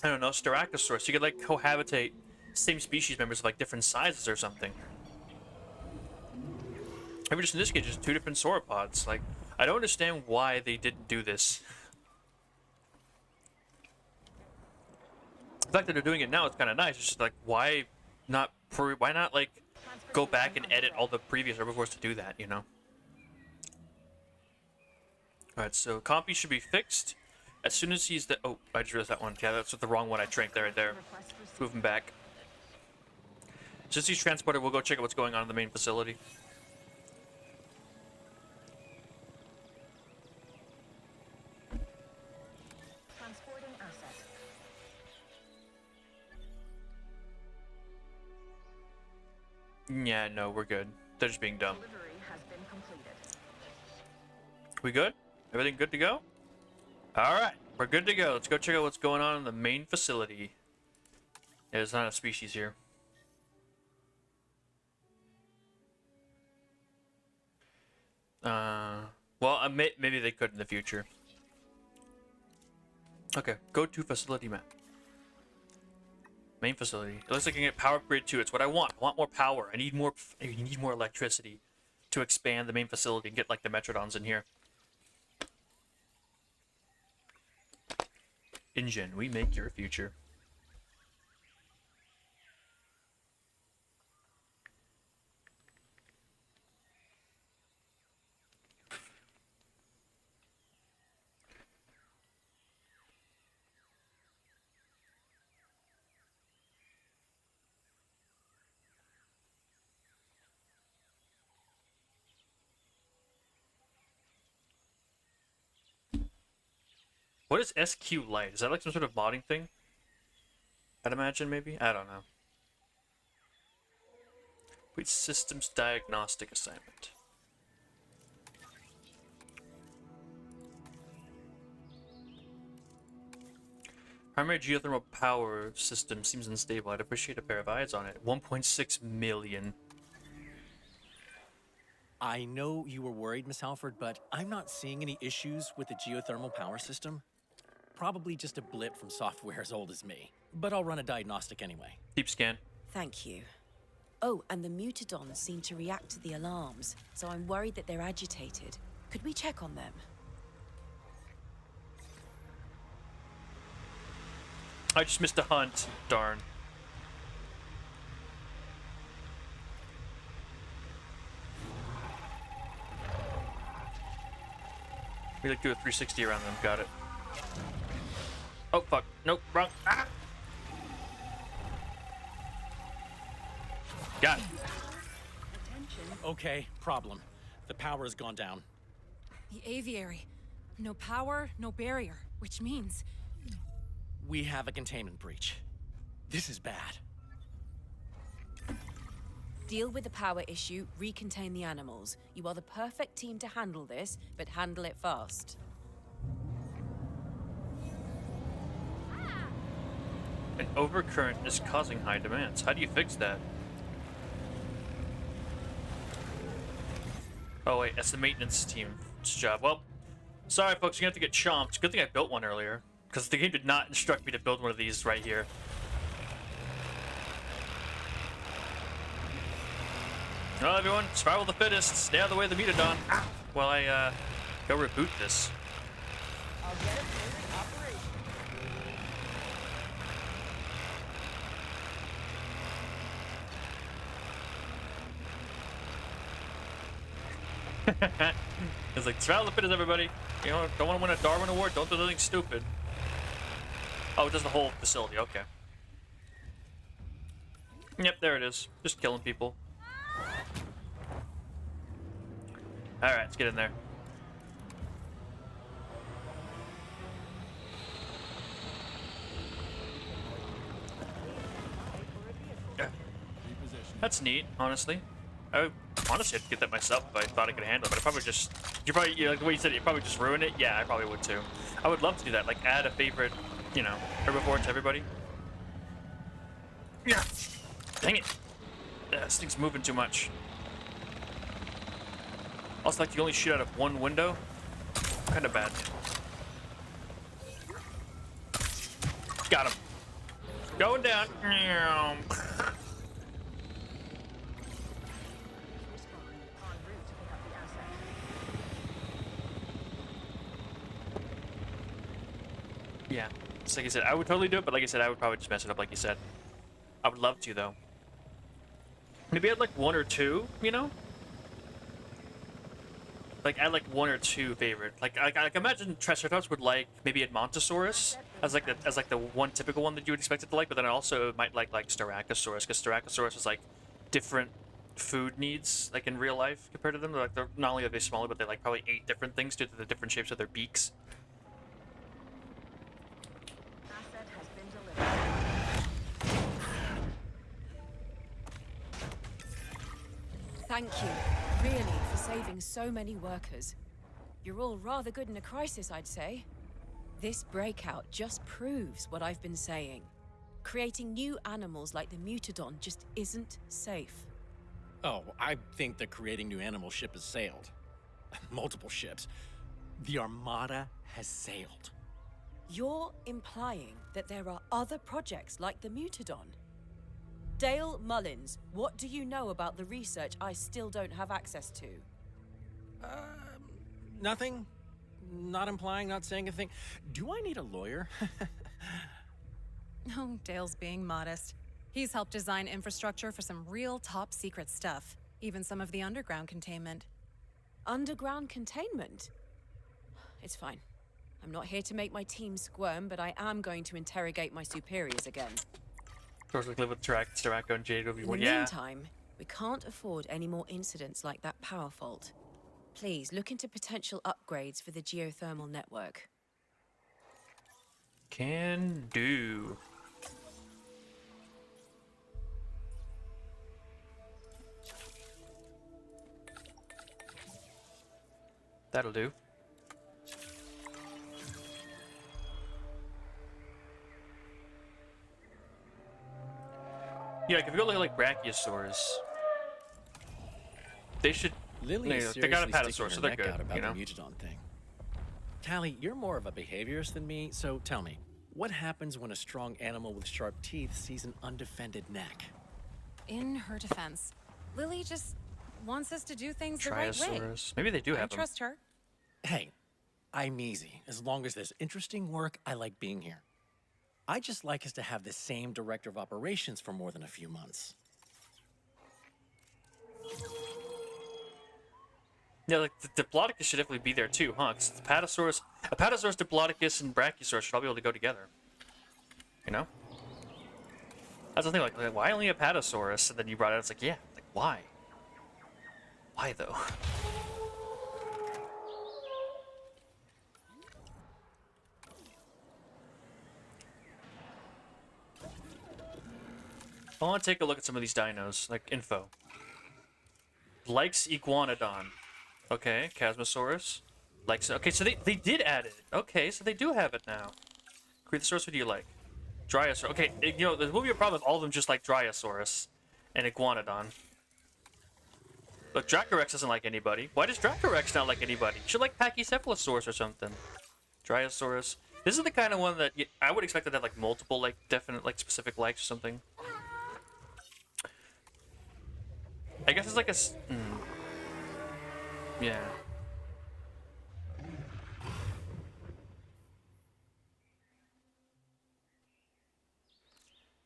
I don't know, Styracosaurus. You could, like, cohabitate same species members of, like, different sizes or something. Maybe just in this case, just two different sauropods. Like, I don't understand why they didn't do this. The fact that they're doing it now is kind of nice. It's just like, why not, like, go back and edit all the previous herbivores to do that, you know? Alright, so Compy should be fixed. As soon as he's the... Oh, I just realized that one. Yeah, that's the wrong one I tranked there, right there. Move him back. Since he's transported, we'll go check out what's going on in the main facility. Transporting asset. Yeah, no, we're good. They're just being dumb. Delivery has been completed. We good? Everything good to go? Alright, we're good to go. Let's go check out what's going on in the main facility. Yeah, there's not a species here. Well, maybe they could in the future. Okay, go to facility map. Main facility. It looks like I can get power upgrade too. It's what I want. I want more power. I need more electricity to expand the main facility and get like the Metrodons in here. Engine, we make your future. What is SQ Light? Is that like some sort of modding thing? I'd imagine, maybe? I don't know. Wait, systems diagnostic assignment. Primary geothermal power system seems unstable. I'd appreciate a pair of eyes on it. 1.6 million. I know you were worried, Miss Halford, but I'm not seeing any issues with the geothermal power system. Probably just a blip from software as old as me. But I'll run a diagnostic anyway. Deep scan. Thank you. Oh, and the mutadons seem to react to the alarms, so I'm worried that they're agitated. Could we check on them? I just missed a hunt. Darn. We like do a 360 around them. Got it. Oh fuck! Nope, wrong. Ah! Got it. Okay, problem. The power has gone down. The aviary. No power, no barrier, which means We have a containment breach. This is bad. Deal with the power issue, recontain the animals. You are the perfect team to handle this, but handle it fast. An overcurrent is causing high demands. How do you fix that? Oh wait, that's the maintenance team's job. Well, sorry folks, you're gonna have to get chomped. Good thing I built one earlier, because the game did not instruct me to build one of these right here. Well, everyone, survival of the fittest. Stay out of the way of the Mutadon. Ah, while I go reboot this. I'll get it in operation. It's like, survival of the fittest, everybody. You know, don't want to win a Darwin Award, don't do anything stupid. Oh, it does the whole facility, okay. Yep, there it is. Just killing people. Alright, let's get in there. Yeah. That's neat, honestly. I honestly had to get that myself if I thought I could handle it, but I probably just... like the way you said it, you probably just ruin it? Yeah, I probably would too. I would love to do that, like add a favorite, you know, herbivore to everybody. Yeah. Dang it. This thing's moving too much. Also, like, you only shoot out of one window. Kind of bad. Got him. Going down. Respond en route to pick up the asset. Yeah. It's like I said, I would totally do it, but like I said, I would probably just mess it up like you said. I would love to, though. Maybe add like one or two, you know? Like add like one or two favorite. Like imagine Triceratops would like maybe Edmontosaurus as like the one typical one that you would expect it to like, but then I also might like Styracosaurus, because Styracosaurus is like different food needs like in real life compared to them. They're not only are they smaller, but they like probably 8 different things due to the different shapes of their beaks. Asset has been delivered. Thank you, really, for saving so many workers. You're all rather good in a crisis, I'd say. This breakout just proves what I've been saying. Creating new animals like the Mutadon just isn't safe. Oh, I think the creating new animal ship has sailed. Multiple ships. The Armada has sailed. You're implying that there are other projects like the Mutadon? Dale Mullins, what do you know about the research I still don't have access to? Nothing. Not implying, not saying a thing. Do I need a lawyer? Oh, Dale's being modest. He's helped design infrastructure for some real top secret stuff, even some of the underground containment. Underground containment? It's fine. I'm not here to make my team squirm, but I am going to interrogate my superiors again. Of course, we live with Styraco and Jade. In the meantime, we can't afford any more incidents like that power fault. Please look into potential upgrades for the geothermal network. Can do. That'll do. Yeah, like if you go look at like Brachiosaurs, they should. Lily is They got a seriously sticking Patasaur, so her they're neck good. out about You know. the Mutadon thing. Callie, you're more of a behaviorist than me, so tell me, what happens when a strong animal with sharp teeth sees an undefended neck? In her defense, Lily just wants us to do things the right way. Triosaurus. Maybe they do I have them. trust her. Hey, I'm easy. As long as there's interesting work, I like being here. I just like us to have the same director of operations for more than a few months. Yeah, like the Diplodocus should definitely be there too, huh? 'Cause Apatosaurus, Diplodocus, and Brachiosaurus should all be able to go together. You know? That's the thing, like why only Apatosaurus? And then you brought it out, it's like, yeah, like why? Why though? I want to take a look at some of these dinos, like info. Likes Iguanodon. Okay, Chasmosaurus. Likes. Okay, so they did add it. Okay, so they do have it now. Cretosaurus, what do you like? Dryosaurus. Okay, you know, there will be a problem if all of them just like Dryosaurus and Iguanodon. But Dracorex doesn't like anybody. Why does Dracorex not like anybody? You should like Pachycephalosaurus or something. Dryosaurus. This is the kind of one that I would expect it to have like multiple, like definite, like specific likes or something. I guess it's like a. Yeah.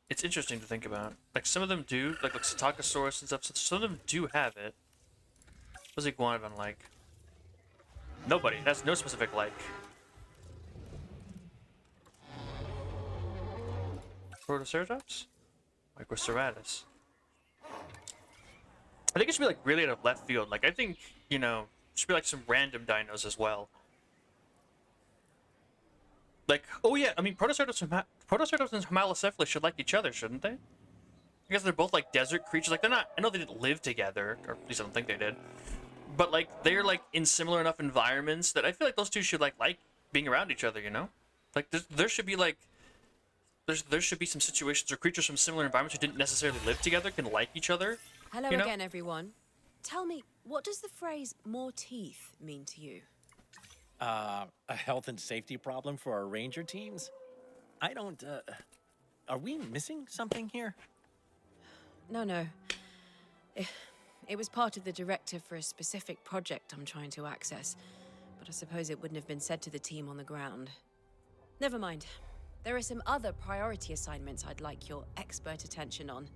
It's interesting to think about. Like some of them do, like Psittacosaurus and stuff. So some of them do have it. What does Iguanodon like? Nobody. That's no specific like. Protoceratops? Microceratus. I think it should be like really out of left field. Like I think, you know, it should be like some random dinos as well. Like, oh yeah, I mean Protoceratops and Homalocephalus should like each other, shouldn't they? I guess they're both like desert creatures. Like they're not. I know they didn't live together, or at least I don't think they did. But like they're like in similar enough environments that I feel like those two should like being around each other. You know, like there should be like. There should be some situations where creatures from similar environments who didn't necessarily live together can like each other. Hello you know? again, everyone. Tell me, what does the phrase "more teeth" mean to you? A health and safety problem for our ranger teams? I don't, are we missing something here? No. It was part of the directive for a specific project I'm trying to access, but I suppose it wouldn't have been said to the team on the ground. Never mind. There are some other priority assignments I'd like your expert attention on.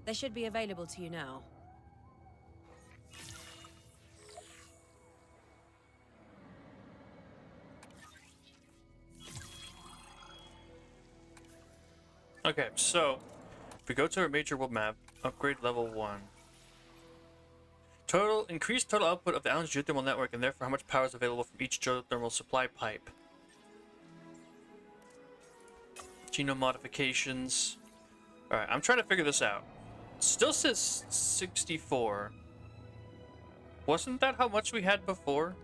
They should be available to you now. Okay, so if we go to our major world map, upgrade level 1. Increased total output of the island's geothermal network, and therefore how much power is available from each geothermal supply pipe. Genome modifications. Alright, I'm trying to figure this out. It still says 64. Wasn't that how much we had before?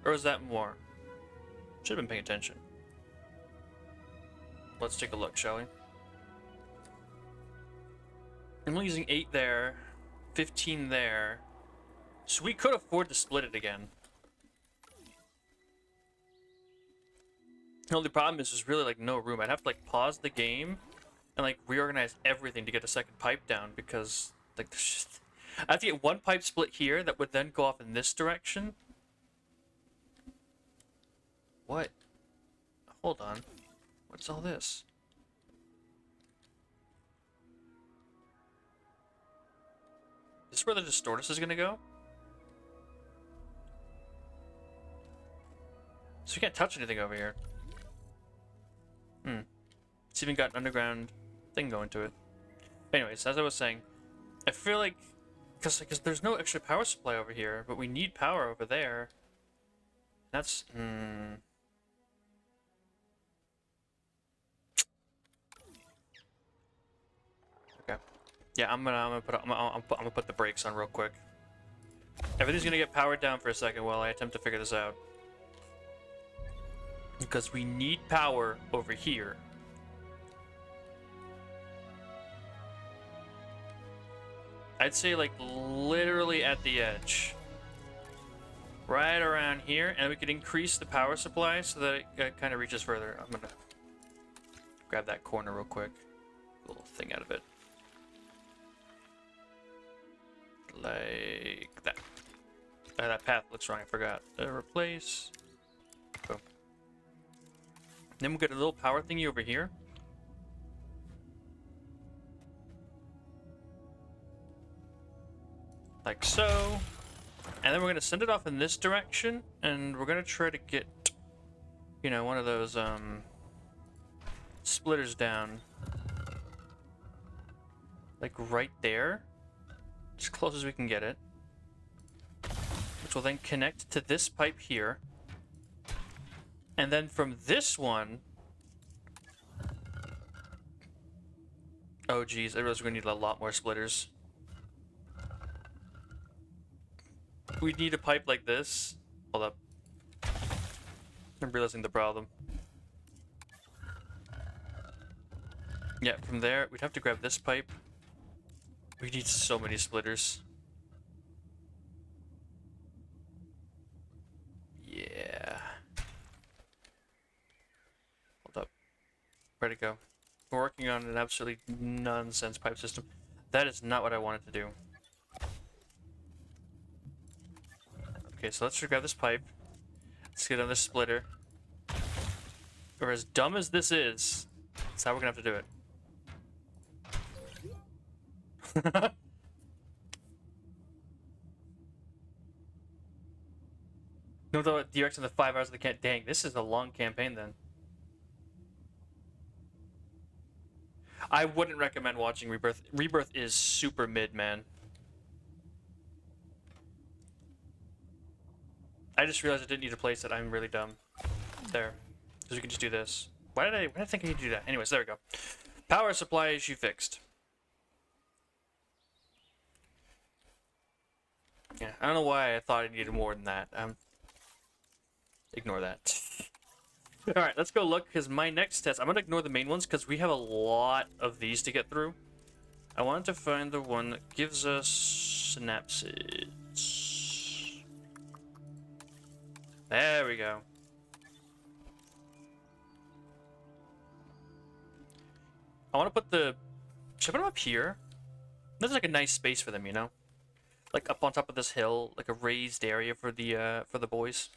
Or is that more? Should have been paying attention. Let's take a look, shall we? I'm only using 8 there, 15 there. So we could afford to split it again. The only problem is there's really like no room. I'd have to like pause the game and like reorganize everything to get a second pipe down, because like there's just... I have to get one pipe split here that would then go off in this direction. What? Hold on. What's all this? Is this where the Distortus is gonna go? So we can't touch anything over here. It's even got an underground thing going to it. Anyways, as I was saying, I feel like because there's no extra power supply over here, but we need power over there. That's okay. Yeah, I'm gonna put the brakes on real quick. Everything's gonna get powered down for a second while I attempt to figure this out. Because we need power over here. I'd say like literally at the edge. Right around here, and we could increase the power supply so that it kind of reaches further. I'm gonna grab that corner real quick. A little thing out of it. Like that. That path looks wrong, I forgot. Replace. Boom. Then we'll get a little power thingy over here. Like so. And then we're going to send it off in this direction. And we're going to try to get, you know, one of those splitters down. Like right there. As close as we can get it. Which will then connect to this pipe here. And then from this one... Oh geez, I realize we're gonna need a lot more splitters. We need a pipe like this. Hold up. I'm realizing the problem. Yeah, from there, we'd have to grab this pipe. We need so many splitters. Yeah. Hold up. Where'd it go? We're working on an absolutely nonsense pipe system. That is not what I wanted to do. Okay, so let's grab this pipe. Let's get on this splitter. Or as dumb as this is, that's how we're gonna have to do it. No, though, DRX in the 5 hours of the camp. Dang, this is a long campaign then. I wouldn't recommend watching Rebirth. Rebirth is super mid, man. I just realized I didn't need to place it. I'm really dumb. There. Because we can just do this. Why did I think I need to do that? Anyways, there we go. Power supply issue fixed. Yeah, I don't know why I thought I needed more than that. Ignore that. Alright, let's go look, because my next test... I'm going to ignore the main ones, because we have a lot of these to get through. I wanted to find the one that gives us synapses. There we go. I want to put the... Should I put them up here? This is like a nice space for them, you know? Like up on top of this hill, like a raised area for the boys.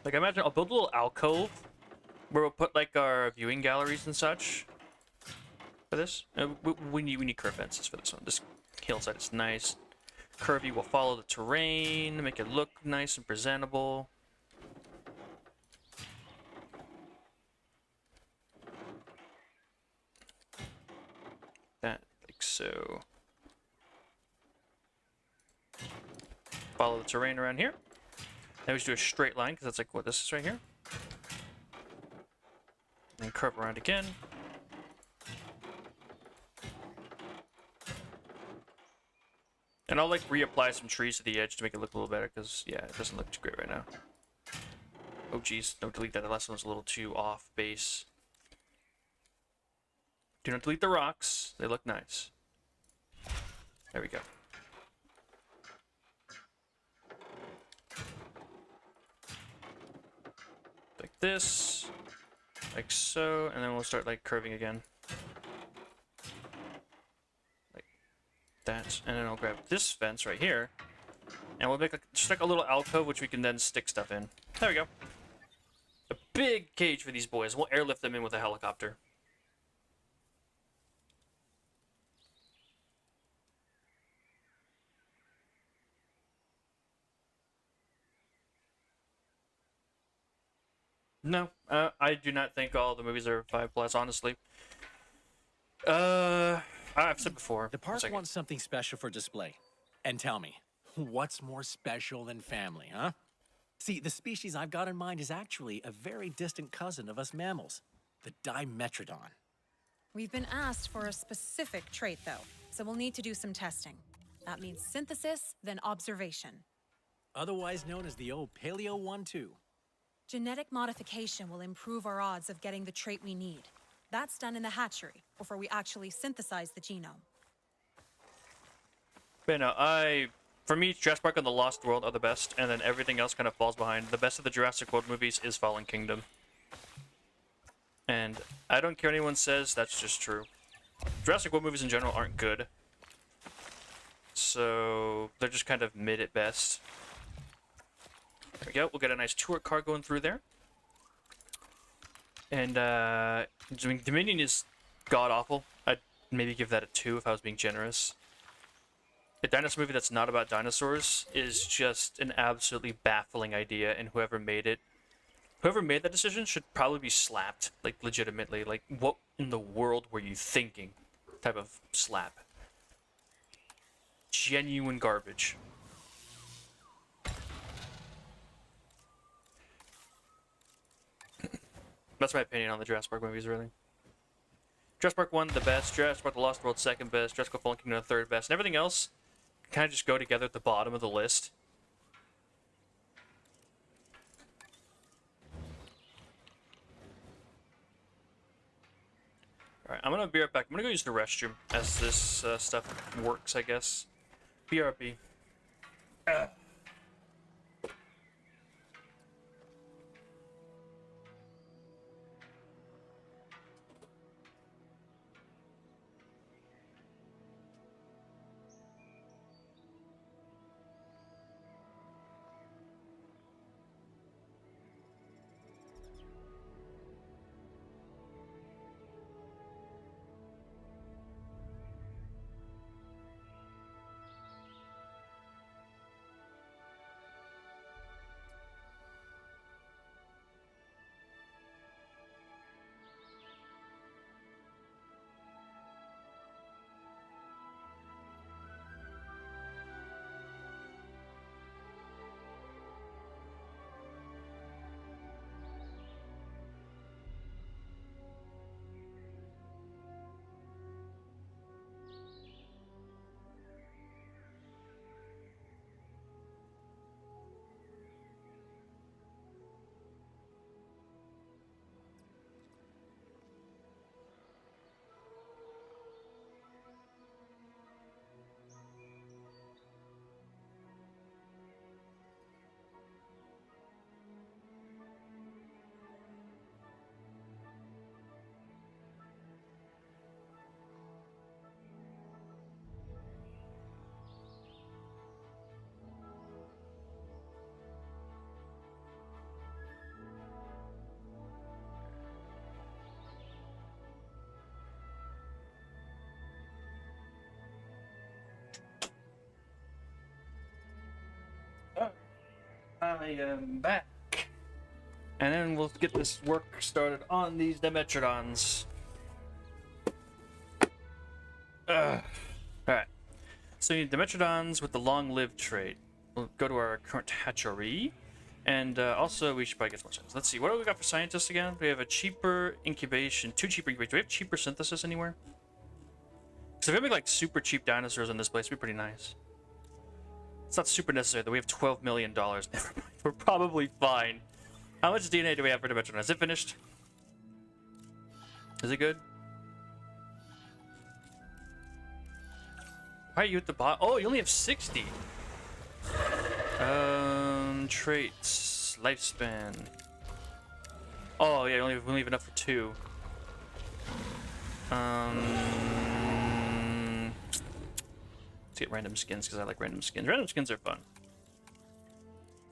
Like I imagine I'll build a little alcove where we'll put like our viewing galleries and such for this. We need curve fences for this one. This hillside is nice. Curvy will follow the terrain, make it look nice and presentable. That, like so. Follow the terrain around here. Then we just do a straight line, because that's like what this is right here. And curve around again. And I'll like reapply some trees to the edge to make it look a little better, because yeah, it doesn't look too great right now. Oh geez, don't delete that. The last one's a little too off base. Do not delete the rocks. They look nice. There we go. Like this. Like so. And then we'll start like curving again. Like that. And then I'll grab this fence right here. And we'll make just like a little alcove which we can then stick stuff in. There we go. A big cage for these boys. We'll airlift them in with a helicopter. No, I do not think all the movies are 5+, honestly. I've said before. The park wants something special for display. And tell me, what's more special than family, huh? See, the species I've got in mind is actually a very distant cousin of us mammals, the Dimetrodon. We've been asked for a specific trait, though, so we'll need to do some testing. That means synthesis, then observation. Otherwise known as the old Paleo 1-2. Genetic modification will improve our odds of getting the trait we need. That's done in the hatchery, before we actually synthesize the genome. But no, for me, Jurassic Park and The Lost World are the best, and then everything else kind of falls behind. The best of the Jurassic World movies is Fallen Kingdom. And I don't care what anyone says, that's just true. Jurassic World movies in general aren't good. So, they're just kind of mid at best. There we go, we'll get a nice tour car going through there. And, Dominion is god-awful. I'd maybe give that a 2 if I was being generous. A dinosaur movie that's not about dinosaurs is just an absolutely baffling idea, and whoever made that decision should probably be slapped, like, legitimately. Like, what in the world were you thinking? Type of slap. Genuine garbage. That's my opinion on the Jurassic Park movies, really. Jurassic Park 1, the best. Jurassic Park The Lost World, second best. Jurassic World Fallen Kingdom, third best. And everything else kind of just go together at the bottom of the list. Alright, I'm gonna be right back. I'm gonna go use the restroom as this stuff works, I guess. BRB. I am back. And then we'll get this work started on these Dimetrodons. Alright. So you need Dimetrodons with the long-lived trait. We'll go to our current hatchery. And also, we should probably get some more scientists. Let's see, what do we got for scientists again? We have a cheaper incubation, 2 cheaper incubations. Do we have cheaper synthesis anywhere? Because if we have like super cheap dinosaurs in this place, it'd be pretty nice. It's not super necessary though. We have $12 million. Never mind. We're probably fine. How much DNA do we have for Dimetrodon? Is it finished? Is it good? Why are you at the bottom? Oh, you only have 60. Traits, lifespan. Oh yeah, we only have enough for 2. Let's get random skins because I like random skins. Random skins are fun.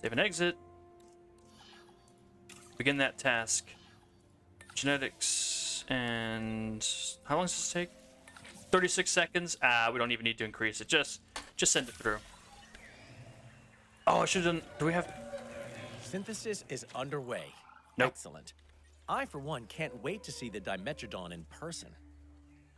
Save and exit. Begin that task. Genetics and how long does this take? 36 seconds. We don't even need to increase it. Just send it through. Oh, I should have done. Do we have? Synthesis is underway. Nope. Excellent. I, for one, can't wait to see the Dimetrodon in person.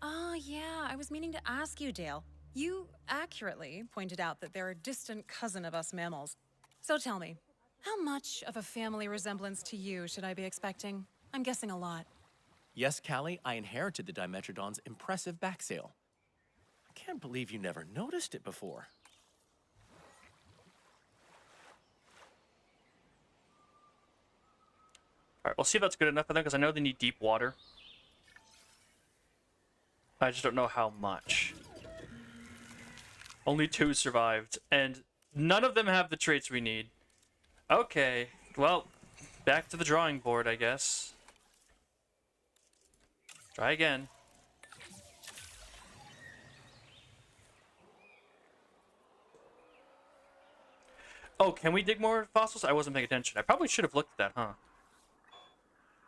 Oh, yeah, I was meaning to ask you, Dale. You accurately pointed out that they're a distant cousin of us mammals. So tell me, how much of a family resemblance to you should I be expecting? I'm guessing a lot. Yes, Callie, I inherited the Dimetrodon's impressive back sail. I can't believe you never noticed it before. Alright, we'll see if that's good enough for them because I know they need deep water. I just don't know how much. Only 2 survived, and none of them have the traits we need. Okay, well, back to the drawing board, I guess. Try again. Oh, can we dig more fossils? I wasn't paying attention. I probably should have looked at that, huh?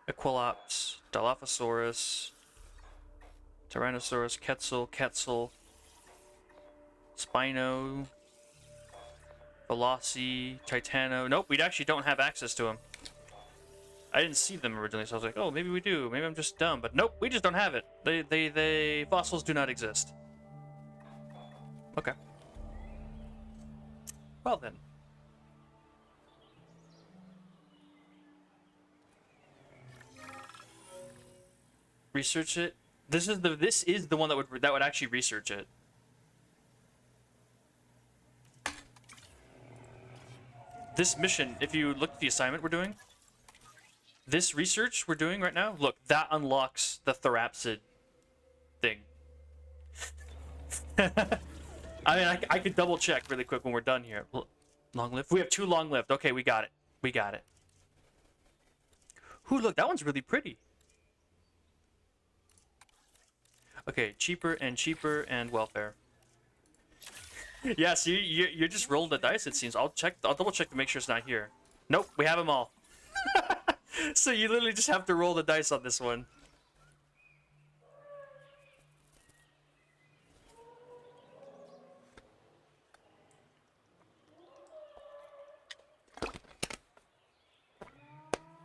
Equilops, Dilophosaurus, Tyrannosaurus, Quetzal, Spino, Veloci, Titano. Nope, we actually don't have access to them. I didn't see them originally, so I was like, oh, maybe we do. Maybe I'm just dumb. But nope, we just don't have it. They fossils do not exist. Okay. Well then. Research it. This is the one that would actually research it. This mission, if you look at the assignment we're doing, this research we're doing right now, look, that unlocks the Therapsid thing. I mean, I could double check really quick when we're done here. Long lived? We have 2 long lived. Okay, we got it. We got it. Ooh, look, that one's really pretty. Okay, cheaper and welfare. Yeah, so you just rolled the dice, it seems. I'll double check to make sure it's not here. Nope, we have them all. So you literally just have to roll the dice on this one.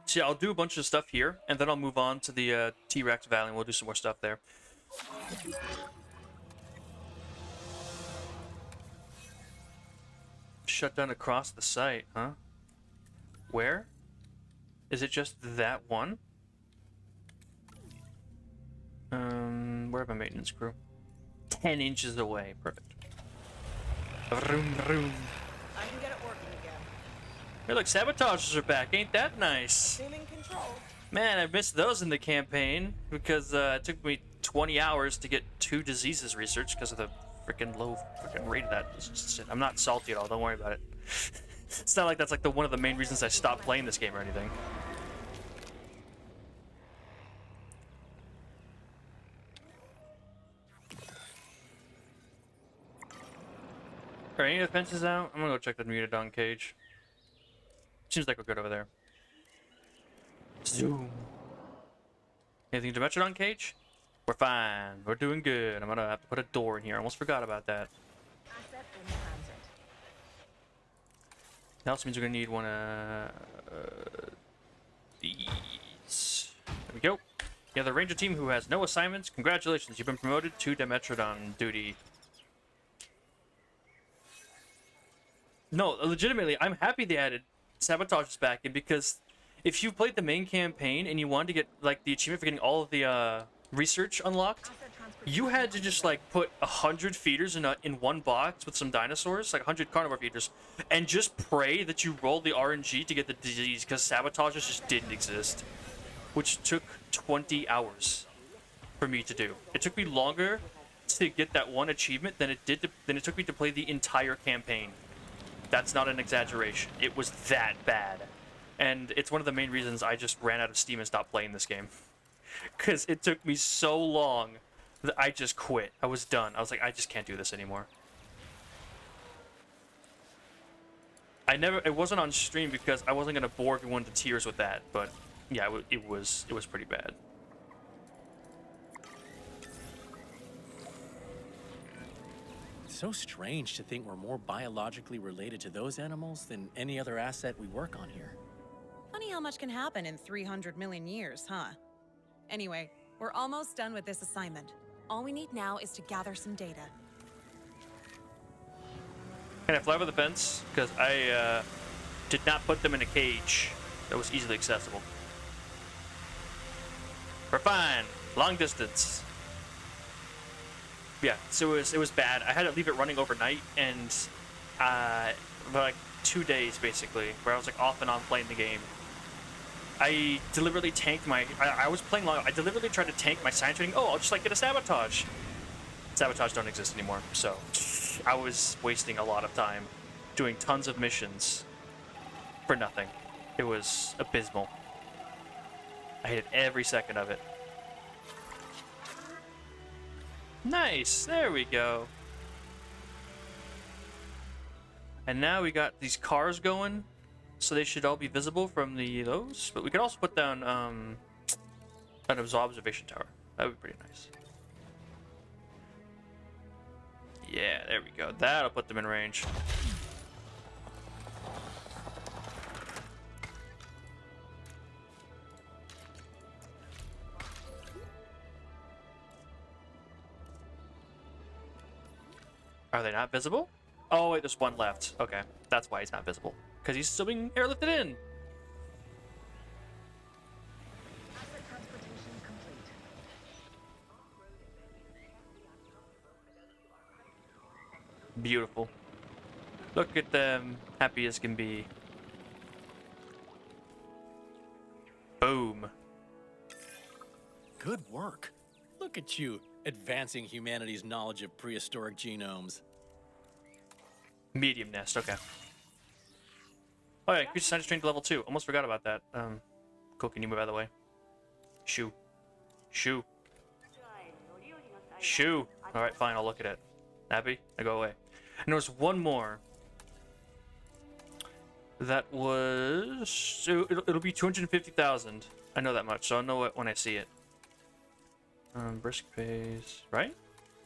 So yeah, I'll do a bunch of stuff here, and then I'll move on to the T-Rex Valley, and we'll do some more stuff there. Shut down across the site, huh? Where? Is it just that one? Where are my maintenance crew? 10 inches away. Perfect. Vroom, vroom. I can get it working again. Hey, look, sabotagers are back. Ain't that nice? Assuming control. Man, I missed those in the campaign because it took me 20 hours to get 2 diseases researched because of the freaking low rate of that. I'm not salty at all. Don't worry about it. It's not like that's like one of the main reasons I stopped playing this game or anything. Are any of the fences out? I'm gonna go check the Mutadon cage. Seems like we're good over there. Zoom. Anything to Metrodon cage? We're fine. We're doing good. I'm gonna have to put a door in here. I almost forgot about that. Asset in transit. That also means we're gonna need one of these. There we go. Yeah, the Ranger team who has no assignments. Congratulations, you've been promoted to Demetrodon duty. No, legitimately, I'm happy they added sabotages back in, because if you played the main campaign and you wanted to get like the achievement for getting all of the research unlocked, you had to just like put 100 feeders in one box with some dinosaurs, like 100 carnivore feeders, and just pray that you rolled the RNG to get the disease, because sabotages just didn't exist, which took 20 hours for me to do. It took me longer to get that one achievement than it took me to play the entire campaign. That's not an exaggeration. It was that bad. And it's one of the main reasons I just ran out of steam and stopped playing this game. Because it took me so long that I just quit. I was done. I was like, I just can't do this anymore. It wasn't on stream because I wasn't going to bore everyone to tears with that. But yeah, it was pretty bad. So strange to think we're more biologically related to those animals than any other asset we work on here. Funny how much can happen in 300 million years, huh? Anyway, we're almost done with this assignment. All we need now is to gather some data. Can I fly over the fence? Because I did not put them in a cage that was easily accessible. We're fine. Long distance. Yeah, so it was bad. I had to leave it running overnight, and for like 2 days basically, where I was like off and on playing the game. I deliberately tanked my. I was playing long. I deliberately tried to tank my science training. Oh, I'll just like get a sabotage. Sabotage don't exist anymore, so I was wasting a lot of time doing tons of missions for nothing. It was abysmal. I hated every second of it. Nice, there we go. And now we got these cars going, so they should all be visible from those. But we could also put down an observation tower. That would be pretty nice. Yeah, there we go. That'll put them in range. Are they not visible? Oh, wait, there's one left. Okay, that's why he's not visible. Because he's still being airlifted in. Asset transportation complete. Beautiful. Look at them, happy as can be. Boom. Good work. Look at you, advancing humanity's knowledge of prehistoric genomes. Medium nest, okay. Oh yeah, increase science trained to level 2. Almost forgot about that. Cool, can you move out of the way? Shoo. Shoo. Shoo. Alright, fine, I'll look at it. Happy? Now go away. And there was one more. That was... So it'll be 250,000. I know that much, so I'll know it when I see it. Brisk pace... Right?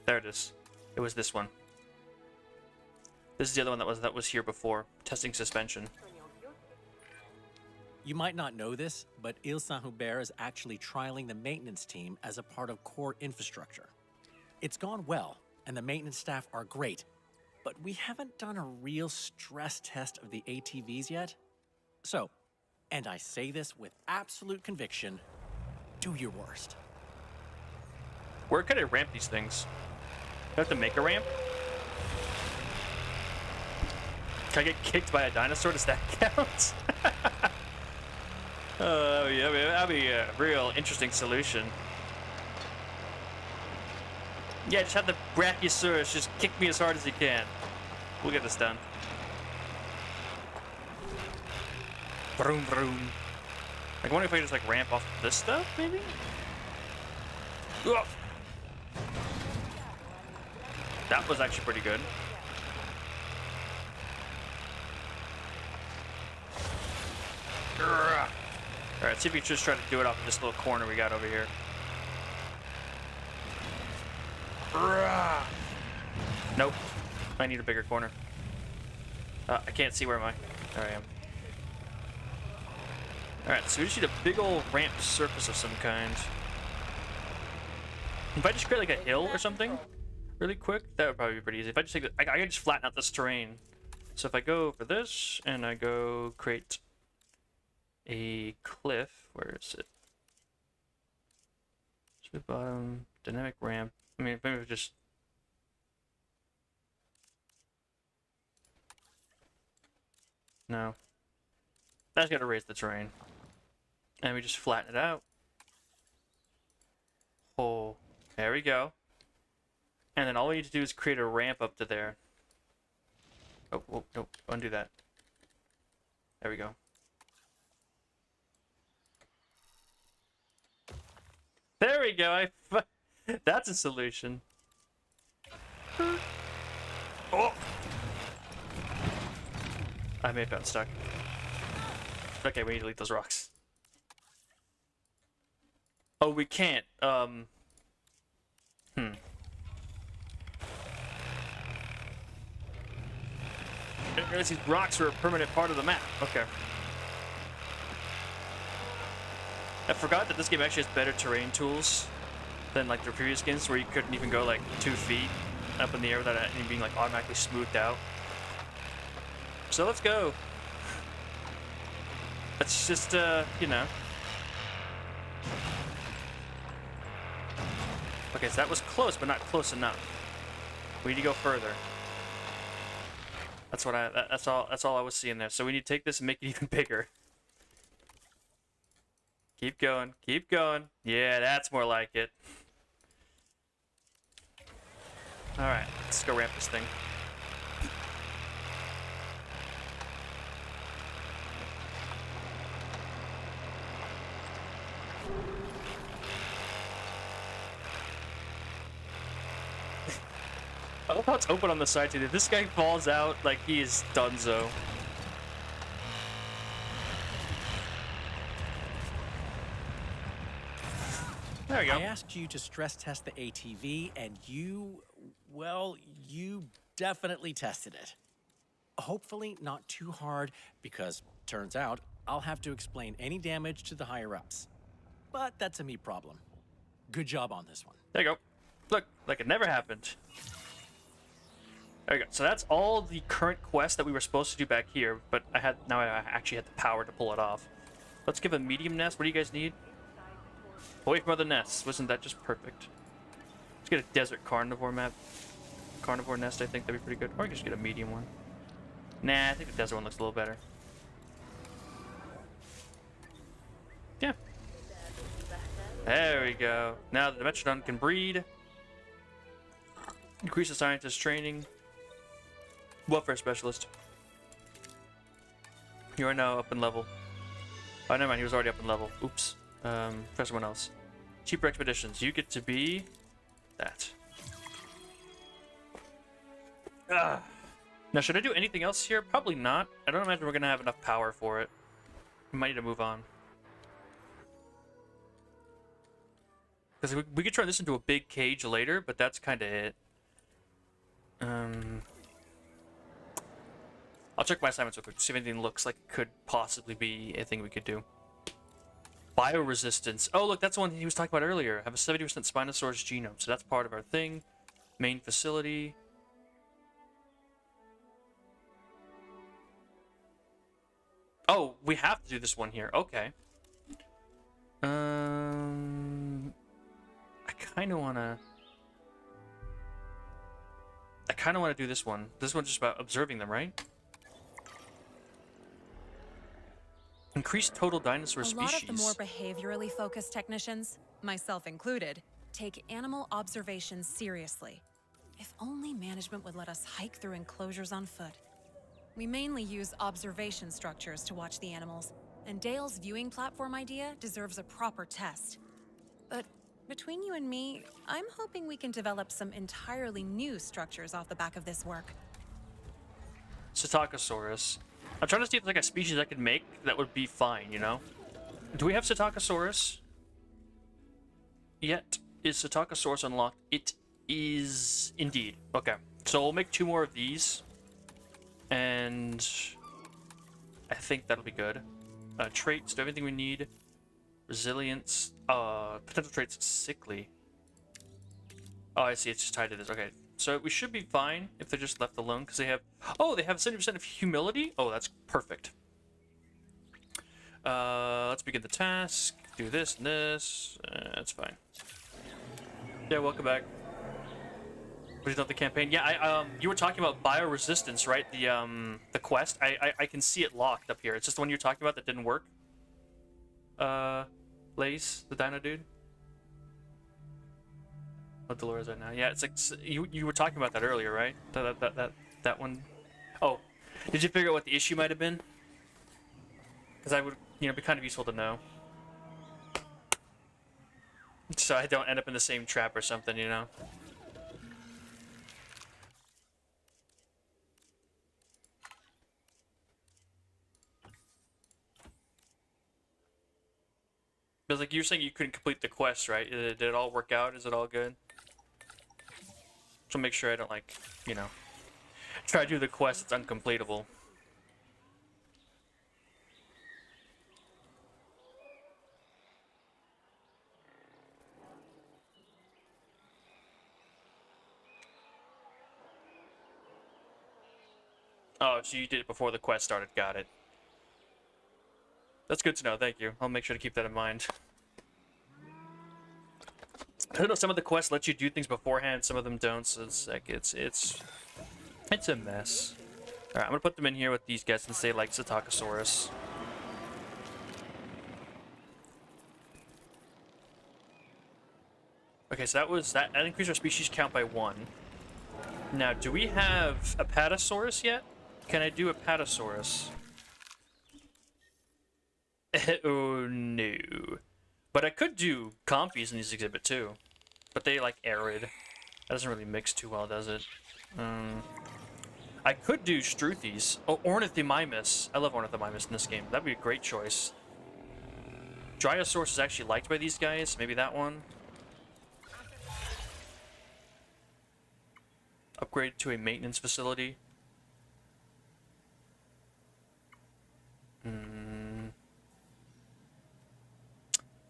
There it is. It was this one. This is the other one that was here before. Testing suspension. You might not know this, but Ile Saint-Hubert is actually trialing the maintenance team as a part of core infrastructure. It's gone well, and the maintenance staff are great, but we haven't done a real stress test of the ATVs yet. So, and I say this with absolute conviction, do your worst. Where could I ramp these things? Do I have to make a ramp? Can I get kicked by a dinosaur? Does that count? Yeah, that'd be a real interesting solution. Yeah, just have the Brachiosaurus just kick me as hard as he can. We'll get this done. Vroom, vroom. Like, I wonder if I can just, like, ramp off this stuff, maybe? Ugh. That was actually pretty good. Alright, see if we can just try to do it off of this little corner we got over here. Nope. I need a bigger corner. I can't see where am I? There I am. Alright, so we just need a big old ramped surface of some kind. If I just create like a hill or something really quick, that would probably be pretty easy. If I just take I can just flatten out this terrain. So if I go for this and I go create a cliff, where is it? Smooth bottom, dynamic ramp. I mean, maybe just no. That's gotta raise the terrain. And we just flatten it out. Oh, there we go. And then all we need to do is create a ramp up to there. Oh, oh no, undo that. There we go. There we go. That's a solution. Oh! I may have gotten stuck. Okay, we need to delete those rocks. Oh, we can't. I didn't realize these rocks were a permanent part of the map. Okay. I forgot that this game actually has better terrain tools than like the previous games where you couldn't even go like 2 feet up in the air without anything being like automatically smoothed out. So let's go. Let's just, you know. Okay, so that was close, but not close enough. We need to go further. That's what that's all I was seeing there. So we need to take this and make it even bigger. Keep going, keep going. Yeah, that's more like it. Alright, let's go ramp this thing. I love how it's open on the side too. If this guy falls out, like he is donezo. There we go. I asked you to stress test the ATV, and you, well, you definitely tested it. Hopefully not too hard, because turns out I'll have to explain any damage to the higher-ups. But that's a me problem. Good job on this one. There you go. Look, like it never happened. There we go. So that's all the current quests that we were supposed to do back here, but I actually had the power to pull it off. Let's give a medium nest. What do you guys need? Away from other nests. Wasn't that just perfect? Let's get a desert carnivore map. Carnivore nest, I think that'd be pretty good. Or I can just get a medium one. Nah, I think the desert one looks a little better. Yeah. There we go. Now the Metrodon can breed. Increase the scientist training. Welfare specialist. You are now up in level. Oh, never mind. He was already up in level. Oops. For someone else. Cheaper expeditions. You get to be that. Ah. Now, should I do anything else here? Probably not. I don't imagine we're gonna have enough power for it. We might need to move on. Because we could turn this into a big cage later, but that's kind of it. I'll check my assignments real quick to see if anything looks like it could possibly be a thing we could do. Bioresistance. Oh, look, that's the one he was talking about earlier. Have a 70% Spinosaurus genome, so that's part of our thing. Main facility. Oh, we have to do this one here. Okay. I kind of want to do this one. This one's just about observing them, right? Increased total dinosaur species. A lot of the more behaviorally focused technicians, myself included, take animal observations seriously. If only management would let us hike through enclosures on foot. We mainly use observation structures to watch the animals, and Dale's viewing platform idea deserves a proper test. But between you and me, I'm hoping we can develop some entirely new structures off the back of this work. Psittacosaurus. I'm trying to see if there's like a species I could make that would be fine, you know? Do we have Psittacosaurus yet? Is Psittacosaurus unlocked? It is indeed. Okay. So we'll make 2 more of these. And I think that'll be good. Traits, do everything we need. Resilience, potential traits, sickly. Oh, I see, it's just tied to this. Okay, so we should be fine if they're just left alone, because they have... Oh, they have 70% of humility? Oh, that's perfect. Let's begin the task. Do this and this. That's fine. Yeah, welcome back. What do you think of the campaign? Yeah, you were talking about bioresistance, right? The quest. I can see it locked up here. It's just the one you're talking about that didn't work. Lace, the dino dude. What Dolores right now? Yeah, it's like you were talking about that earlier, right? That one. Oh, did you figure out what the issue might have been? Because I would, be kind of useful to know. So I don't end up in the same trap or something, you know? Because like you were saying you couldn't complete the quest, right? Did it all work out? Is it all good? So make sure I don't like, try to do the quest that's uncompletable. Oh, so you did it before the quest started. Got it. That's good to know. Thank you. I'll make sure to keep that in mind. I don't know. Some of the quests let you do things beforehand. Some of them don't. So it's like it's a mess. All right, I'm gonna put them in here with these guys since they like Psittacosaurus. Okay, so that increased our species count by 1. Now, do we have Apatosaurus yet? Can I do Apatosaurus? Oh no. But I could do Compies in this exhibit too. But they like arid. That doesn't really mix too well, does it? I could do Struthies. Oh, Ornithomimus. I love Ornithomimus in this game. That'd be a great choice. Dryosaurus is actually liked by these guys. Maybe that one. Upgrade to a maintenance facility.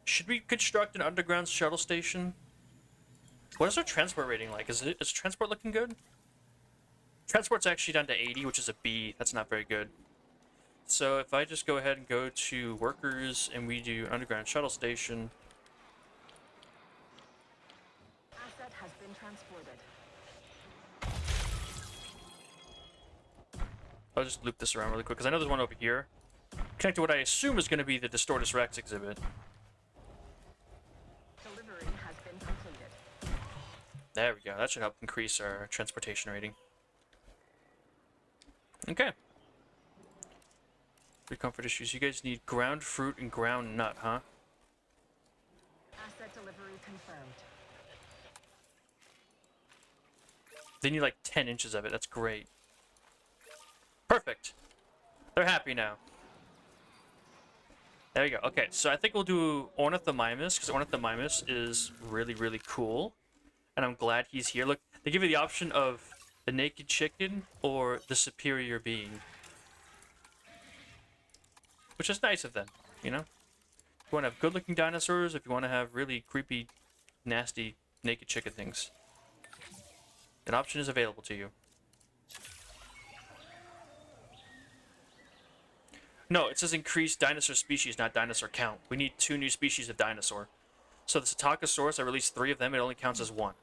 Should we construct an underground shuttle station? What is our transport rating like? Is transport looking good? Transport's actually down to 80, which is a B. That's not very good. So if I just go ahead and go to workers and we do underground shuttle station. Asset has been transported. I'll just loop this around really quick because I know there's one over here. Connect to what I assume is going to be the Distortus Rex exhibit. Delivery has been completed. There we go. That should help increase our transportation rating. Okay. 3 comfort issues. You guys need ground fruit and ground nut, huh? Asset delivery confirmed. They need like 10 inches of it. That's great. Perfect. They're happy now. There you go. Okay, so I think we'll do Ornithomimus, because Ornithomimus is really, really cool. And I'm glad he's here. Look, they give you the option of the naked chicken or the superior being. Which is nice of them, you know? If you want to have good-looking dinosaurs, if you want to have really creepy, nasty, naked chicken things. An option is available to you. No, it says increase dinosaur species, not dinosaur count. We need 2 new species of dinosaur. So the Psittacosaurus, I released 3 of them, it only counts as 1.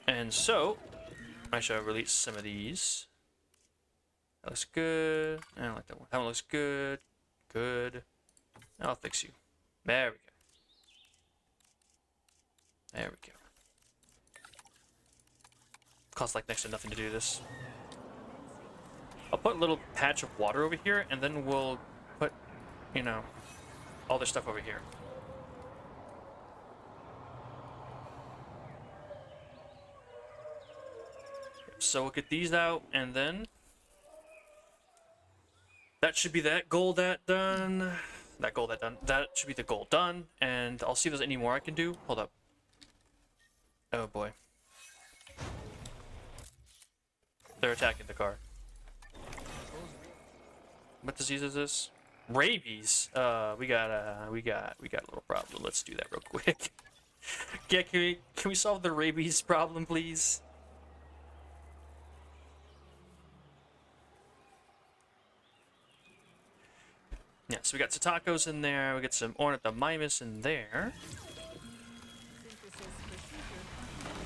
And so, I shall release some of these. That looks good. I don't like that one. That one looks good. Good. I'll fix you. There we go. There we go. Costs like next to nothing to do this. I'll put a little patch of water over here, and then we'll put, you know, all this stuff over here. So we'll get these out, and then that should be that goal that done. That goal that done. That should be the goal done, and I'll see if there's any more I can do. Hold up. Oh boy. They're attacking the car. What disease is this? Rabies. We got a little problem. Let's do that real quick. Yeah, can we solve the rabies problem, please? Yeah, so we got Tatako's in there. We got some Ornithomimus in there.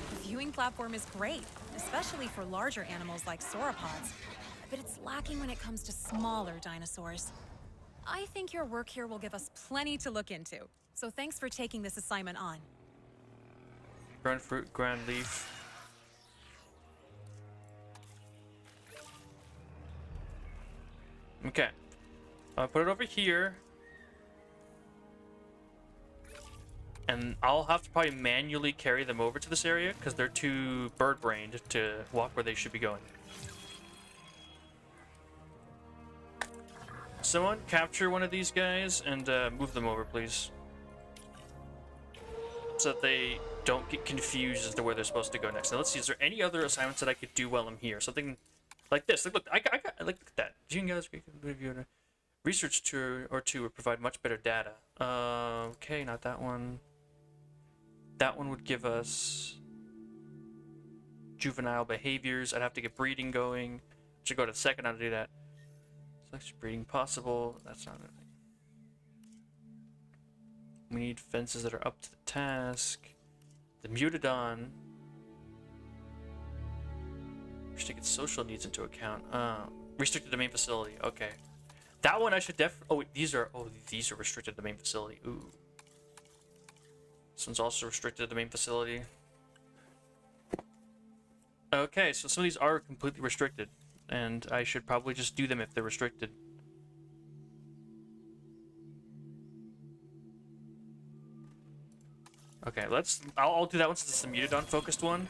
The viewing platform is great, especially for larger animals like sauropods. But it's lacking when it comes to smaller dinosaurs. I think your work here will give us plenty to look into. So thanks for taking this assignment on. Ground fruit, ground leaf. Okay. I'll put it over here. And I'll have to probably manually carry them over to this area because they're too bird-brained to walk where they should be going. Someone capture one of these guys and move them over, please. So that they don't get confused as to where they're supposed to go next. Now let's see, is there any other assignments that I could do while I'm here? Something like this. Look, I got, look at that. You guys can research tour or two would provide much better data. Okay, not that one. That one would give us juvenile behaviors. I'd have to get breeding going. Should go to the second how to do that. Selection breeding possible. That's not it. We need fences that are up to the task. The Mutodon. We should take its social needs into account. Restricted to main facility. Okay. That one I should oh wait, these are restricted to the main facility. Ooh. This one's also restricted to the main facility. Okay, so some of these are completely restricted. And I should probably just do them if they're restricted. Okay, I'll do that one since it's the Mutodon focused one.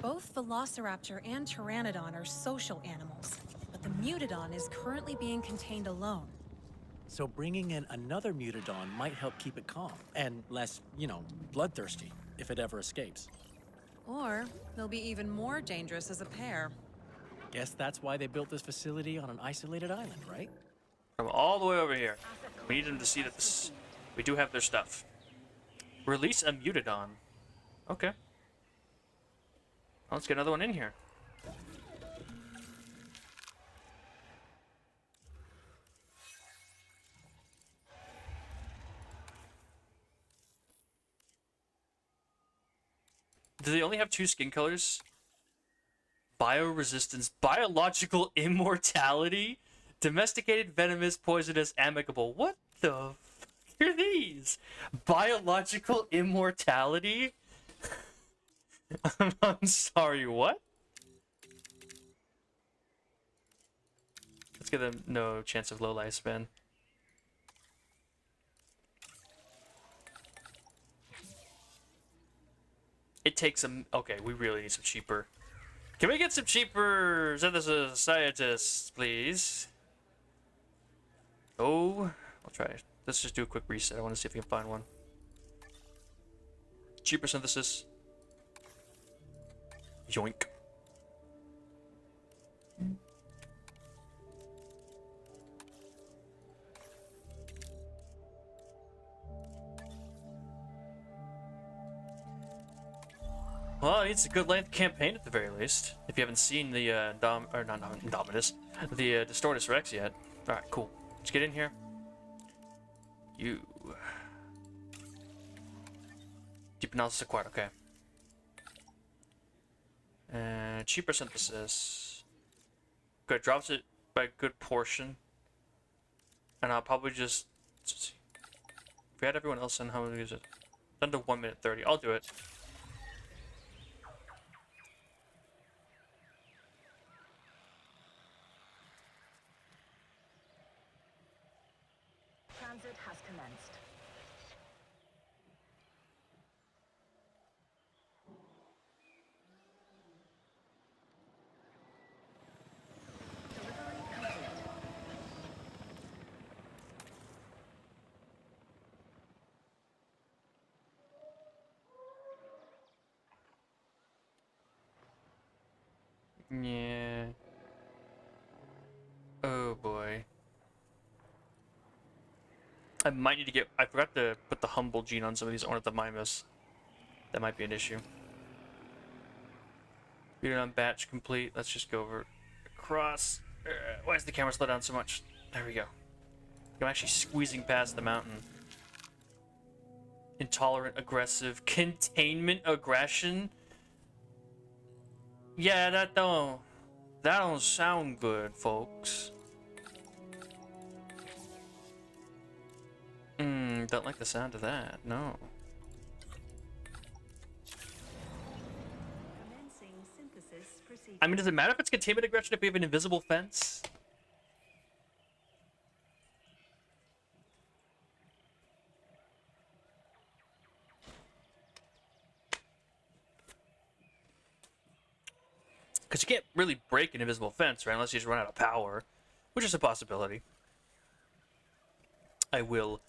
Both Velociraptor and Pteranodon are social animals, but the Mutodon is currently being contained alone. So bringing in another Mutodon might help keep it calm and less, bloodthirsty if it ever escapes. Or they'll be even more dangerous as a pair. Guess that's why they built this facility on an isolated island, right? From all the way over here. We need them to see that we do have their stuff. Release a Mutodon. Okay. Let's get another one in here. Do they only have 2 skin colors? Bioresistance, biological immortality, domesticated, venomous, poisonous, amicable. What the fuck are these? Biological immortality? I'm sorry, what? Let's give them no chance of low lifespan. It takes some. Okay, we really need some cheaper. Can we get some cheaper scientists, please? Oh, I'll try. Let's just do a quick reset. I want to see if we can find one. Cheaper synthesis. Yoink. Well, it's a good length campaign at the very least. If you haven't seen the Indominus, the Distortus Rex yet. All right, cool. Let's get in here. You. Deep analysis acquired. Okay. And cheaper synthesis. Good. Drops it by a good portion. And I'll probably just. Let's see. If we had everyone else in, how would we use it? Down to 1 minute 30. I'll do it. Transit has commenced. Delivery complete. Yeah. Oh boy. I might need to get. I forgot to put the humble gene on some of these ornithomimus. That might be an issue. Beat it on batch complete. Let's just go over across. Why is the camera slow down so much? There we go. I'm actually squeezing past the mountain. Intolerant, aggressive, containment, aggression. Yeah, that don't sound good, folks. Don't like the sound of that. No. Commencing synthesis procedure. I mean, does it matter if it's containment aggression if we have an invisible fence? Because you can't really break an invisible fence, right? Unless you just run out of power, which is a possibility. I will,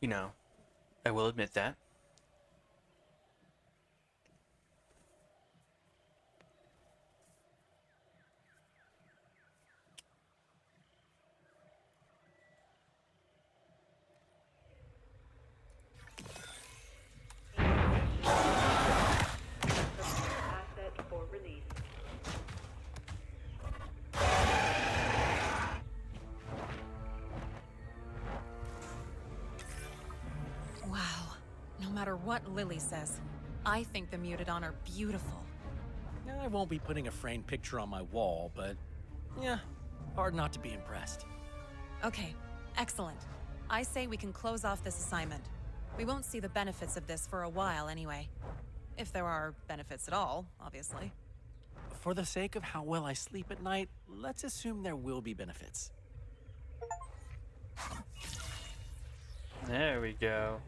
I will admit that. Asset for release. Wow. No matter what Lily says, I think the Mutadon are beautiful. I won't be putting a framed picture on my wall, but yeah, hard not to be impressed. Okay, excellent. I say we can close off this assignment. We won't see the benefits of this for a while anyway. If there are benefits at all, obviously. For the sake of how well I sleep at night, let's assume there will be benefits. There we go.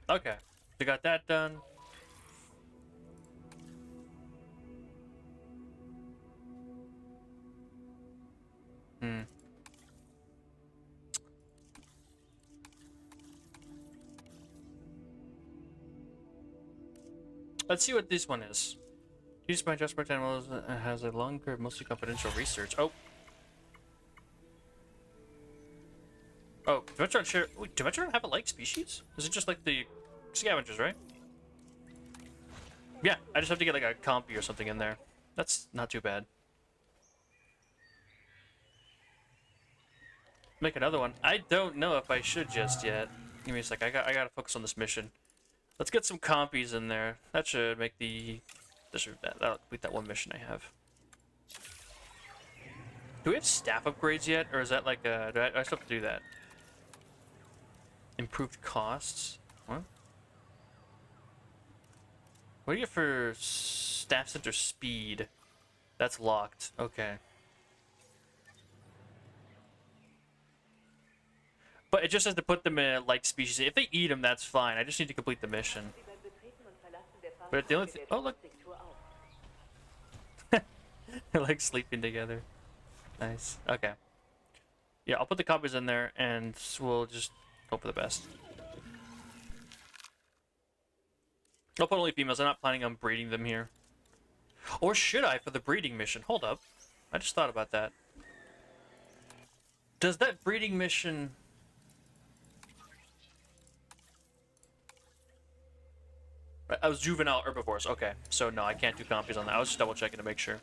Okay, we got that done. Let's see what this one is. Used by Jurassic World animals has a long career, mostly confidential research. Oh. Oh, Dimetrodon share. Wait, Dimetrodon have a like species? Is it just like the scavengers, right? Yeah, I just have to get like a compy or something in there. That's not too bad. Make another one. I don't know if I should just yet. Give me a sec. I gotta focus on this mission. Let's get some compies in there. That should make the. That'll complete that one mission I have. Do we have staff upgrades yet, or is that like a? Do I still have to do that? Improved costs. What? What do you get for staff center speed? That's locked. Okay. But it just has to put them in like species. If they eat them, that's fine. I just need to complete the mission. But the only thing, oh look, they're like sleeping together. Nice. Okay. Yeah, I'll put the copies in there, and we'll just hope for the best. I'll put only females. I'm not planning on breeding them here. Or should I for the breeding mission? Hold up. I just thought about that. Does that breeding mission... I was juvenile herbivores. Okay, so no, I can't do compies on that. I was just double checking to make sure.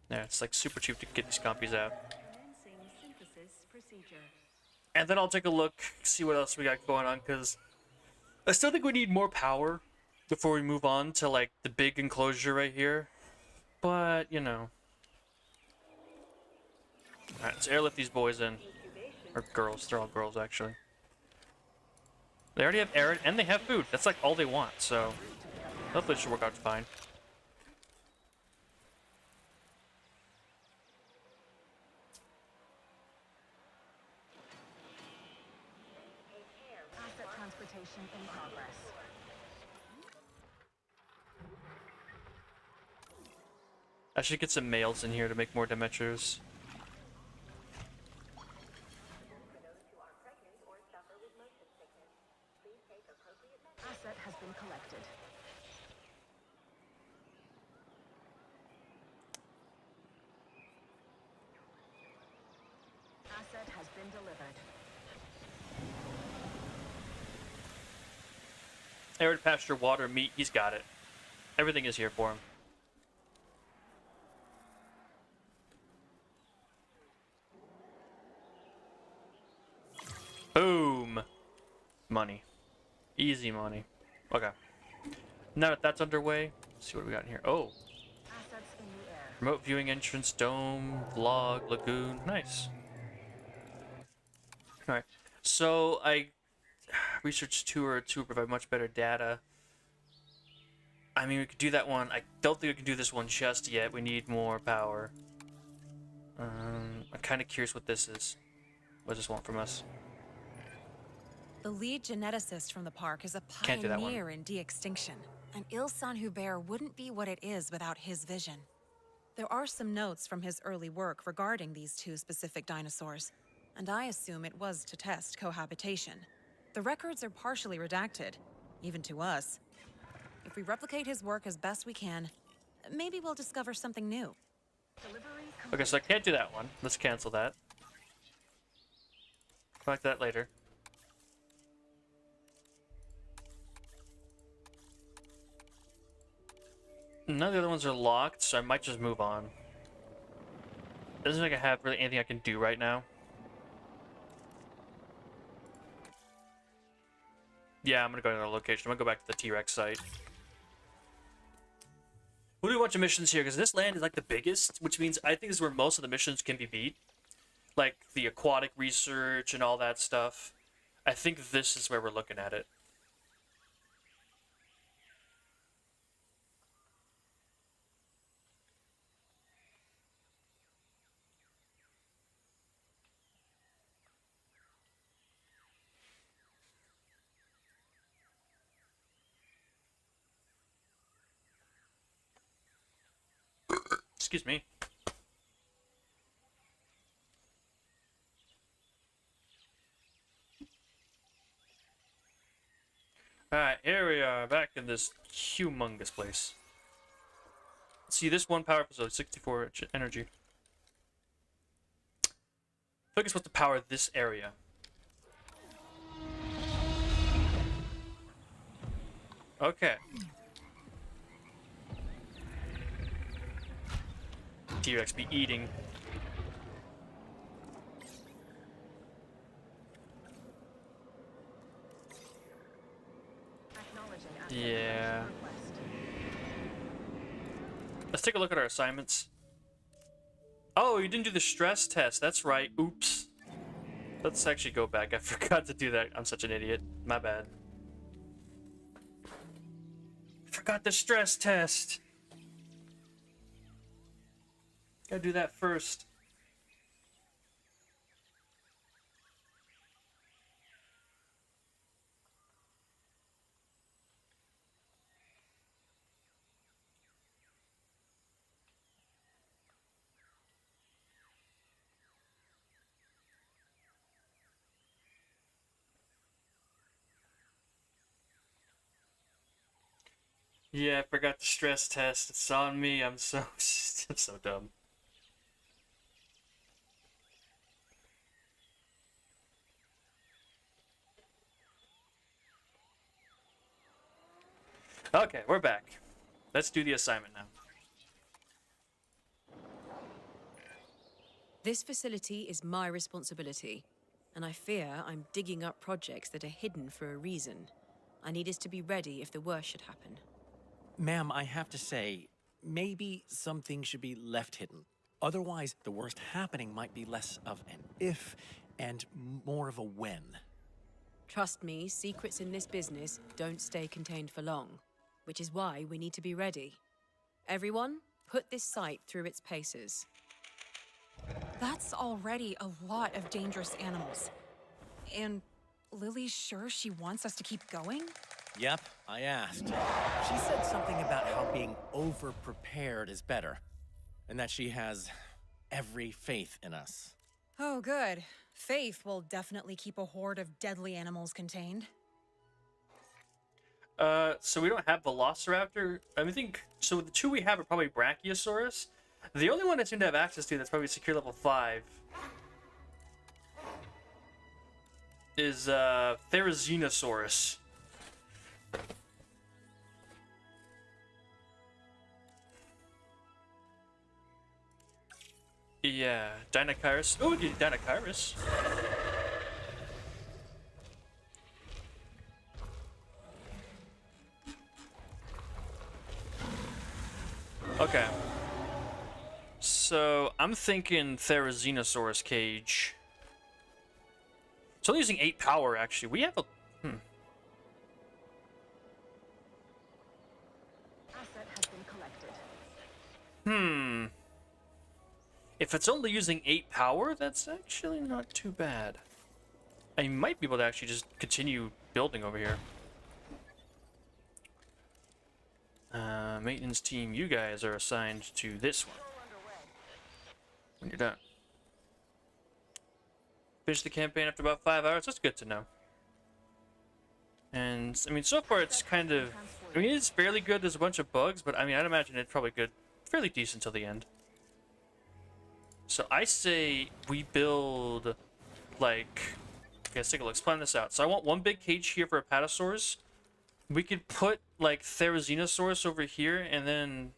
Yeah, it's like super cheap to get these compies out. Commencing synthesis procedure. And then I'll take a look, see what else we got going on, because I still think we need more power before we move on to like the big enclosure right here. But, you know. Alright, let's airlift these boys in. Or girls, they're all girls actually. They already have air and they have food. That's like all they want, so hopefully it should work out fine. Asset transportation in progress. I should get some males in here to make more Demetras. been delivered. Arid pasture, water, meat, he's got it. Everything is here for him. Boom! Money. Easy money. Okay. Now that that's underway, let's see what we got in here. Oh, Assets in the air. remote viewing entrance, dome, log, lagoon. Nice. Alright. So I researched tour to provide much better data. I mean, we could do that one. I don't think we can do this one just yet. We need more power. I'm kind of curious what this is. What does this want from us? The lead geneticist from the park is a Can't do that one. pioneer in de-extinction. And Il-san Hubert wouldn't be what it is without his vision. There are some notes from his early work regarding these two specific dinosaurs, and I assume it was to test cohabitation. The records are partially redacted, even to us. If we replicate his work as best we can, maybe we'll discover something new. Delivery Okay, so I can't do that one. Let's cancel that. Come back to that later. None of the other ones are locked, so I might just move on. Doesn't look like I have really anything I can do right now. Yeah, I'm gonna go to another location. I'm gonna go back to the T-Rex site. We'll do a bunch of missions here, because this land is like the biggest, which means I think this is where most of the missions can be beat. Like the aquatic research and all that stuff. I think this is where we're looking at it. Excuse me. Alright, here we are, back in this humongous place. See, this one power facility, 64 energy. I think it's supposed to power this area. Okay. T-Rex be eating. acknowledging asset Yeah. request. Let's take a look at our assignments. Oh, you didn't do the stress test. That's right. Oops. Let's actually go back. I forgot to do that. I'm such an idiot. My bad. Forgot the stress test. Gotta do that first. Yeah, I forgot the stress test. It's on me. I'm so I'm so dumb. Okay, we're back. Let's do the assignment now. This facility is my responsibility, and I fear I'm digging up projects that are hidden for a reason. I need us to be ready if the worst should happen. Ma'am, I have to say, maybe some things should be left hidden. Otherwise, the worst happening might be less of an if and more of a when. Trust me, secrets in this business don't stay contained for long, which is why we need to be ready. Everyone, put this site through its paces. That's already a lot of dangerous animals. And Lily's sure she wants us to keep going? Yep, I asked. She said something about how being over-prepared is better, and that she has every faith in us. Oh, good. Faith will definitely keep a horde of deadly animals contained. So we don't have Velociraptor. I think so. The two we have are probably Brachiosaurus. The only one I seem to have access to that's probably secure level 5 is Therizinosaurus. Yeah, Dinocyrus. Oh, we get Dinocyrus. Okay. So, I'm thinking Therizinosaurus cage. It's only using 8 power, actually. We have a... Asset has been collected. If it's only using 8 power, that's actually not too bad. I might be able to actually just continue building over here. Maintenance team, you guys are assigned to this one. When you're done. Finish the campaign after about 5 hours, that's good to know. And, I mean, so far it's kind of... I mean, it's fairly good, there's a bunch of bugs, but I mean, I'd imagine it's probably good, fairly decent till the end. So I say we build, like... Okay, let's take a look, let's plan this out. So I want one big cage here for Apatosaurs. We could put, like, Therizinosaurus over here, and then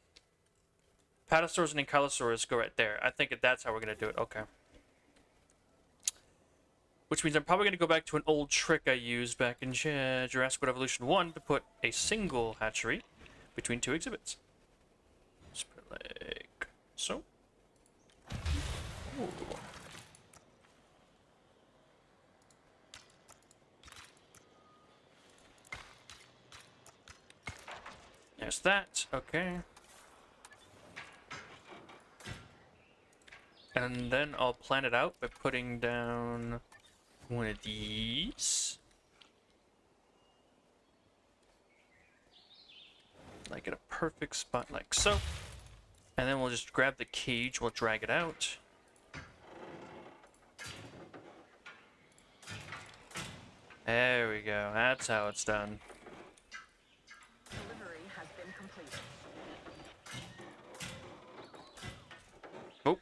Apatosaurus and Ankylosaurus go right there. I think that's how we're going to do it. Okay. Which means I'm probably going to go back to an old trick I used back in Jurassic World Evolution 1 to put a single hatchery between 2 exhibits. Let's put it like so. Ooh. There's that. Okay. And then I'll plan it out by putting down one of these. Like at a perfect spot like so. And then we'll just grab the cage, we'll drag it out. There we go, that's how it's done. Delivery has been completed. Oh,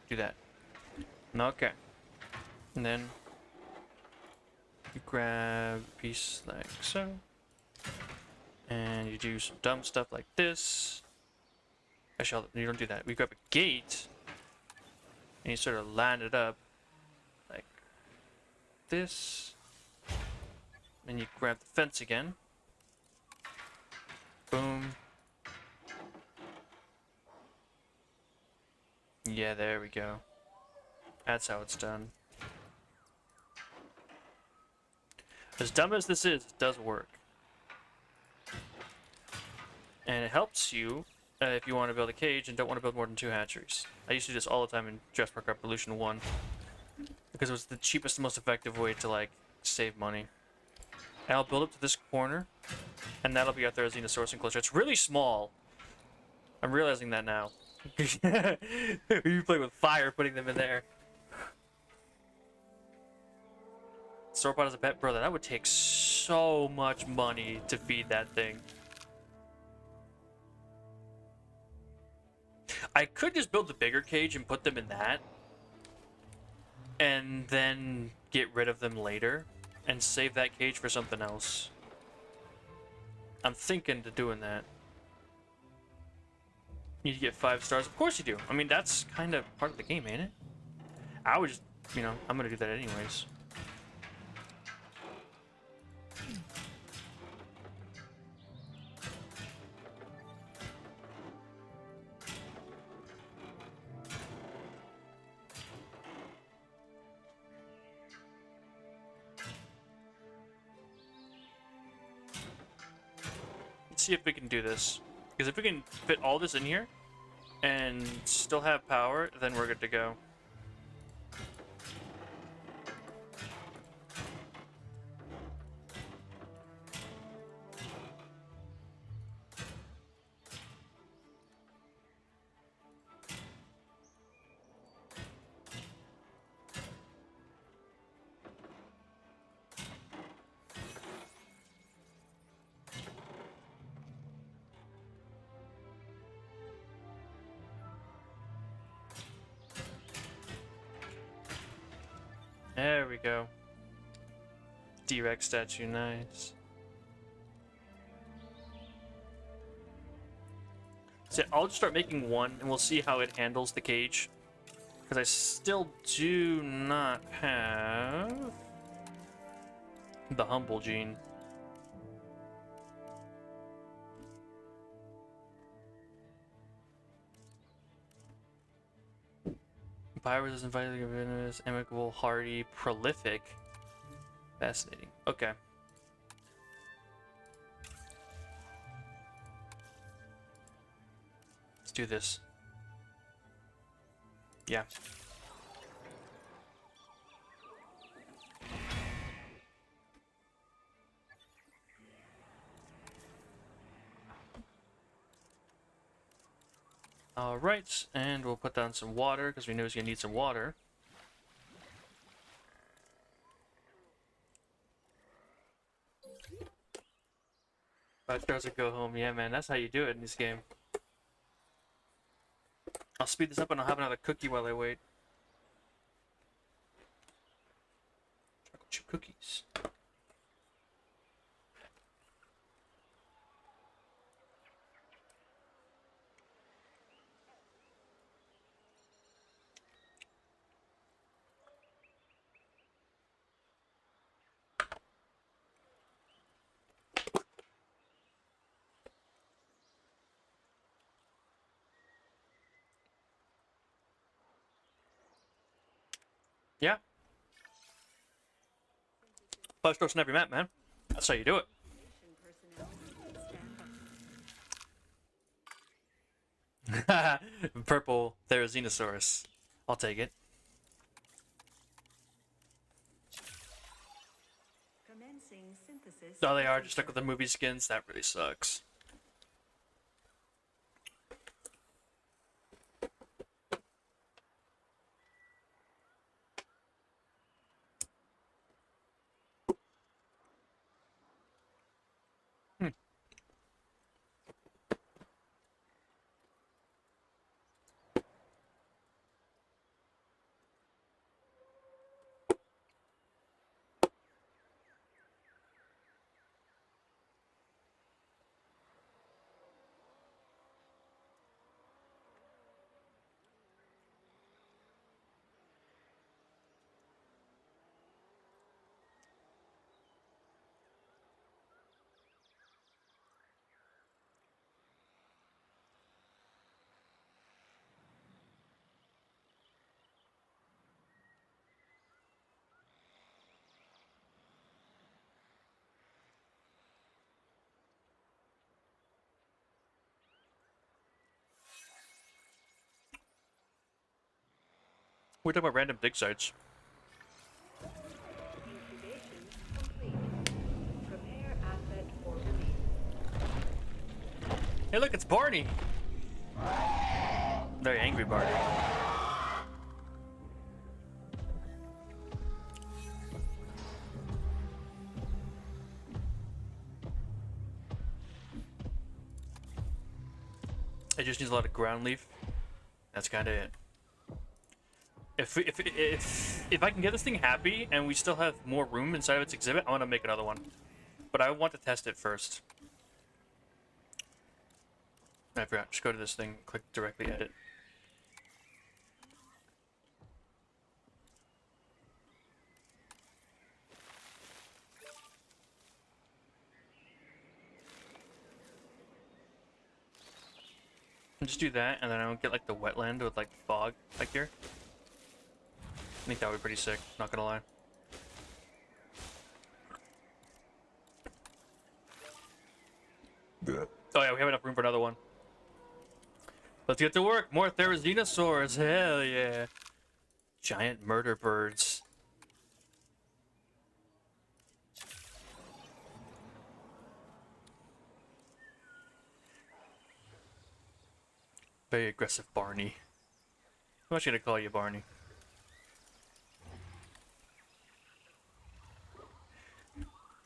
do that. Okay. And then you grab a piece like so. And you do some dumb stuff like this. Actually, you don't do that. We grab a gate. And you sort of line it up like this. Then you grab the fence again. Boom. Yeah, there we go. That's how it's done. As dumb as this is, it does work. And it helps you if you want to build a cage and don't want to build more than 2 hatcheries. I used to do this all the time in Jurassic World Evolution 1. Because it was the cheapest and most effective way to, like, save money. And I'll build up to this corner. And that'll be our Therizinosaurus enclosure. It's really small. I'm realizing that now. You play with fire putting them in there. Sauropod as a pet, brother. That would take so much money to feed that thing. I could just build the bigger cage and put them in that. And then get rid of them later. And save that cage for something else. I'm thinking to doing that. You need to get 5 stars. Of course you do. I mean, that's kind of part of the game, ain't it? I would just, you know, I'm going to do that anyways. Let's see if we can do this. Because if we can fit all this in here and still have power, then we're good to go. There we go. T-Rex statue, nice. So I'll just start making one, and we'll see how it handles the cage. Because I still do not have the humble gene. Virus is invited, venomous, amicable, hardy, prolific. Fascinating. Okay. Let's do this. Yeah. Alright, and we'll put down some water, because we know he's going to need some water. Five stars or go home. Yeah, man, that's how you do it in this game. I'll speed this up and I'll have another cookie while I wait. Chocolate chip cookies. Yeah. 5 stars on every map, man. That's how you do it. Purple Therizinosaurus. I'll take it. Commencing synthesis. Oh, they are just stuck with the movie skins. That really sucks. We're talking about random dig sites. Incubation complete. Prepare asset for release. Hey, look, it's Barney. Very angry Barney. It just needs a lot of ground leaf. That's kind of it. If I can get this thing happy and we still have more room inside of its exhibit, I want to make another one. But I want to test it first. I forgot. Just go to this thing, click directly edit. And just do that, and then I don't get like the wetland with like fog like here. I think that would be pretty sick, not gonna lie. Oh yeah, we have enough room for another one. Let's get to work. More Therizinosaurs. Hell yeah. Giant murder birds. Very aggressive Barney. I'm actually gonna call you Barney.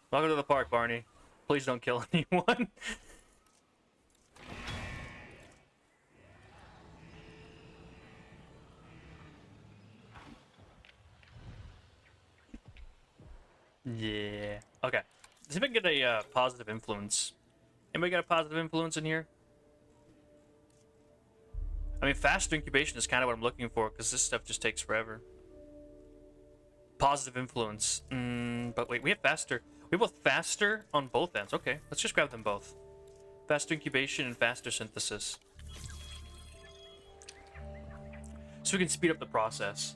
Welcome to the park, Barney. Please don't kill anyone. Yeah. see if I can get a positive influence. Anybody got a positive influence in here? I mean, faster incubation is kind of what I'm looking for, because this stuff just takes forever. Positive influence. But wait, we have faster. We have both faster on both ends. Okay, let's just grab them both. Faster incubation and faster synthesis. So we can speed up the process.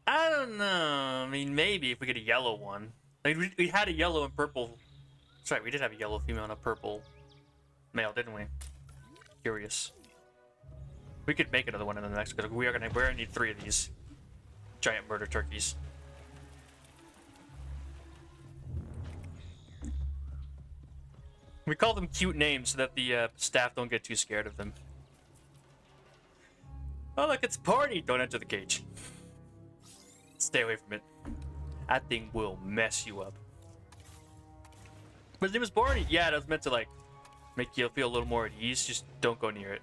I don't know. I mean, maybe if we get a yellow one. I mean, we had a yellow and purple. That's right, we did have a yellow female and a purple male, didn't we? Curious. We could make another one in the next, because we're gonna need 3 of these giant murder turkeys. We call them cute names so that the staff don't get too scared of them. Oh look, it's Party! Don't enter the cage. Stay away from it. That thing will mess you up. But his name is Barney. Yeah, that was meant to like make you feel a little more at ease. Just don't go near it.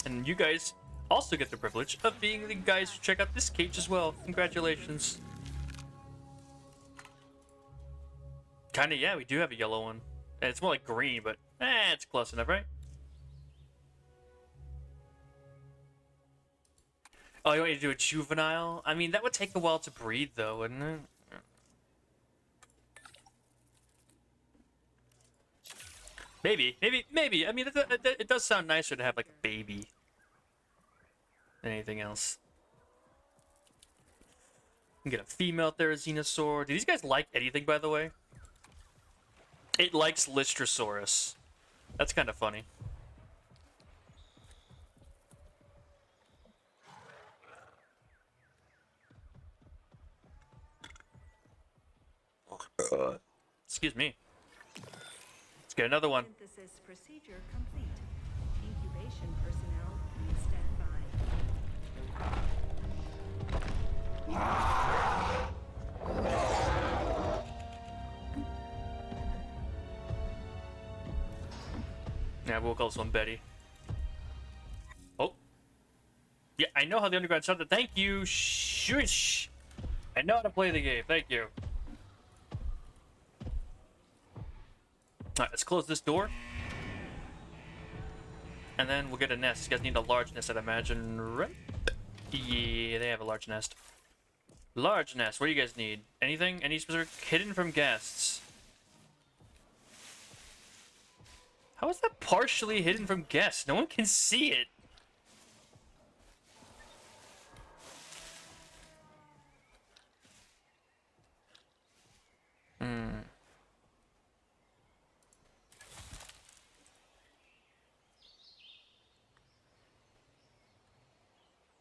And you guys also get the privilege of being the guys who check out this cage as well. Congratulations. Kinda, yeah, we do have a yellow one. And it's more like green, but it's close enough, right? Oh, you want me to do a juvenile? I mean, that would take a while to breed, though, wouldn't it? Maybe. I mean, it does sound nicer to have, like, a baby than anything else. You can get a female Therizinosaur. Do these guys like anything, by the way? It likes Lystrosaurus. That's kind of funny. Excuse me. Let's get another one. Synthesis procedure complete. Incubation personnel, please stand by. Yeah, we'll call this one Betty. Oh. Yeah, I know how the underground started. Thank you. Shush. I know how to play the game. Thank you. Alright, let's close this door. And then we'll get a nest. You guys need a large nest, I'd imagine, right? Yeah, they have a large nest. Large nest. What do you guys need? Anything? Any specific? Hidden from guests. How is that partially hidden from guests? No one can see it.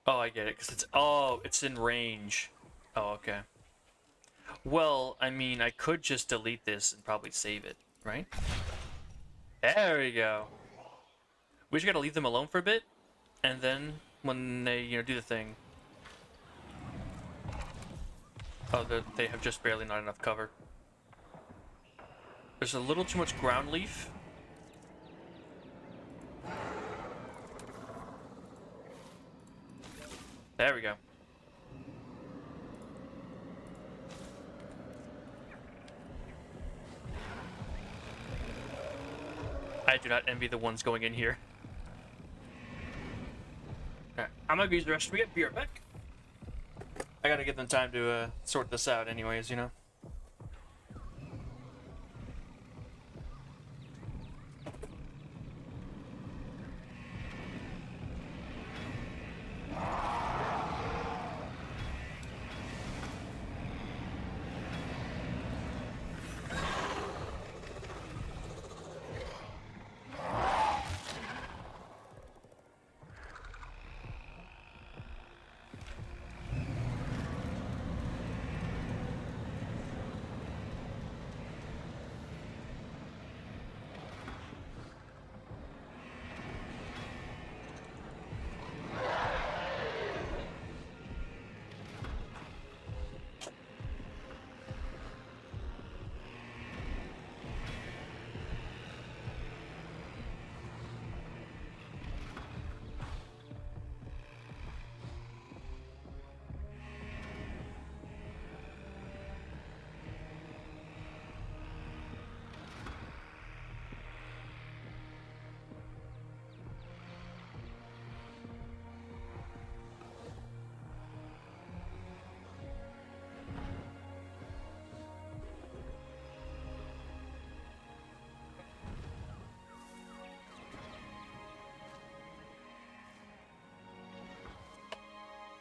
Oh, I get it, because it's in range. Oh, okay. Well, I mean, I could just delete this and probably save it, right? There we go. We just gotta leave them alone for a bit, and then when they, do the thing. Oh, they have just barely not enough cover. There's a little too much ground leaf. There we go. I do not envy the ones going in here. Alright, I'm gonna use the rest of it. Be right back. I gotta give them time to sort this out anyways, you know?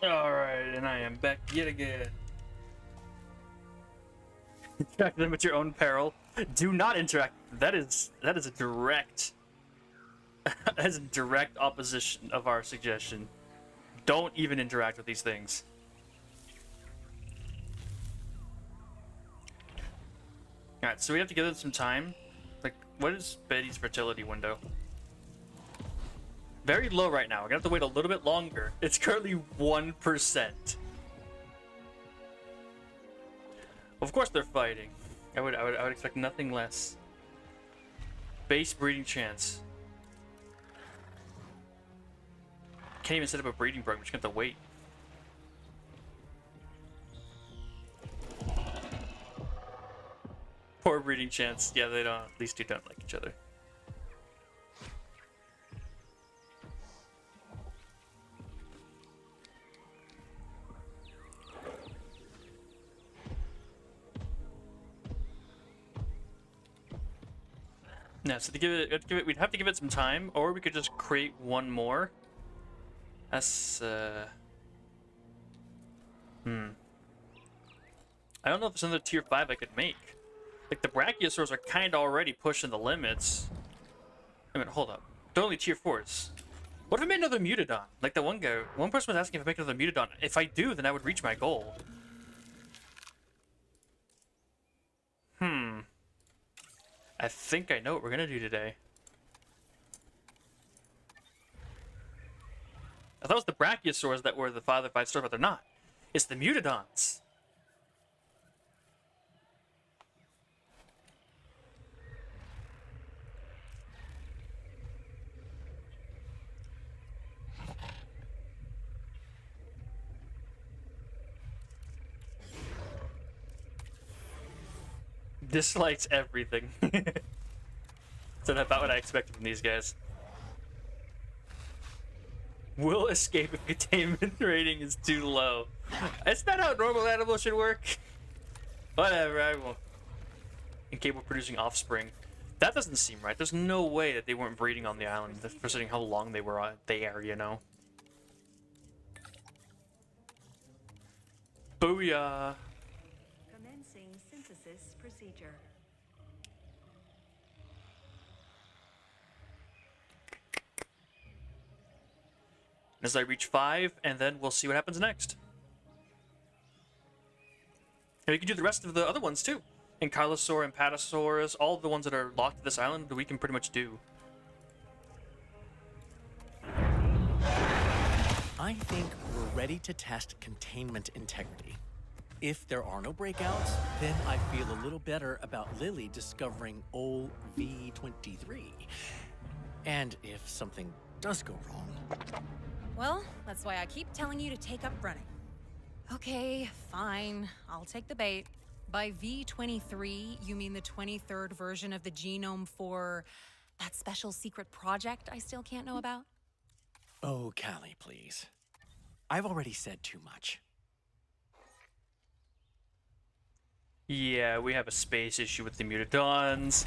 Alright, and I am back yet again. Interact with them at your own peril. Do not interact. That is a direct that is a direct opposition of our suggestion. Don't even interact with these things. Alright, so we have to give it some time. Like, what is Betty's fertility window? Very low right now. We're gonna have to wait a little bit longer. It's currently 1%. Of course they're fighting. I would expect nothing less. Base breeding chance. Can't even set up a breeding program. We're just gonna have to wait. Poor breeding chance. Yeah, they don't. These two don't like each other. No, so to give it, we'd have to give it some time, or we could just create one more. That's I don't know if there's another tier 5 I could make. Like the Brachiosaurs are kind of already pushing the limits. I mean, hold up. They're only tier 4s. What if I made another Mutodon? Like the one person was asking if I make another Mutodon. If I do, then I would reach my goal. I think I know what we're gonna do today. I thought it was the Brachiosaurs that were the 5 stars, but they're not. It's the Mutodons. Dislikes everything. That's about what I expected from these guys. Will escape if containment rating is too low. It's not how normal animals should work. Whatever, I won't. Incapable of producing offspring. That doesn't seem right. There's no way that they weren't breeding on the island, considering how long they were there, you know? Booyah! Commencing synthesis procedure. As I reach 5, and then we'll see what happens next. And we can do the rest of the other ones too. Ankylosaur and Patasaurus, all the ones that are locked to this island, we can pretty much do. I think we're ready to test containment integrity. If there are no breakouts, then I feel a little better about Lily discovering OV23. And if something does go wrong... Well, that's why I keep telling you to take up running. Okay, fine. I'll take the bait. By V23, you mean the 23rd version of the genome for that special secret project I still can't know about? Oh, Callie, please. I've already said too much. Yeah, we have a space issue with the Mutodons.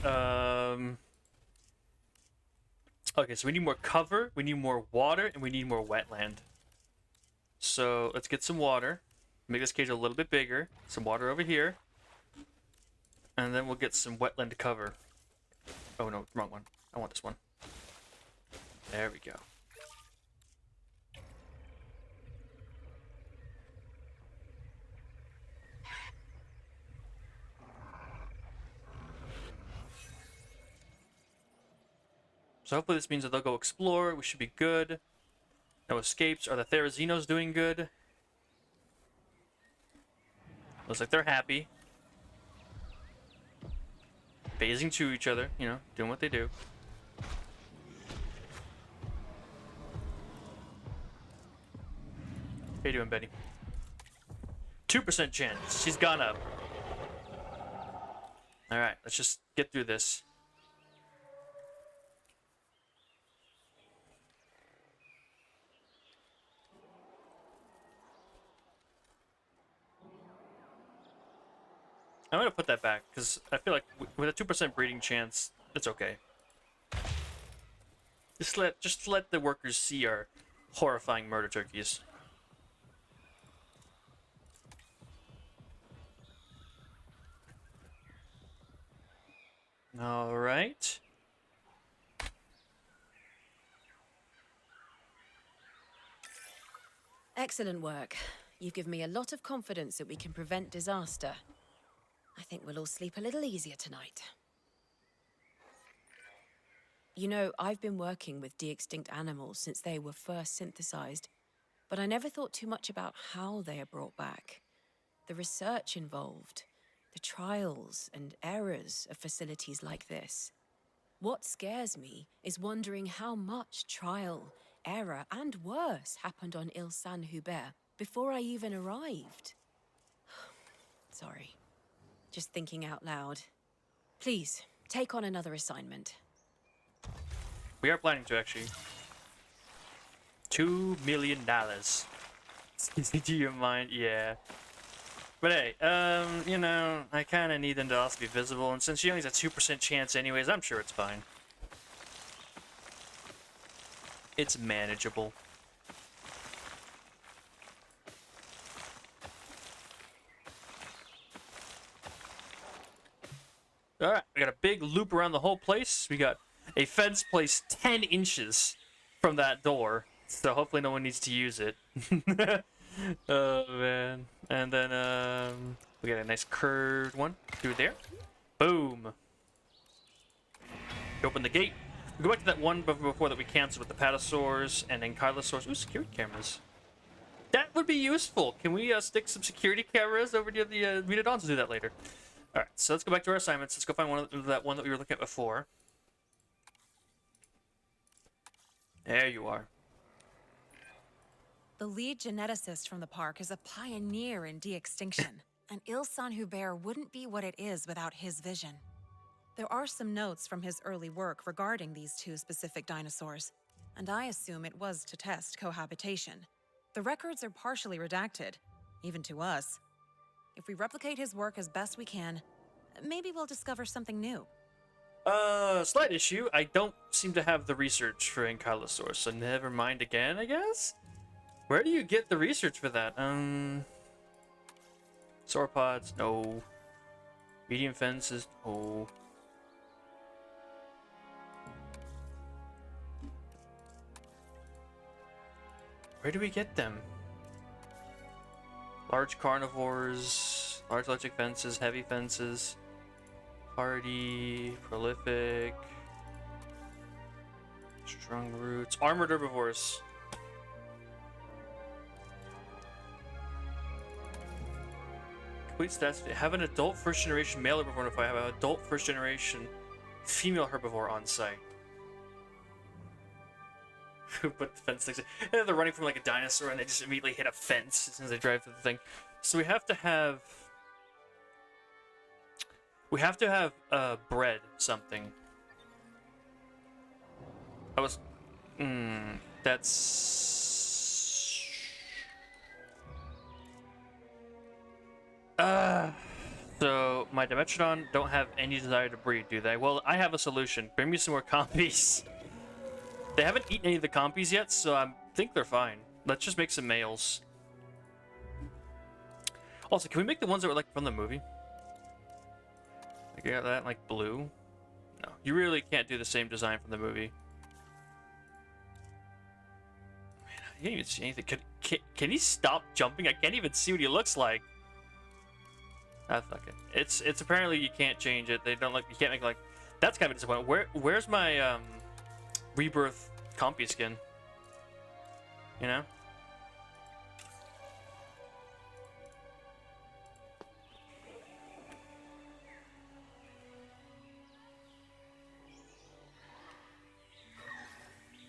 Okay, so we need more cover, we need more water, and we need more wetland. So let's get some water. Make this cage a little bit bigger. Some water over here. And then we'll get some wetland to cover. Oh no, wrong one. I want this one. There we go. So hopefully this means that they'll go explore. We should be good. No escapes. Are the Therazinos doing good? Looks like they're happy. Phasing to each other, you know, doing what they do. How you doing, Betty? 2% chance. She's gone up. Alright, let's just get through this. I'm gonna put that back because I feel like with a 2% breeding chance, it's okay. Just let the workers see our horrifying murder turkeys. All right. Excellent work. You've given me a lot of confidence that we can prevent disaster. I think we'll all sleep a little easier tonight. You know, I've been working with de-extinct animals since they were first synthesized, but I never thought too much about how they are brought back. The research involved, the trials and errors of facilities like this. What scares me is wondering how much trial, error, and worse happened on Ile Saint-Hubert before I even arrived. Sorry. Just thinking out loud. Please, take on another assignment. We are planning to actually. $2 million. Do you mind? Yeah. But hey, you know, I kind of need them to also be visible, and since she only has a 2% chance anyways, I'm sure it's fine. It's manageable. Alright, we got a big loop around the whole place. We got a fence placed 10 inches from that door, so hopefully no one needs to use it. Oh man. And then we got a nice curved one through there. Boom. Open the gate. We go back to that one before that we canceled with the patasaurs and ankylosaurs. Ooh, security cameras. That would be useful. Can we stick some security cameras over near the Mutadons? We'll do that later. Alright, so let's go back to our assignments. Let's go find that one that we were looking at before. There you are. The lead geneticist from the park is a pioneer in de-extinction, and Ile Saint-Hubert wouldn't be what it is without his vision. There are some notes from his early work regarding these two specific dinosaurs, and I assume it was to test cohabitation. The records are partially redacted, even to us. If we replicate his work as best we can, maybe we'll discover something new. Slight issue. I don't seem to have the research for ankylosaurs, so never mind again, I guess? Where do you get the research for that? Sauropods, no. Medium fences, no. Where do we get them? Large carnivores, large electric fences, heavy fences, hardy, prolific, strong roots, armored herbivores. Complete stats. Have an adult first generation male herbivore if I have an adult first generation female herbivore on site. But the fence things, and they're running from like a dinosaur and they just immediately hit a fence as soon as they drive through the thing. So we have to have bred something. I was that's so my Dimetrodon don't have any desire to breed, do they? Well, I have a solution. Bring me some more compies. They haven't eaten any of the compies yet, so I think they're fine. Let's just make some males. Also, can we make the ones that were like from the movie? Like, yeah, that like blue? No, you really can't do the same design from the movie. Man, I can't even see anything. Can he stop jumping? I can't even see what he looks like. Ah, fuck it. It's apparently you can't change it. They don't like, you can't make like, that's kind of a disappointment. Where's my Rebirth compy skin? You know?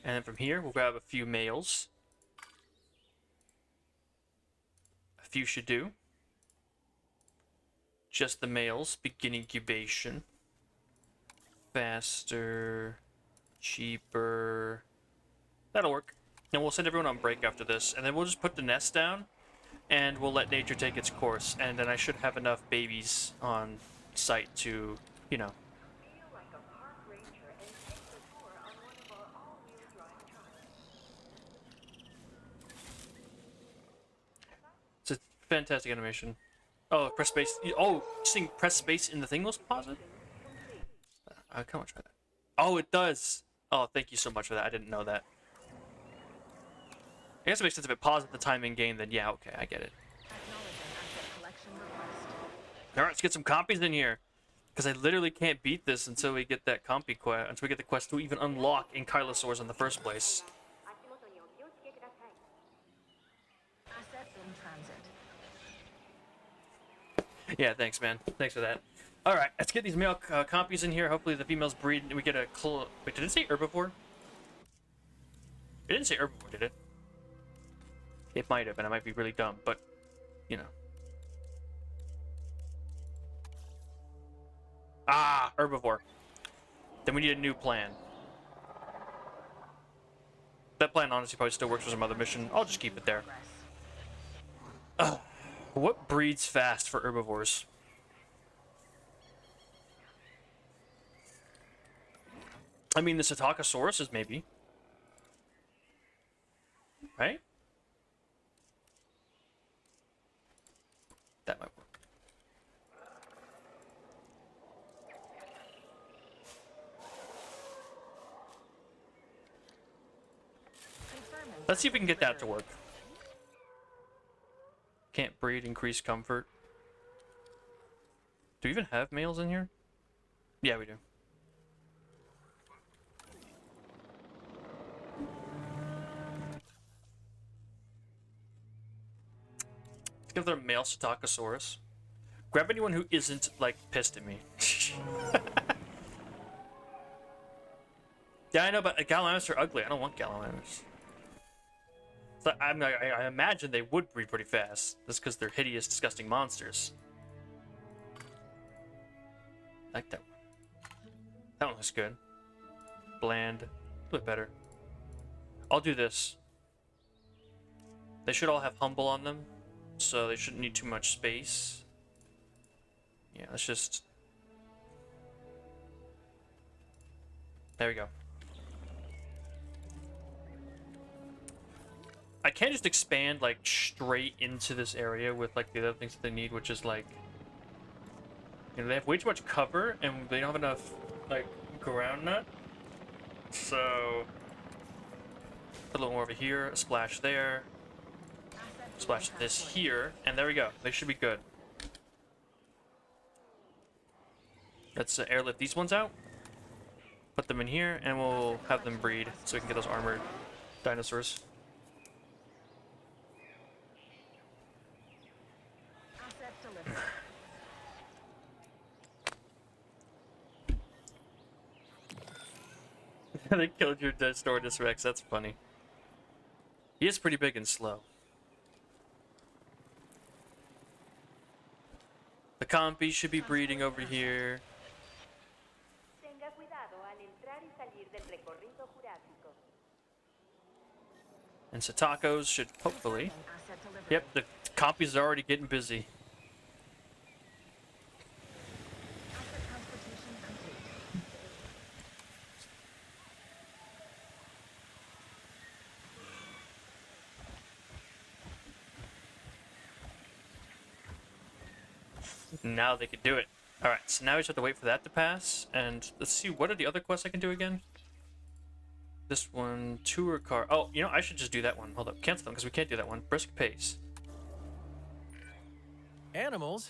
And then from here, we'll grab a few males. A few should do. Just the males begin incubation. Faster, cheaper. That'll work. And we'll send everyone on break after this, and then we'll just put the nest down, and we'll let nature take its course. And then I should have enough babies on site to, you know. It's a fantastic animation. Oh, press space. Oh, seeing press space in the thing was positive? Come on, try that. Oh, it does. Oh, thank you so much for that. I didn't know that. I guess it makes sense if it paused at the time in game. Then yeah, okay, I get it. All right, let's get some compies in here, because I literally can't beat this until we get that compy quest, until we get the quest to even unlock Ankylosaurs in the first place. Asset in transit. Yeah, thanks, man. Thanks for that. All right, let's get these male compies in here. Hopefully the females breed and we get a Wait, did it say herbivore? It didn't say herbivore, did it? It might have, and I might be really dumb, but, you know. Ah, herbivore. Then we need a new plan. That plan honestly probably still works for some other mission. I'll just keep it there. What breeds fast for herbivores? I mean, the Psittacosaurus is maybe. Right? That might work. Let's see if we can get that to work. Can't breed, increase comfort. Do we even have males in here? Yeah, we do. Let's give them a male Psittacosaurus. Grab anyone who isn't, like, pissed at me. Yeah, I know, but Gallimimus are ugly. I don't want Gallimimus. So I imagine they would breed pretty fast. That's because they're hideous, disgusting monsters. I like that one. That one looks good. Bland. A bit better. I'll do this. They should all have humble on them, so they shouldn't need too much space. Yeah, let's just... There we go. I can't just expand, like, straight into this area with, like, the other things that they need, which is, like... You know, they have way too much cover, and they don't have enough, like, ground nut. So... Put a little more over here, a splash there. Splash this here, and there we go. They should be good. Let's airlift these ones out. Put them in here, and we'll have them breed, so we can get those armored dinosaurs. They killed your Storodus Rex. That's funny. He is pretty big and slow. The compies should be breeding over here. And Psittacos should hopefully... Yep, the compies are already getting busy. Now they can do it. Alright, so now we just have to wait for that to pass. And let's see, what are the other quests I can do again? This one, tour car. Oh, you know, I should just do that one. Hold up, cancel them because we can't do that one. Brisk pace. Animals,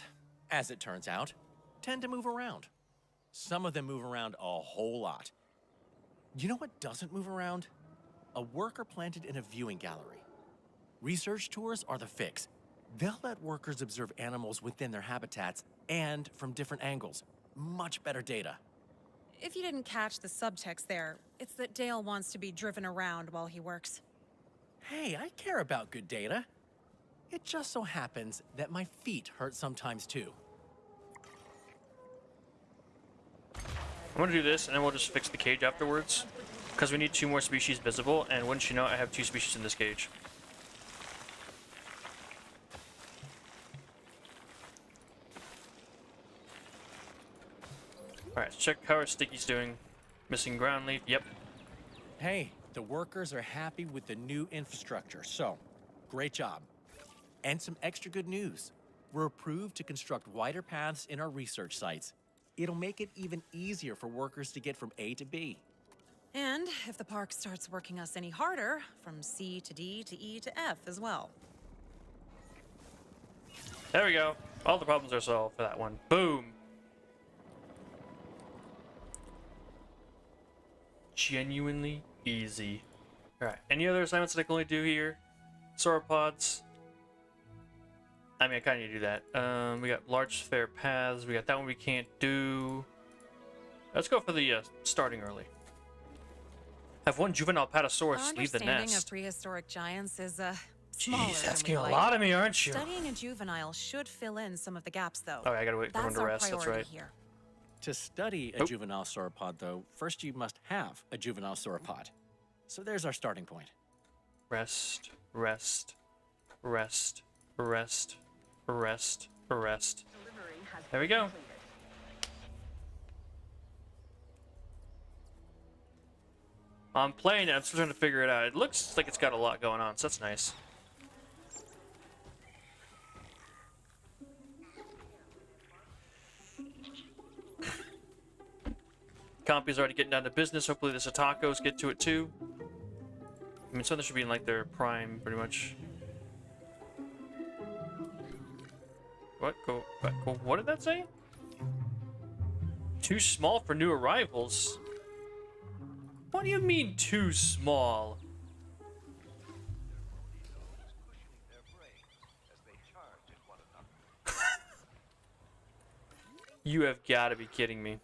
as it turns out, tend to move around. Some of them move around a whole lot. You know what doesn't move around? A worker planted in a viewing gallery. Research tours are the fix. They'll let workers observe animals within their habitats and from different angles. Much better data. If you didn't catch the subtext there, it's that Dale wants to be driven around while he works. Hey, I care about good data. It just so happens that my feet hurt sometimes too. I'm gonna do this, and then we'll just fix the cage afterwards. Because we need 2 more species visible, and wouldn't you know, I have 2 species in this cage. Alright, check how our Sticky's doing. Missing ground leaf, yep. Hey, the workers are happy with the new infrastructure, so great job. And some extra good news. We're approved to construct wider paths in our research sites. It'll make it even easier for workers to get from A to B. And if the park starts working us any harder, from C to D to E to F as well. There we go. All the problems are solved for that one. Boom. Genuinely easy. Alright, any other assignments that I can only do here? Sauropods. I mean, I kind of need to do that. We got large fair paths. We got that one we can't do. Let's go for the starting early. I have one juvenile Patasaurus Our leave the understanding nest. of prehistoric giants is smaller Jeez, than asking we'd a like. lot of me, aren't you? Studying a juvenile should fill in some of the gaps, though. Oh, I gotta wait for everyone That's to our rest. That's priority right. here. To study a juvenile sauropod, though, first you must have a juvenile sauropod. So there's our starting point. Rest, rest, rest, rest, rest, rest. There we go. I'm playing it. I'm still trying to figure it out. It looks like it's got a lot going on, so that's nice. Compy's already getting down to business. Hopefully the Satacos get to it too. I mean, some of them should be in like their prime, pretty much. What? What did that say? Too small for new arrivals? What do you mean too small? You have got to be kidding me.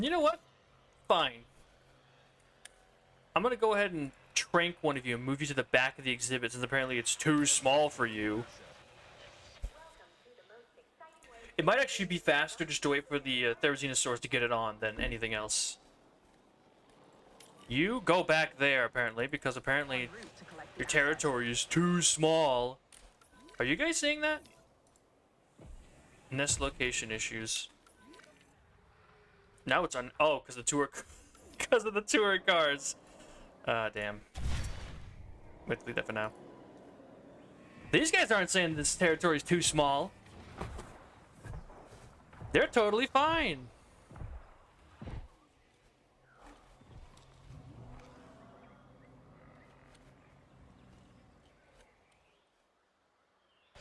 You know what? Fine. I'm gonna go ahead and trank one of you and move you to the back of the exhibit since apparently it's too small for you. It might actually be faster just to wait for the Therizinosaurs to get it on than anything else. You go back there, apparently, because apparently your territory is too small. Are you guys seeing that? Nest location issues. Now it's on. Oh, because the tour, because of the tour cars. Damn. Let's leave that for now. These guys aren't saying this territory is too small. They're totally fine.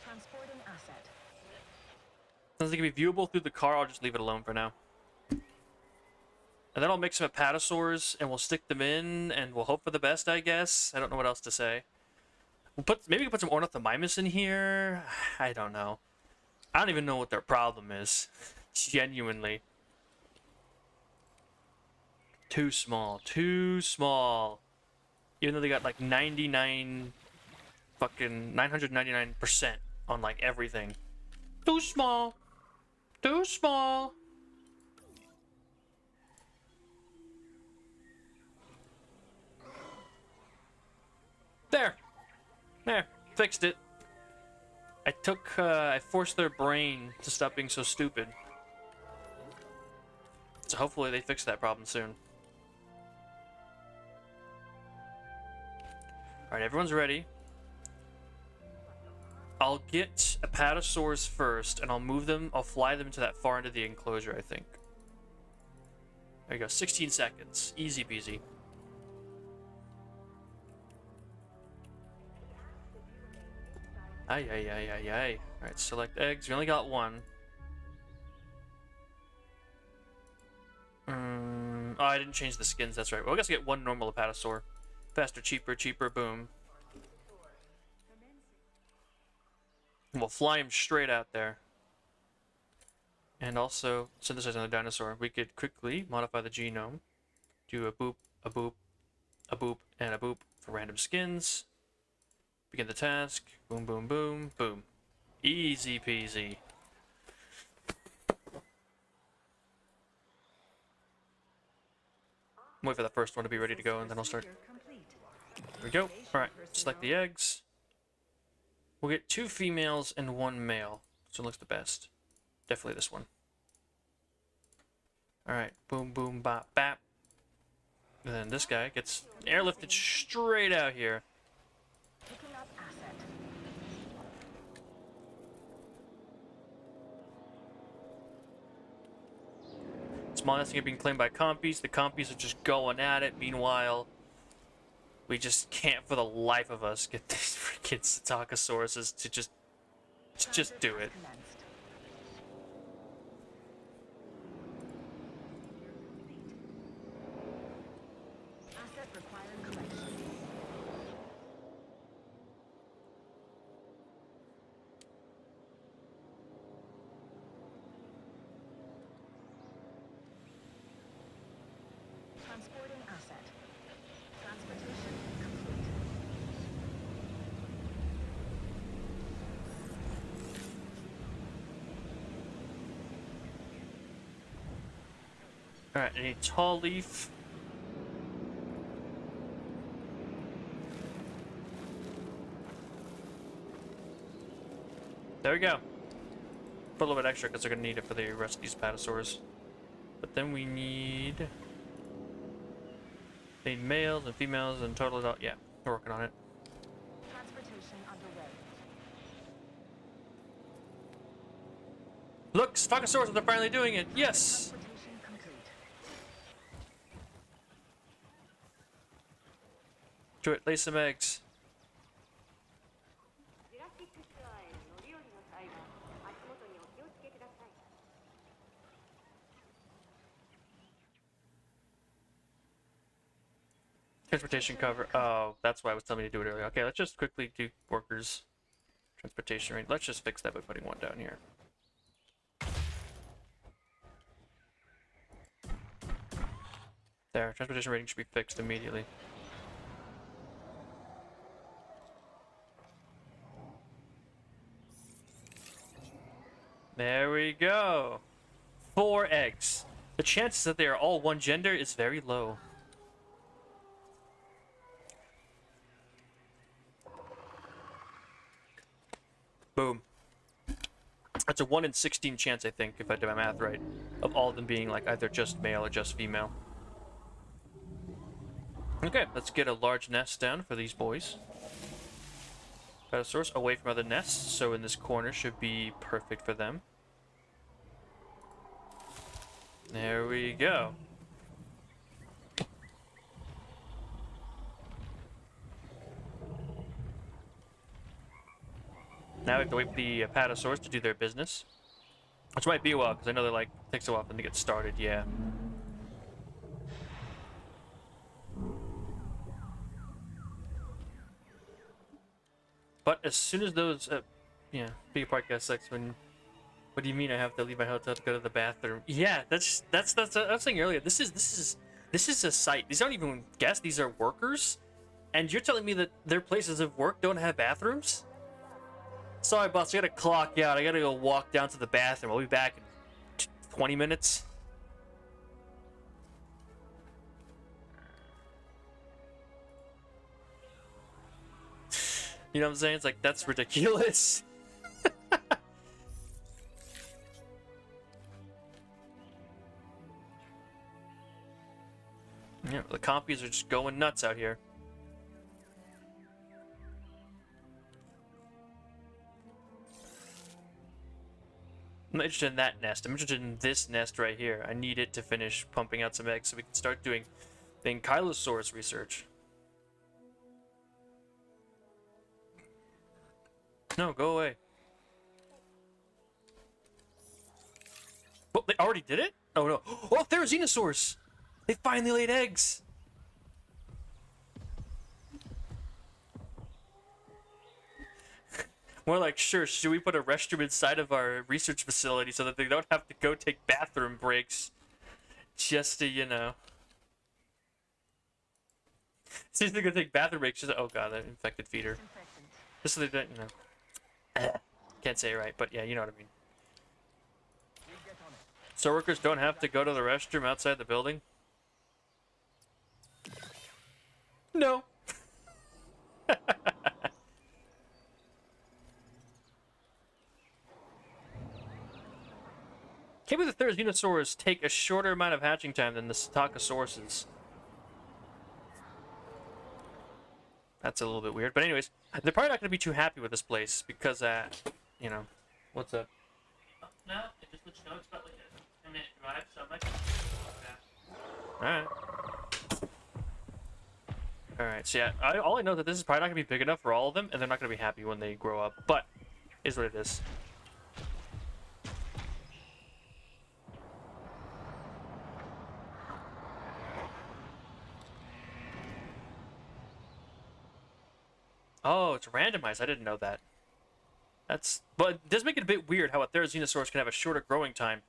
Transporting asset. Sounds like it can be viewable through the car. I'll just leave it alone for now. And then I'll make some Apatosaurs and we'll stick them in and we'll hope for the best, I guess. I don't know what else to say. Maybe we can put some Ornithomimus in here. I don't know. I don't even know what their problem is. Genuinely. Too small. Too small. Even though they got like 99... fucking 999% on like everything. Too small. Too small. There. There. Fixed it. I forced their brain to stop being so stupid. So hopefully they fix that problem soon. Alright, everyone's ready. I'll get Apatosaurs first, and I'll move them, I'll fly them to that far end of the enclosure, I think. There you go, 16 seconds. Easy peasy. Ay, ay, ay, ay, ay. Alright, select eggs. We only got one. Oh, I didn't change the skins, that's right. Well, I guess I get one normal Apatosaur. Faster, cheaper, cheaper, boom. And we'll fly him straight out there. And also, synthesize another dinosaur. We could quickly modify the genome. Do a boop, a boop, a boop, and a boop for random skins. Begin the task. Boom, boom, boom, boom. Easy peasy. Wait for the first one to be ready to go, and then I'll start. There we go. Alright, select the eggs. We'll get 2 females and 1 male. So it looks the best. Definitely this one. Alright, boom, boom, bop, bap. And then this guy gets airlifted straight out here. Picking up asset. Small nesting are being claimed by compies. The compies are just going at it. Meanwhile, we just can't for the life of us get these freaking Psittacosauruses to just do it. Asset required collection. Transporting asset. Transportation complete. Alright, I need tall leaf. There we go. Put a little bit extra because they're going to need it for the rest of these Patasaurs. But then we need males and females and total adult. Yeah, we're working on it. Transportation underway. Look, Psittacosauruses are finally doing it. Yes. Transportation complete. Do it. Lay some eggs. Transportation cover. Oh, that's why I was telling me to do it earlier. Okay, let's just quickly do workers. Transportation rate. Let's just fix that by putting one down here. There. Transportation rating should be fixed immediately. There we go. 4 eggs. The chances that they are all one gender is very low. Boom. That's a 1 in 16 chance, I think, if I do my math right, of all of them being like either just male or just female. Okay, let's get a large nest down for these boys. Petasaurus away from other nests, so in this corner should be perfect for them. There we go. Now we have to wait for the Patasaurs to do their business. Which might be a while, because I know they're like, takes a while for them to get started, yeah. But as soon as those, yeah, big podcast sex when, what do you mean I have to leave my hotel to go to the bathroom? Yeah, that's I was saying earlier, this is a site. These aren't even guests, these are workers. And you're telling me that their places of work don't have bathrooms? Sorry, boss, I gotta clock out. I gotta go walk down to the bathroom. I'll be back in 20 minutes. You know what I'm saying? It's like, that's ridiculous. Yeah, the compies are just going nuts out here. I'm not interested in that nest. I'm interested in this nest right here. I need it to finish pumping out some eggs so we can start doing the Ankylosaurus research. No, go away. Oh, they already did it? Oh no. Oh, there's Xenosaurus! They finally laid eggs! More like, sure, should we put a restroom inside of our research facility so that they don't have to go take bathroom breaks? Just to, you know. Since they're gonna take bathroom breaks, just, oh god, that infected feeder. Just so they don't, you know. Can't say it right, but yeah, you know what I mean. So workers don't have to go to the restroom outside the building? No. Can't believe the Therizinosaurs take a shorter amount of hatching time than the Psittacosauruses. That's a little bit weird, but anyways, they're probably not going to be too happy with this place because, you know, what's up? No, it just looks no, it's about like a 10-minute drive, so I might Alright. Alright, so yeah, all I know is that this is probably not going to be big enough for all of them, and they're not going to be happy when they grow up, but is what it is. Oh, it's randomized. I didn't know that. But it does make it a bit weird how a Therizinosaurus can have a shorter growing time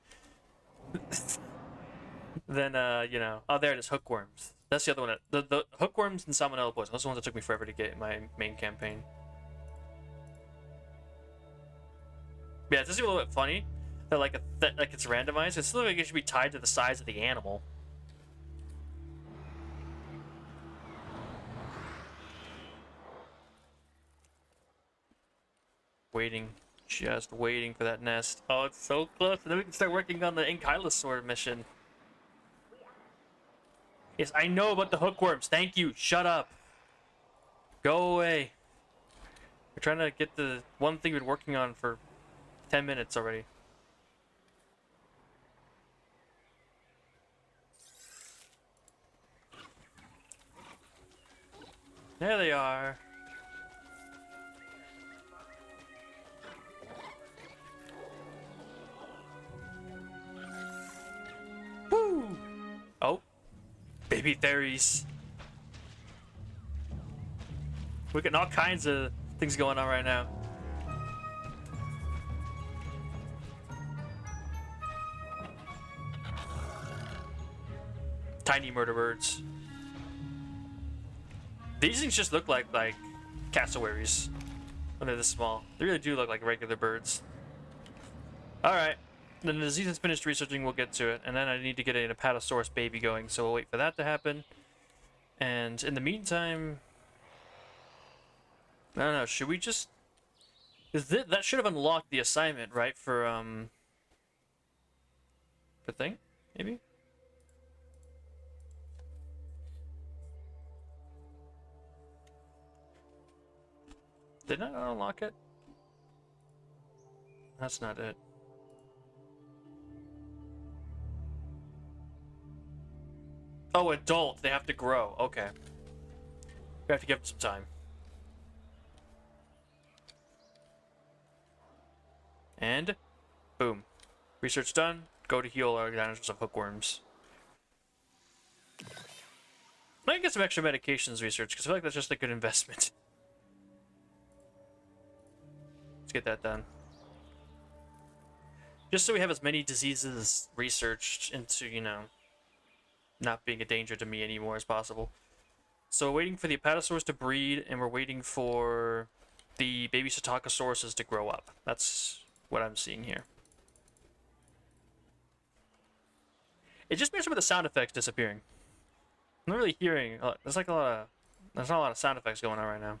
than, you know... Oh, there it is, hookworms. That's the other one. The hookworms and salmonella poison. Those are the ones that took me forever to get in my main campaign. Yeah, it's just a little bit funny that, like, it's randomized. It's still like it should be tied to the size of the animal. Just waiting for that nest. Oh, it's so close. And then we can start working on the Ankylosaur mission. Yes, I know about the hookworms. Thank you. Shut up. Go away. We're trying to get the one thing we've been working on for 10 minutes already. There they are. Woo! Oh. Baby Theris. We're getting all kinds of things going on right now. Tiny murder birds. These things just look like cassowaries when they're this small. They really do look like regular birds. Alright. Then the disease is finished researching, we'll get to it. And then I need to get an Apatosaurus baby going, so we'll wait for that to happen. And in the meantime... I don't know, should we just... That should have unlocked the assignment, right? For thing? Maybe? Did I unlock it? That's not it. Oh, adult. They have to grow. Okay. We have to give them some time. And boom. Research done. Go to heal our dinosaurs of hookworms. I might get some extra medications research because I feel like that's just a good investment. Let's get that done. Just so we have as many diseases researched into, you know, not being a danger to me anymore as possible. So we're waiting for the Apatosaurs to breed, and we're waiting for the baby Psittacosauruses to grow up. That's what I'm seeing here. It just makes some of the sound effects disappearing. I'm not really hearing... There's not a lot of sound effects going on right now.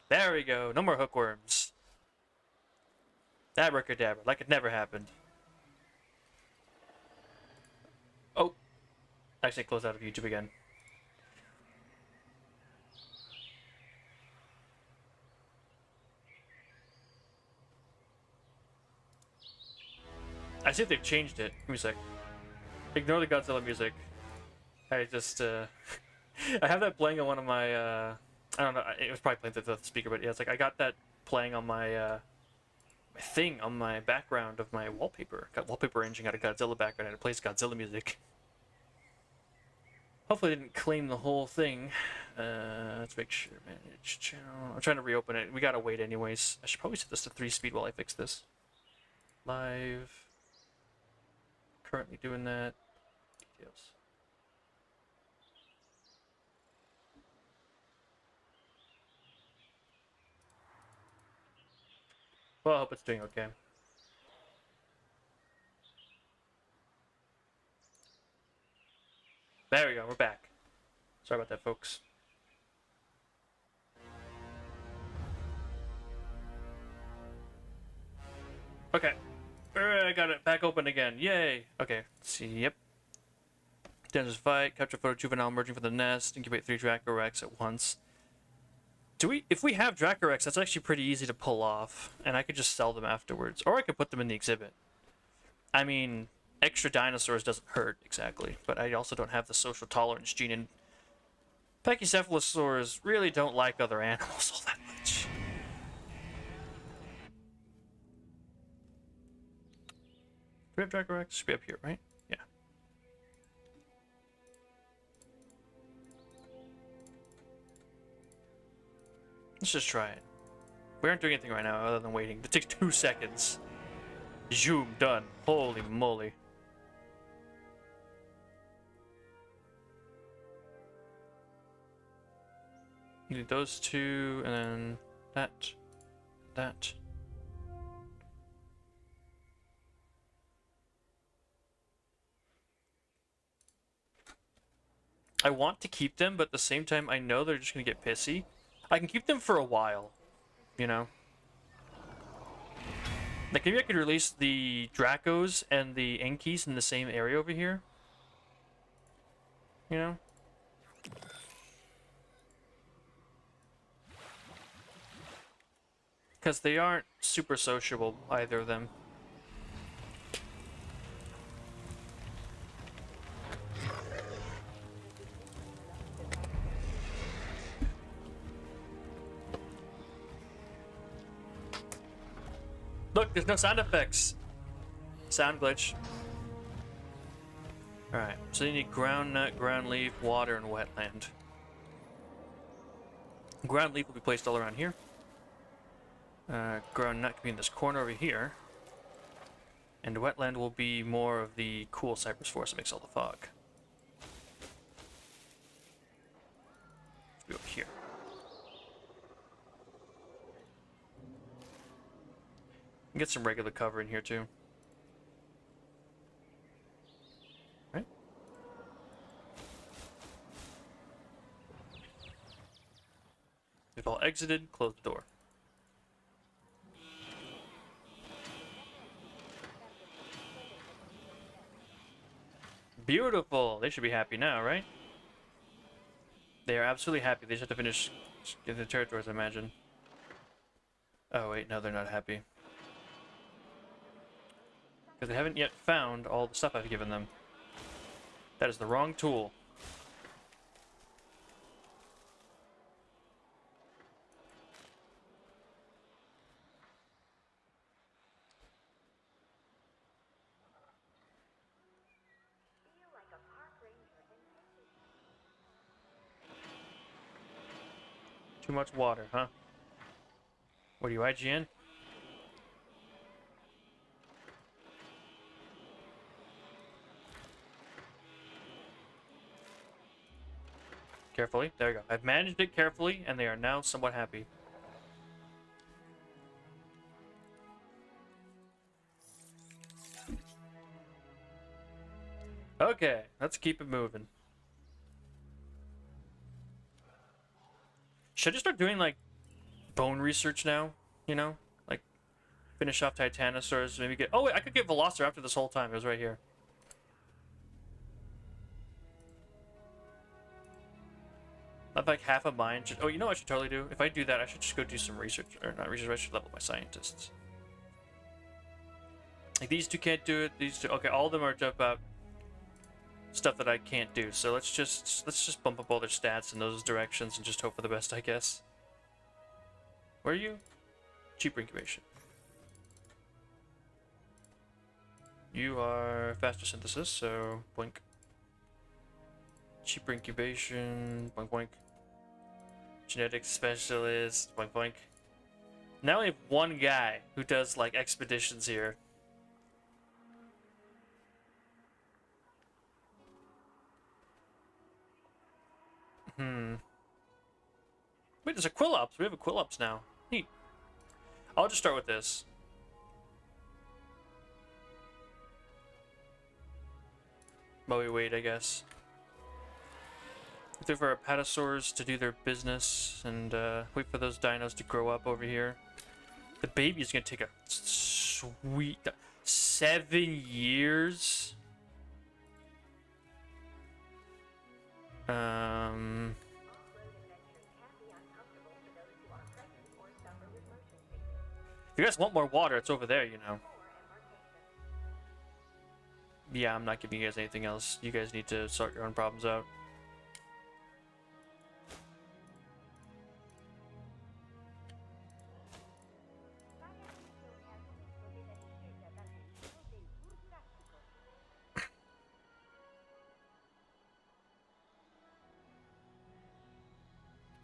There we go. No more hookworms. Abracadabra. Like it never happened. Oh. Actually, close out of YouTube again. I see if they've changed it. Give me a sec. Ignore the Godzilla music. I just, I have that playing on one of my, I don't know, it was probably playing through the speaker, but yeah, it's like I got that playing on my, my thing on my background of my wallpaper. Got wallpaper engine, got a Godzilla background, and it plays Godzilla music. Hopefully I didn't claim the whole thing. Let's make sure, manage channel. I'm trying to reopen it. We gotta wait anyways. I should probably set this to 3 speed while I fix this. Live. Currently doing that. Details. Well, I hope it's doing okay. There we go, we're back. Sorry about that, folks. Okay. I got it back open again. Yay! Okay, let's see. Yep. Dangerous fight. Capture photo juvenile emerging from the nest. Incubate 3 Dracorex at once. If we have Dracorex, that's actually pretty easy to pull off. And I could just sell them afterwards. Or I could put them in the exhibit. I mean, extra dinosaurs doesn't hurt exactly, but I also don't have the social tolerance gene, and pachycephalosaurs really don't like other animals all that much. Do we have Dracorex? Should be up here, right? Yeah. Let's just try it. We aren't doing anything right now other than waiting. It takes 2 seconds. Zoom, done. Holy moly. You need those two, and then that. I want to keep them, but at the same time, I know they're just gonna get pissy. I can keep them for a while, you know? Like, maybe I could release the Dracos and the Enkies in the same area over here. You know? Because they aren't super sociable, either of them. Look, there's no sound effects. Sound glitch. Alright, so you need ground nut, ground leaf, water, and wetland. Ground leaf will be placed all around here. Ground nut can be in this corner over here. And wetland will be more of the cool cypress forest that makes all the fog. Let's be over here. Get some regular cover in here too. Right? We've all exited, close the door. Beautiful! They should be happy now, right? They are absolutely happy. They just have to finish getting the territories, I imagine. Oh wait, no, they're not happy. Because they haven't yet found all the stuff I've given them. That is the wrong tool. Too much water, huh? What are you, IGN? Carefully. There you go. I've managed it carefully, and they are now somewhat happy. Okay, let's keep it moving. Should I just start doing, like, bone research now? You know? Like, finish off Titanosaurs, maybe get... Oh, wait, I could get Velociraptor this whole time. It was right here. I have like half a mind. Oh, you know what I should totally do? If I do that, I should just go do some research. Or not research, I should level my scientists. Like, these two can't do it. These two... Okay, all of them are about stuff that I can't do. So let's just bump up all their stats in those directions and just hope for the best, I guess. Where are you? Cheaper incubation. You are faster synthesis, so blink. Cheaper incubation, boink boink. Genetics specialist, boink boink. Now we have one guy who does like expeditions here. Wait, there's a Quillops. We have a Quillops now. Neat. I'll just start with this. While we wait, I guess. Wait for our Apatosaurs to do their business and wait for those dinos to grow up over here. The baby is gonna take a sweet 7 years. If you guys want more water, it's over there, you know. yeah, I'm not giving you guys anything else. You guys need to sort your own problems out.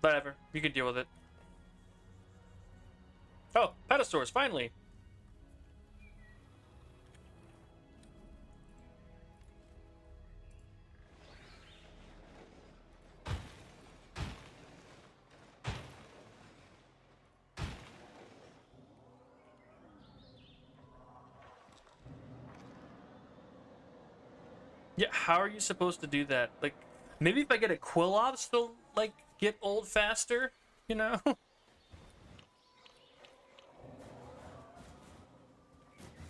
Whatever, you can deal with it. Oh, Petasaurs, finally! Yeah, how are you supposed to do that? Like, maybe if I get a Quillops, they'll, like, get old faster, you know?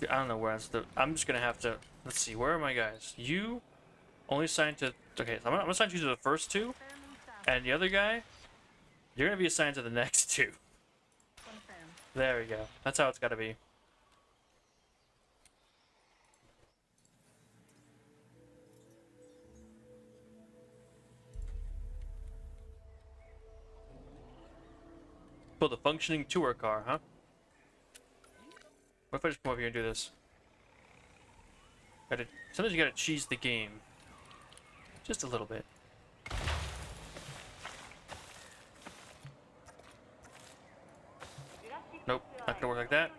I don't know where else to... I'm just gonna have to... Let's see, where are my guys? You only assigned to... Okay, so I'm gonna assign you to the first two, and the other guy, you're gonna be assigned to the next two. There we go. That's how it's gotta be. Build a functioning tour car, huh? What if I just come over here and do this? Sometimes you gotta cheese the game. Just a little bit. Nope, not gonna work like that.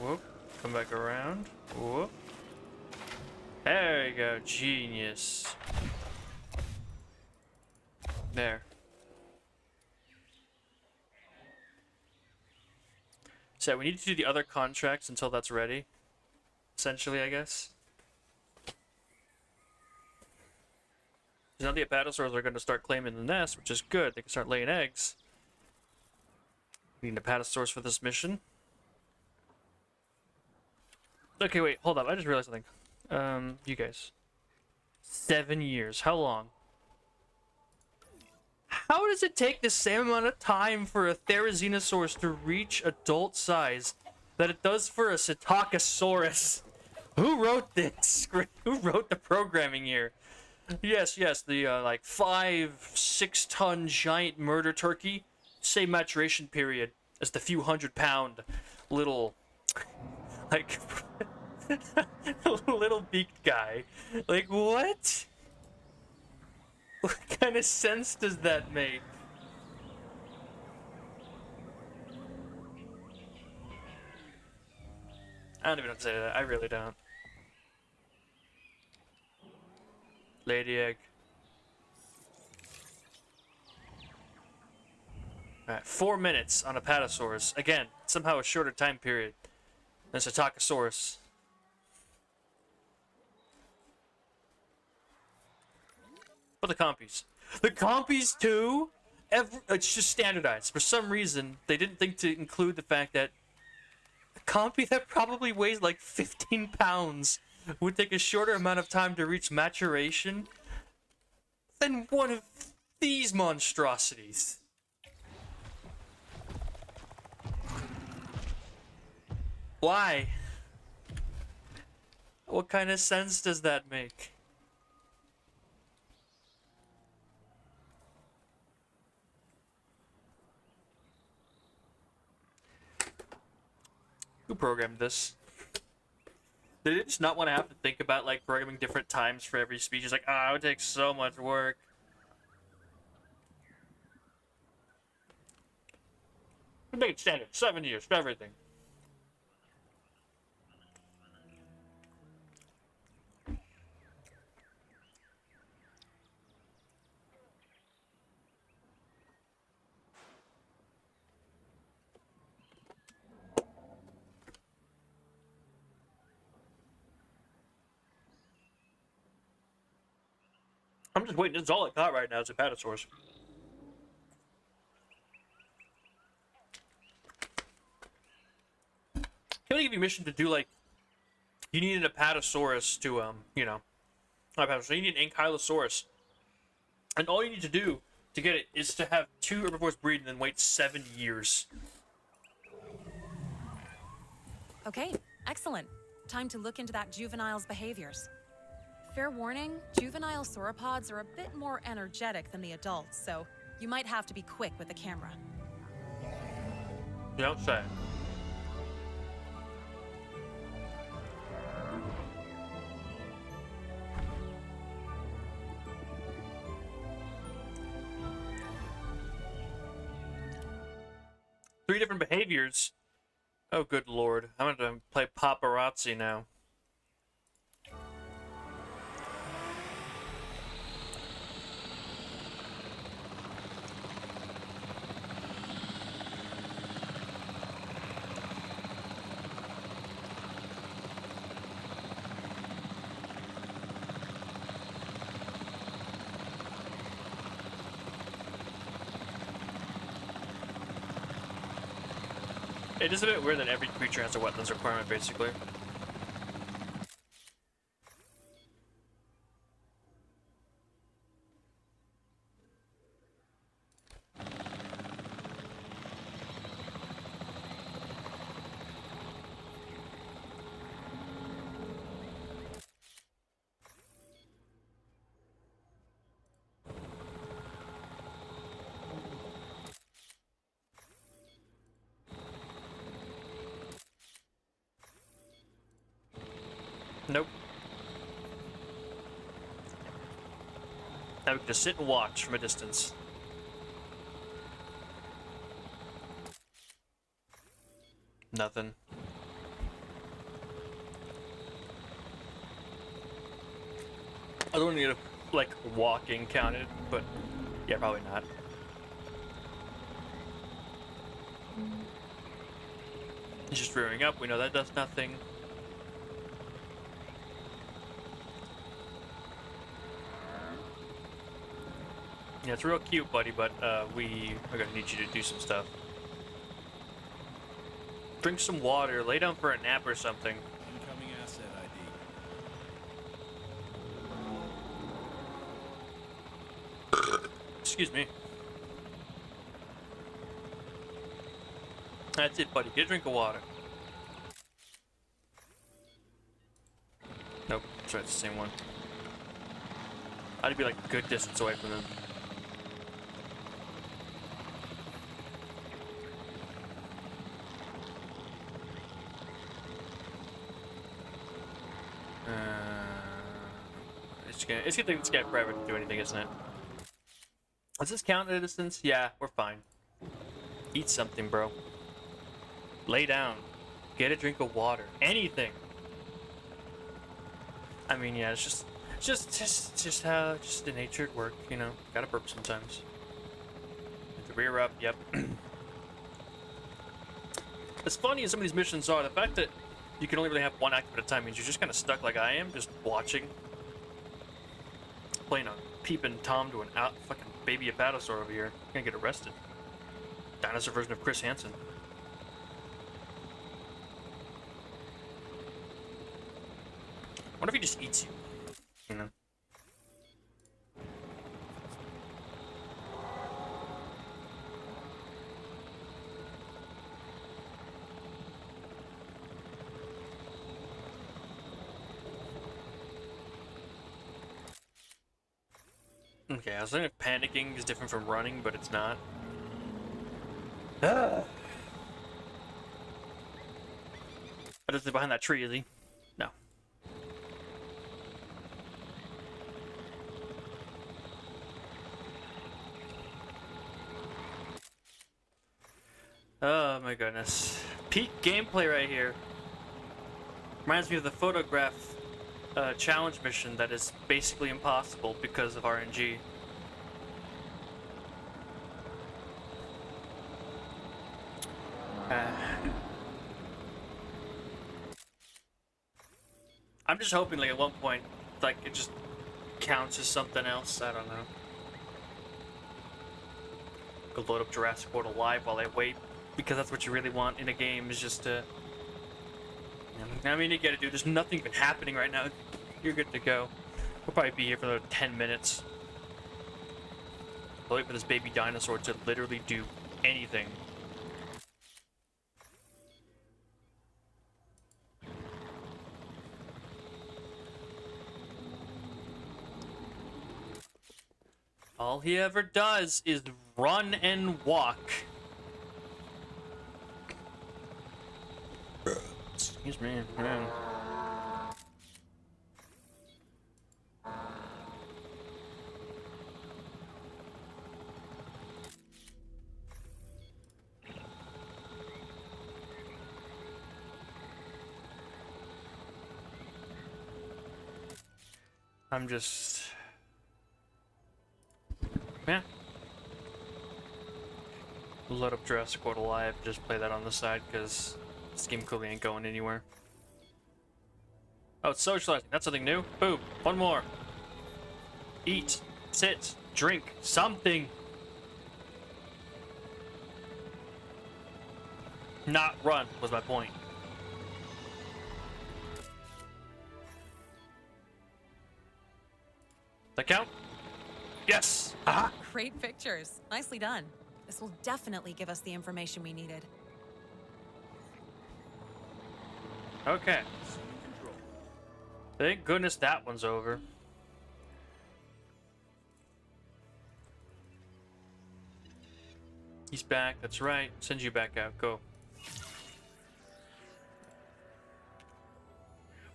Whoop, come back around. Whoop. There you go, genius. There. So we need to do the other contracts until that's ready. Essentially, I guess. Now the Apatosaurs are going to start claiming the nest, which is good. They can start laying eggs. We need Apatosaurs for this mission. Okay, wait, hold up. I just realized something. You guys. 7 years. How long? How does it take the same amount of time for a Therizinosaurus to reach adult size that it does for a Psittacosaurus? Who wrote this script? Who wrote the programming here? Yes, the like 5-6 ton giant murder turkey. Same maturation period as the few 100-pound little, like, little beaked guy. Like, what? What kind of sense does that make? I don't even have to say that. I really don't. Lady egg. Alright, 4 minutes on Apatosaurus. Again, somehow a shorter time period than Psittacosaurus. But the compies. The compies too? It's just standardized. For some reason, they didn't think to include the fact that a compy that probably weighs like 15 pounds would take a shorter amount of time to reach maturation than one of these monstrosities. Why? What kind of sense does that make? Who programmed this? Did it just not want to have to think about like programming different times for every species? Like, it would take so much work. We make it standard, 7 years for everything. I'm just waiting. This is all I got right now is Apatosaurus. Can I give you a mission to do like? You need an Apatosaurus to you know, not Apatosaurus. You need an Ankylosaurus, and all you need to do to get it is to have 2 herbivores breed and then wait 7 years. Okay, excellent. Time to look into that juvenile's behaviors. Fair warning, juvenile sauropods are a bit more energetic than the adults, so you might have to be quick with the camera. You don't say. Three different behaviors. Oh, good lord. I'm gonna play paparazzi now. It is a bit weird that every creature has a wetlands requirement, basically. Nope. Now we can just sit and watch from a distance. Nothing. I don't need to, like, walking counted, but yeah, probably not. It's just rearing up, we know that does nothing. Yeah, it's real cute, buddy, but we are gonna need you to do some stuff. Drink some water, lay down for a nap or something. Incoming asset ID. Excuse me. That's it, buddy. Get a drink of water. Nope, that's right, it's the same one. I'd be like a good distance away from them. It's gonna take this guy forever to do anything, isn't it? Does this count at a distance? Yeah, we're fine. Eat something, bro. Lay down. Get a drink of water. Anything. I mean, yeah, it's just how the nature at work, you know. Gotta burp sometimes. Have to rear up. Yep. As funny as some of these missions are, the fact that you can only really have one active at a time means you're just kind of stuck like I am, just watching. Playing a peeping Tom to an fucking baby apatosaur over here. You're gonna get arrested. Dinosaur version of Chris Hansen. What if he just eats you? You know? Okay, I was thinking panicking is different from running, but it's not. I doesn't behind that tree, is he? No. Oh my goodness. Peak gameplay right here. Reminds me of the photograph challenge mission that is basically impossible because of RNG. I'm just hoping, like, at one point, like, it just counts as something else. I don't know. Go load up Jurassic World Alive while I wait, because that's what you really want in a game, is just to... I mean, you gotta do. There's nothing even happening right now. You're good to go. We'll probably be here for another 10 minutes. I'll wait for this baby dinosaur to literally do anything. All he ever does is run and walk. Excuse me, man. I'm just... yeah. Load up Jurassic World Alive, just play that on the side, because this game clearly ain't going anywhere. Oh, it's socializing. That's something new. Boom. One more. Eat. Sit. Drink. Something. Not run, was my point. That count? Yes! Aha! Great pictures. Nicely done. This will definitely give us the information we needed. Okay. Thank goodness that one's over. He's back, that's right. Send you back out. Go.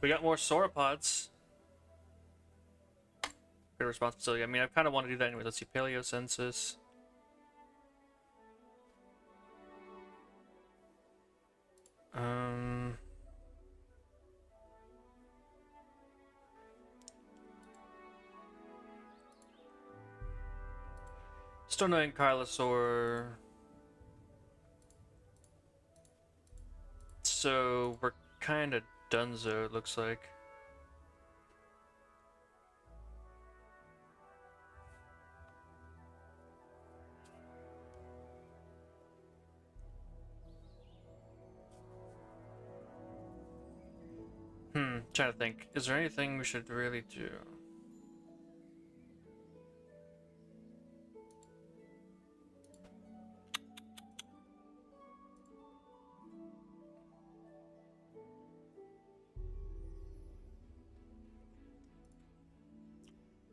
We got more sauropods. Good responsibility. I mean, I kind of want to do that anyway. Let's see. Paleo census. Still knowing Carlosaur. So we're kind of donezo, it looks like. Trying to think. Is there anything we should really do?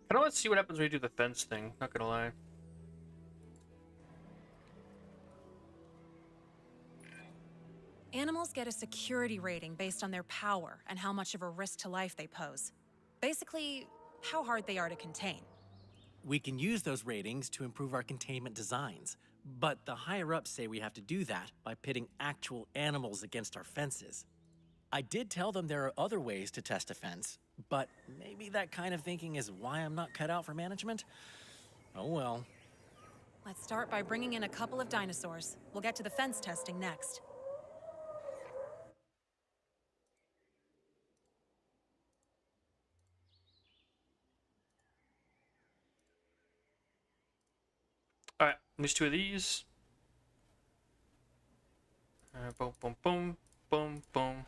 I don't want to see what happens when we do the fence thing, not gonna lie. Animals get a security rating based on their power and how much of a risk to life they pose. Basically, how hard they are to contain. We can use those ratings to improve our containment designs, but the higher-ups say we have to do that by pitting actual animals against our fences. I did tell them there are other ways to test a fence, but maybe that kind of thinking is why I'm not cut out for management? Oh well. Let's start by bringing in a couple of dinosaurs. We'll get to the fence testing next. Alright, there's two of these. Boom, boom, boom, boom, boom.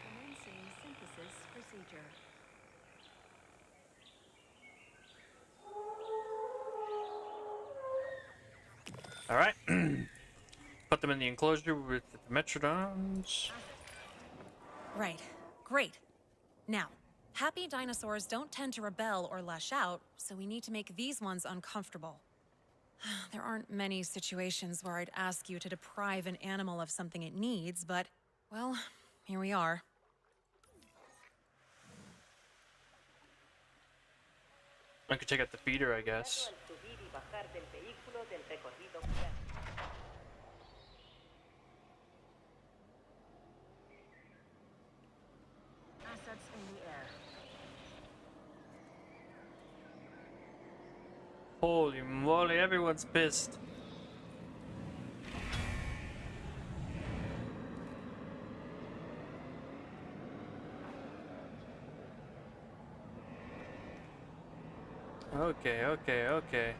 Commencing synthesis procedure. Alright. Put them in the enclosure with the Metrodons. Right. Great. Now, happy dinosaurs don't tend to rebel or lash out, so we need to make these ones uncomfortable. There aren't many situations where I'd ask you to deprive an animal of something it needs, but, well, here we are. I could take out the feeder, I guess. Assets in the air. Holy moly, everyone's pissed. Okay, okay, okay.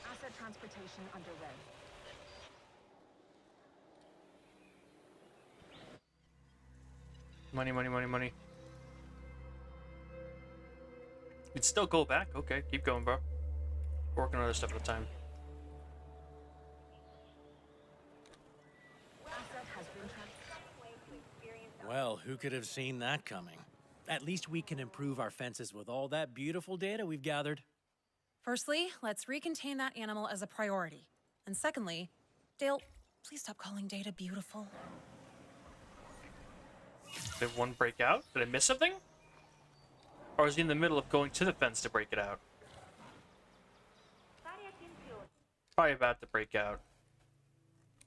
Asset transportation underway. Money, money, money, money. You'd still go back? Okay, keep going, bro. Working on other stuff at a time. Asset has been Well, who could have seen that coming? At least we can improve our fences with all that beautiful data we've gathered. Firstly, let's recontain that animal as a priority. And secondly, Dale, please stop calling Data beautiful. Did one break out? Did I miss something? Or is he in the middle of going to the fence to break it out? Probably about to break out.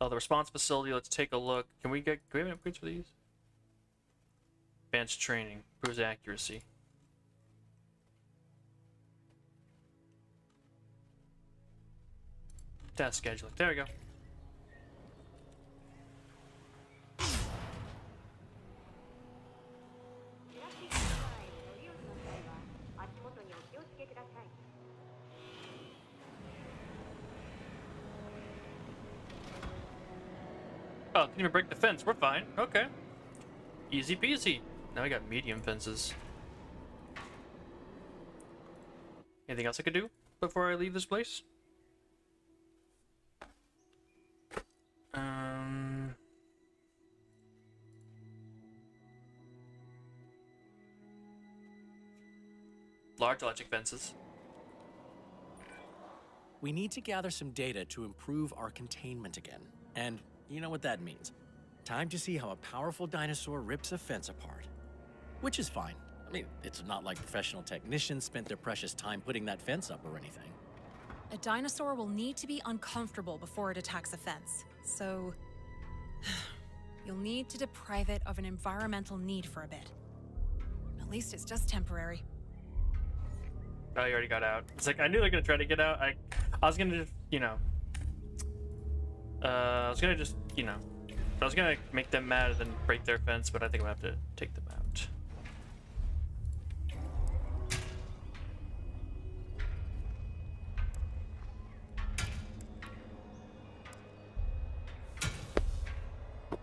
Oh, the response facility, let's take a look. Can we have any upgrades for these? Advanced training, improves accuracy. Task scheduling, there we go. Oh, didn't even break the fence. We're fine. Okay. Easy peasy. Now we got medium fences. Anything else I could do before I leave this place? Large electric fences. We need to gather some data to improve our containment again. And you know what that means. Time to see how a powerful dinosaur rips a fence apart. Which is fine. I mean, it's not like professional technicians spent their precious time putting that fence up or anything. A dinosaur will need to be uncomfortable before it attacks a fence. So, you'll need to deprive it of an environmental need for a bit. At least it's just temporary. Oh, you already got out. It's like, I knew they were gonna try to get out. I was gonna just, you know. I was gonna just, you know. I was gonna make them mad and then break their fence, but I think I'm gonna have to take them out.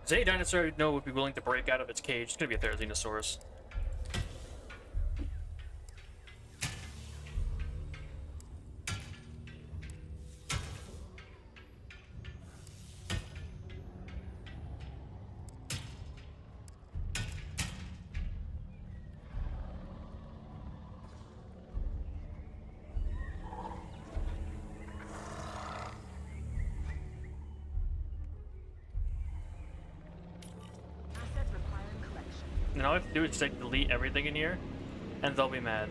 Does any dinosaur you know would be willing to break out of its cage? It's gonna be a Therizinosaurus. And all I have to do is just like delete everything in here, and they'll be mad.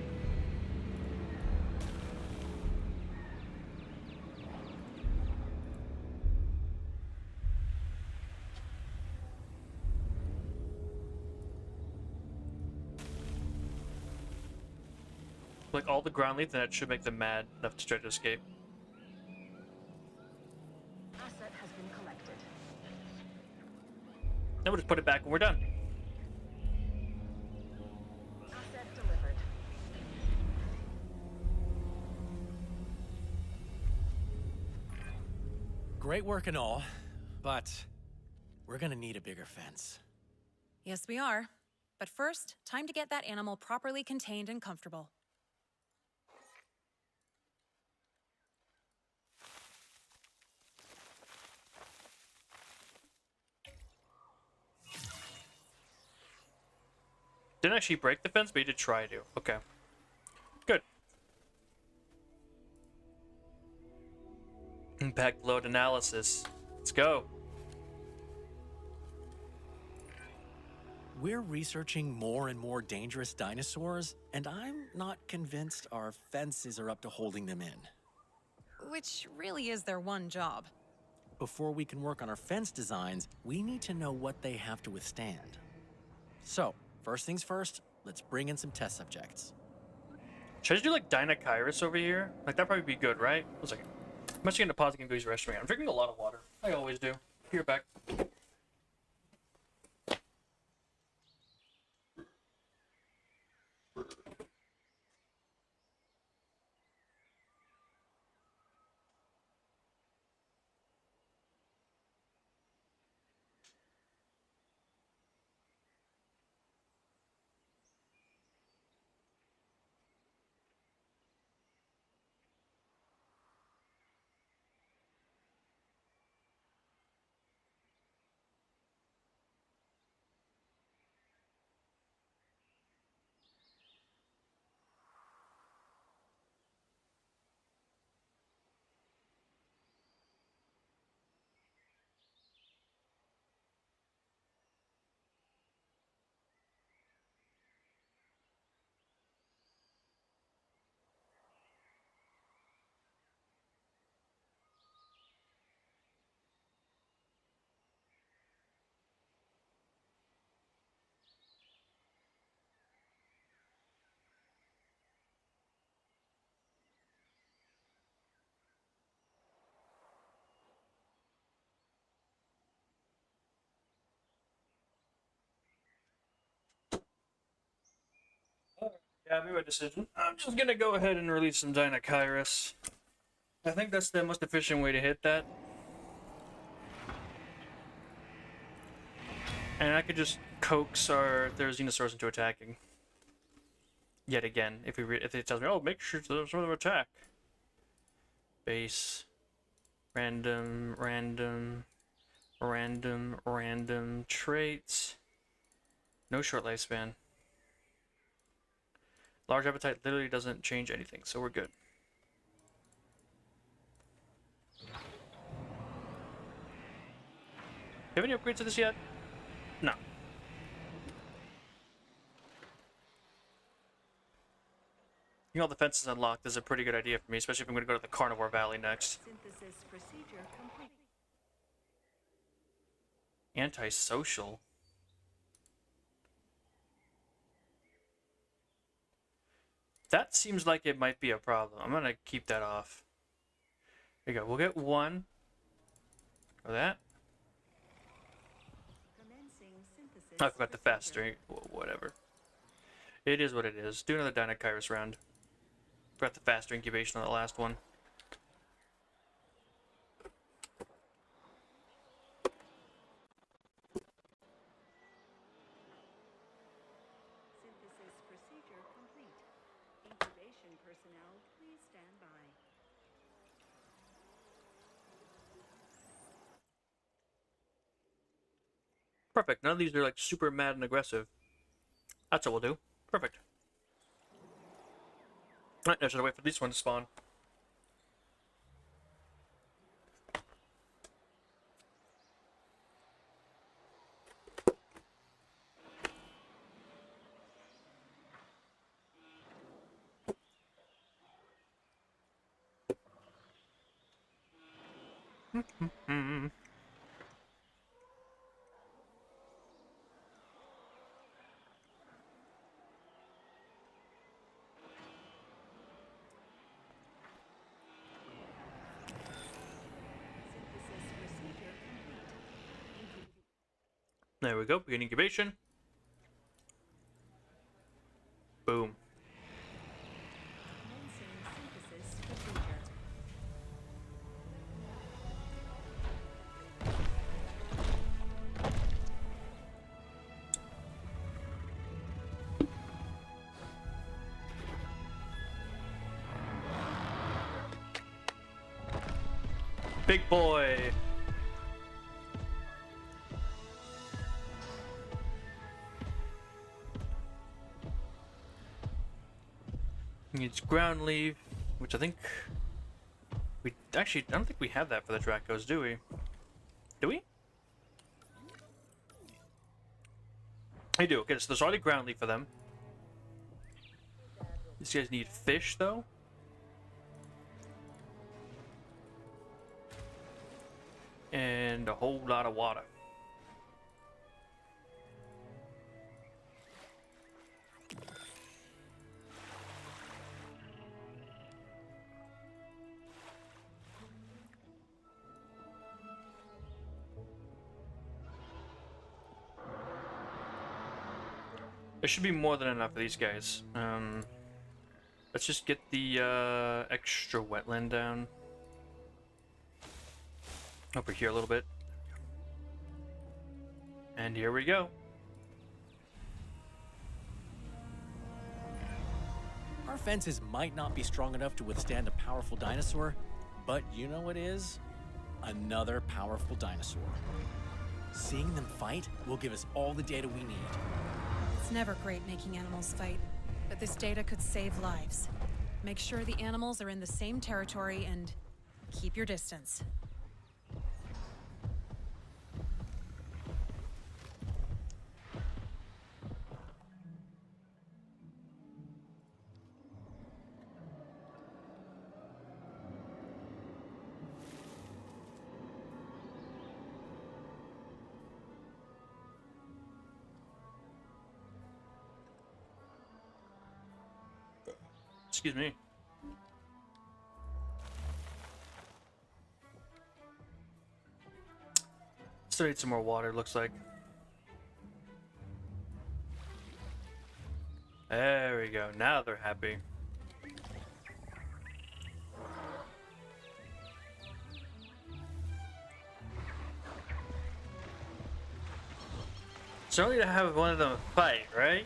Like all the ground leaf, then it should make them mad enough to try to escape. Asset has been collected. Then we'll just put it back when we're done. Asset delivered. Great work and all, but we're gonna need a bigger fence. Yes, we are. But first, time to get that animal properly contained and comfortable. Didn't actually break the fence, but he did try to. Okay. Good. Impact load analysis. Let's go. We're researching more and more dangerous dinosaurs, and I'm not convinced our fences are up to holding them in. Which really is their one job. Before we can work on our fence designs, we need to know what they have to withstand. So, first things first, let's bring in some test subjects. Should I just do like Dinokairos over here? Like that'd probably be good, right? One second. I'm actually gonna pause and go use the restroom. I'm drinking a lot of water. I always do. Be right back. Yeah, I made my decision. I'm just gonna go ahead and release some Dinochirus. I think that's the most efficient way to hit that. And I could just coax our Therizinosaurs into attacking. Yet again, if it tells me, oh, make sure there's some other attack. Base. Random, random, random, random traits. No short lifespan. Large appetite literally doesn't change anything, so we're good. You have any upgrades to this yet? No. You know, the fence is unlocked is a pretty good idea for me, especially if I'm going to go to the Carnivore Valley next. Synthesis procedure complete. Antisocial? That seems like it might be a problem. I'm going to keep that off. There you go. We'll get one. Or that. Commencing synthesis. I forgot the fast procedure. string. Whatever. It is what it is. Do another Dinochirus round. Forgot the faster incubation on the last one. Synthesis procedure complete. Incubation personnel, please stand by. Perfect. None of these are like super mad and aggressive. That's what we'll do. Perfect. Alright, now I should wait for this one to spawn. Synthesis procedure complete. There we go. Begin incubation. Boom. Commencing synthesis procedure. Big boy. Needs ground leaf, which I think we actually, I don't think we have that for the Dracos, do we? Do we? I do. Okay, so there's already ground leaf for them. These guys need fish, though. And a whole lot of water. There should be more than enough of these guys. Let's just get the extra wetland down. Over here a little bit. And here we go. Our fences might not be strong enough to withstand a powerful dinosaur, but you know what is? Another powerful dinosaur. Seeing them fight will give us all the data we need. It's never great making animals fight, but this data could save lives. Make sure the animals are in the same territory and keep your distance. Excuse me. Still need some more water, looks like. There There you go. Now they're happy. So only to have one of them fight, right?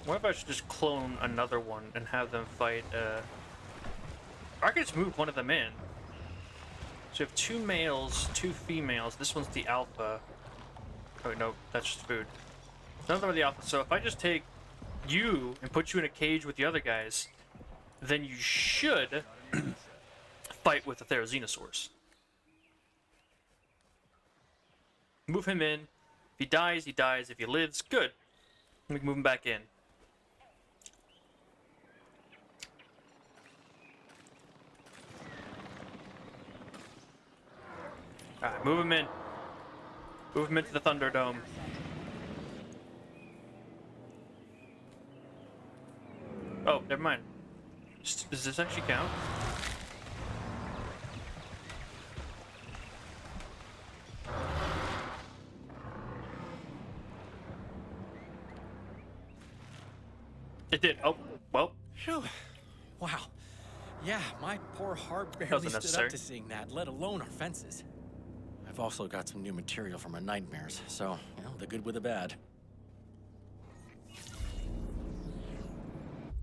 What if I should just clone another one and have them fight, or I could just move one of them in. So you have 2 males, 2 females. This one's the alpha. Oh, no, that's just food. None of them are the alpha. So if I just take you and put you in a cage with the other guys, then you should fight with the Therizinosaurs. Move him in. If he dies, he dies. If he lives, good. We can move him back in. Alright, move him in. Move him into the Thunderdome. Oh, never mind. Does this actually count? It did. Oh, well. Phew. Wow. Yeah, my poor heart barely stood unnecessary. up to seeing that, let alone our fences. I've also got some new material from our nightmares, so, you know, the good with the bad.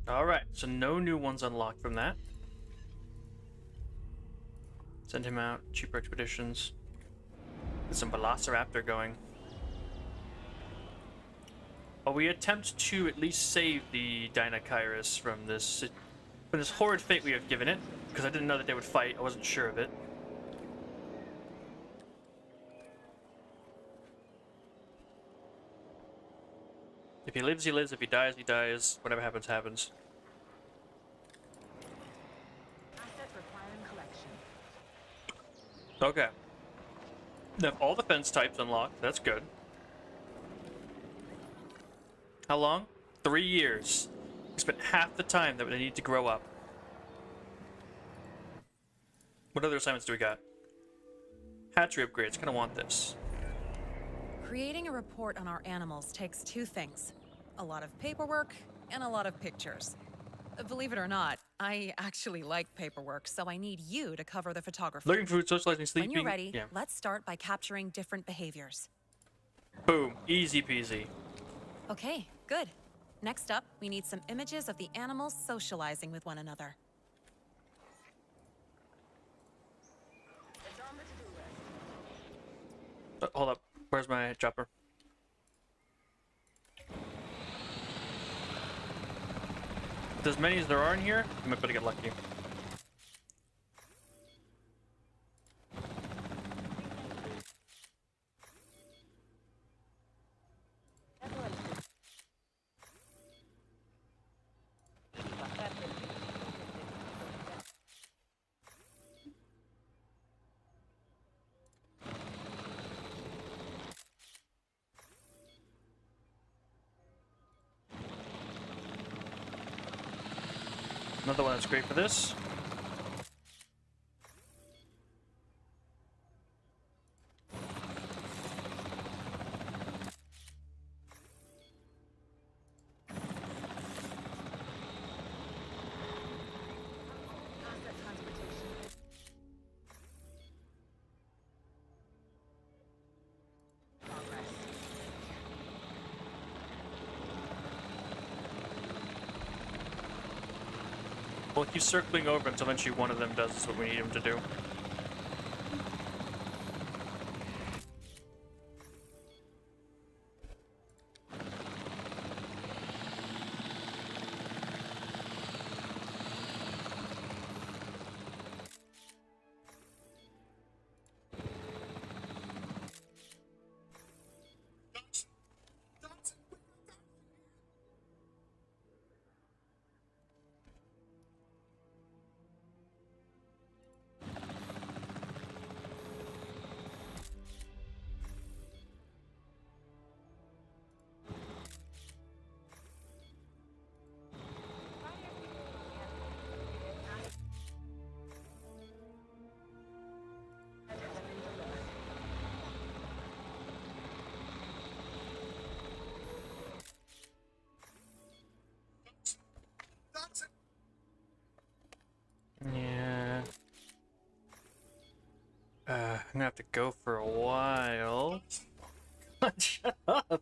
Alright, so no new ones unlocked from that. Send him out. Cheaper expeditions. Get some Velociraptor going. Well, we attempt to at least save the Dinokairos from this horrid fate we have given it, because I didn't know that they would fight. I wasn't sure of it. If he lives, he lives. If he dies, he dies. Whatever happens, happens. Asset requiring collection. Okay. Now, all the fence types unlocked. That's good. How long? 3 years. We spent half the time that they need to grow up. What other assignments do we got? Hatchery upgrades. Kind of want this. Creating a report on our animals takes 2 things. A lot of paperwork and a lot of pictures. Believe it or not, I actually like paperwork, so I need you to cover the photography. Looking food, socializing, sleeping. When you're ready, Yeah. let's start by capturing different behaviors. Boom. Easy peasy. Okay, good. Next up, we need some images of the animals socializing with one another. It's on the to-do list. Hold up. Where's my chopper? With as many as there are in here, I might better get lucky. Another one that's great for this. Asset transportation. Progress. We'll keep circling over until eventually one of them does what we need him to do. gonna have to go for a while. Shut up!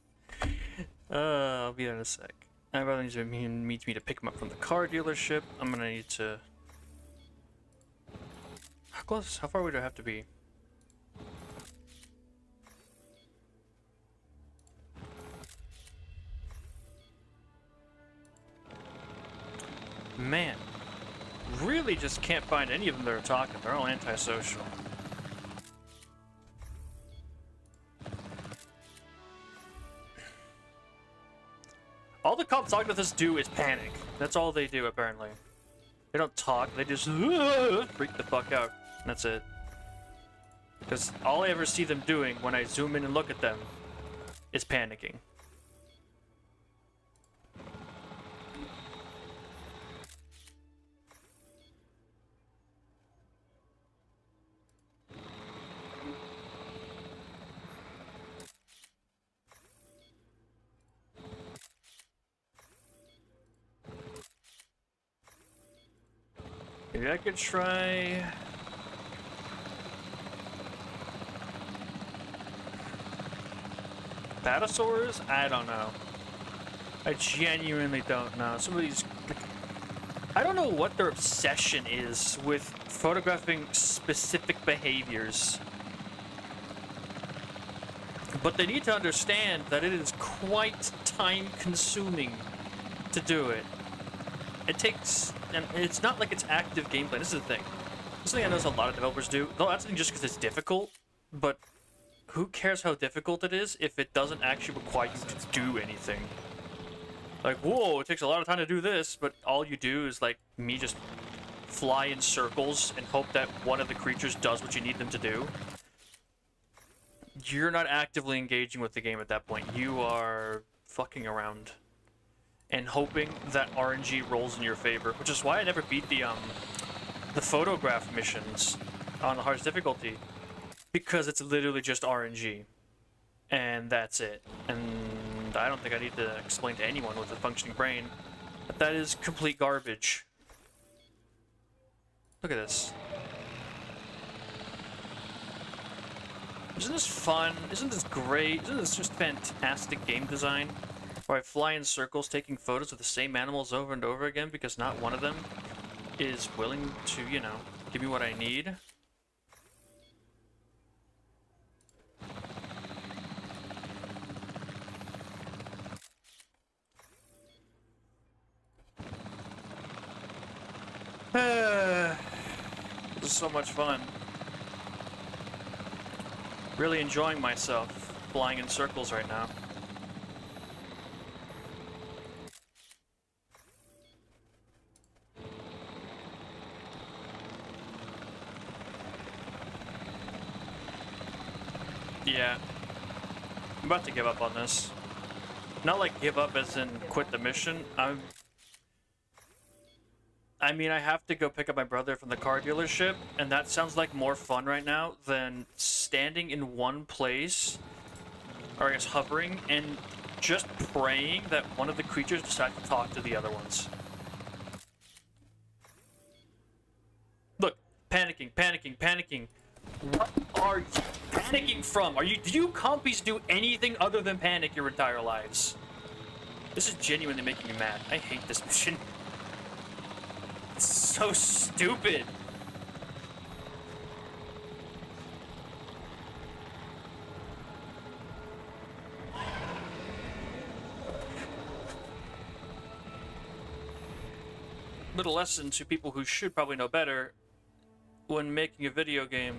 I'll be there in a sec. My brother needs me to pick him up from the car dealership. I'm gonna need to... How close? How far would I have to be? Man, really just can't find any of them that are talking. They're all antisocial. All the cops talking to us do is panic. That's all they do, apparently. They don't talk, they just freak the fuck out. That's it. Because all I ever see them doing when I zoom in and look at them is panicking. Maybe I could try... Patasaurs? I don't know. I genuinely don't know. Some of these... I don't know what their obsession is with photographing specific behaviors. But they need to understand that it is quite time-consuming to do it. It takes... And it's not like it's active gameplay. This is the thing. This is the thing I notice a lot of developers do. Though that's just because it's difficult. But who cares how difficult it is if it doesn't actually require you to do anything? Like, whoa, it takes a lot of time to do this, but all you do is, like, me just fly in circles and hope that one of the creatures does what you need them to do. You're not actively engaging with the game at that point. You are fucking around and hoping that RNG rolls in your favor, which is why I never beat the photograph missions on the hardest difficulty, because it's literally just RNG, and that's it. And I don't think I need to explain to anyone with a functioning brain that that is complete garbage. Look at this. Isn't this fun? Isn't this great? Isn't this just fantastic game design? Where I fly in circles taking photos of the same animals over and over again because not one of them is willing to, you know, give me what I need. This is so much fun. Really enjoying myself flying in circles right now. Yeah. I'm about to give up on this. Not like give up as in quit the mission. I mean, I have to go pick up my brother from the car dealership, and that sounds like more fun right now than standing in one place, or I guess hovering, and just praying that one of the creatures decide to talk to the other ones. Look, panicking, panicking, panicking. What are you panicking from? Do you compies do anything other than panic your entire lives? This is genuinely making me mad. I hate this mission. It's so stupid. Little lesson to people who should probably know better when making a video game.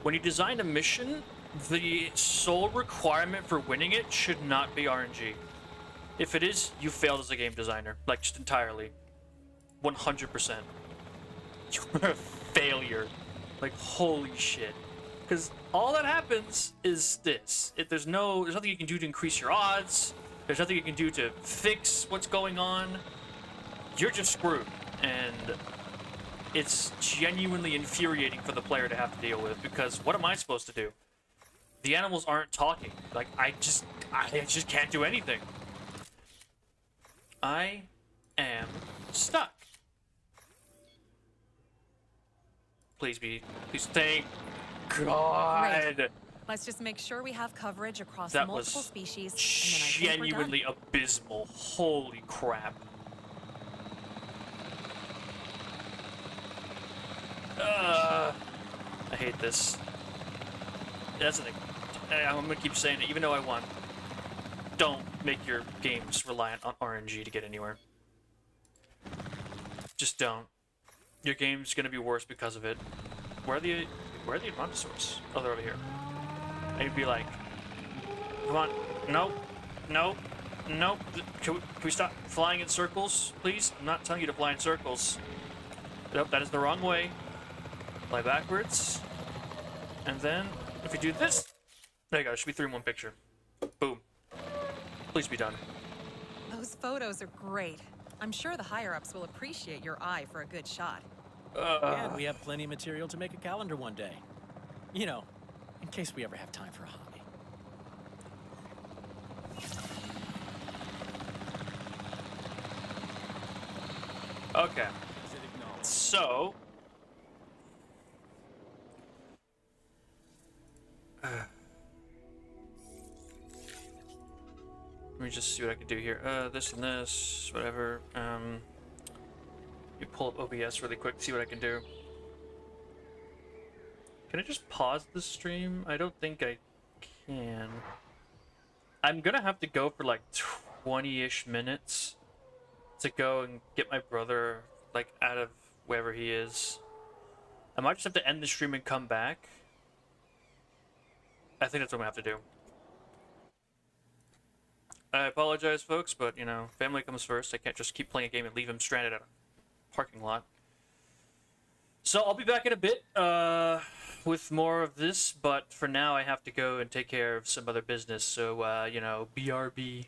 When you design a mission, the sole requirement for winning it should not be RNG. If it is, you failed as a game designer. Like, just entirely. 100%. You're a failure. Like, holy shit. Because all that happens is this. There's nothing you can do to increase your odds. There's nothing you can do to fix what's going on. You're just screwed. And it's genuinely infuriating for the player to have to deal with, because what am I supposed to do? The animals aren't talking. Like, I just can't do anything. I am stuck. Please God. Let's just make sure we have coverage across That multiple was species, and then I think we're done. genuinely abysmal. Holy crap. I hate this. That's the thing. I'm gonna keep saying it, even though I won. Don't make your games reliant on RNG to get anywhere. Just don't. Your game's gonna be worse because of it. Where are the Advantosaurs? Oh, they're over here. I'd be like, come on, no, no, no. Can we stop flying in circles, please? I'm not telling you to fly in circles. Nope, that is the wrong way. Fly backwards. And then, if you do this, there you go, it should be 3 in 1 picture. Boom. Please be done. Those photos are great. I'm sure the higher-ups will appreciate your eye for a good shot. And we have plenty of material to make a calendar one day. You know, in case we ever have time for a hobby. Okay, Exit acknowledged. so... Let me just see what I can do here. This and this, whatever. You pull up OBS really quick, see what I can do. Can I just pause the stream? I don't think I can. I'm gonna have to go for like 20-ish minutes to go and get my brother like out of wherever he is. I might just have to end the stream and come back. I think that's what I'm gonna have to do. I apologize, folks, but, you know, family comes first. I can't just keep playing a game and leave him stranded at a parking lot. So I'll be back in a bit with more of this, but for now I have to go and take care of some other business. So, you know, BRB.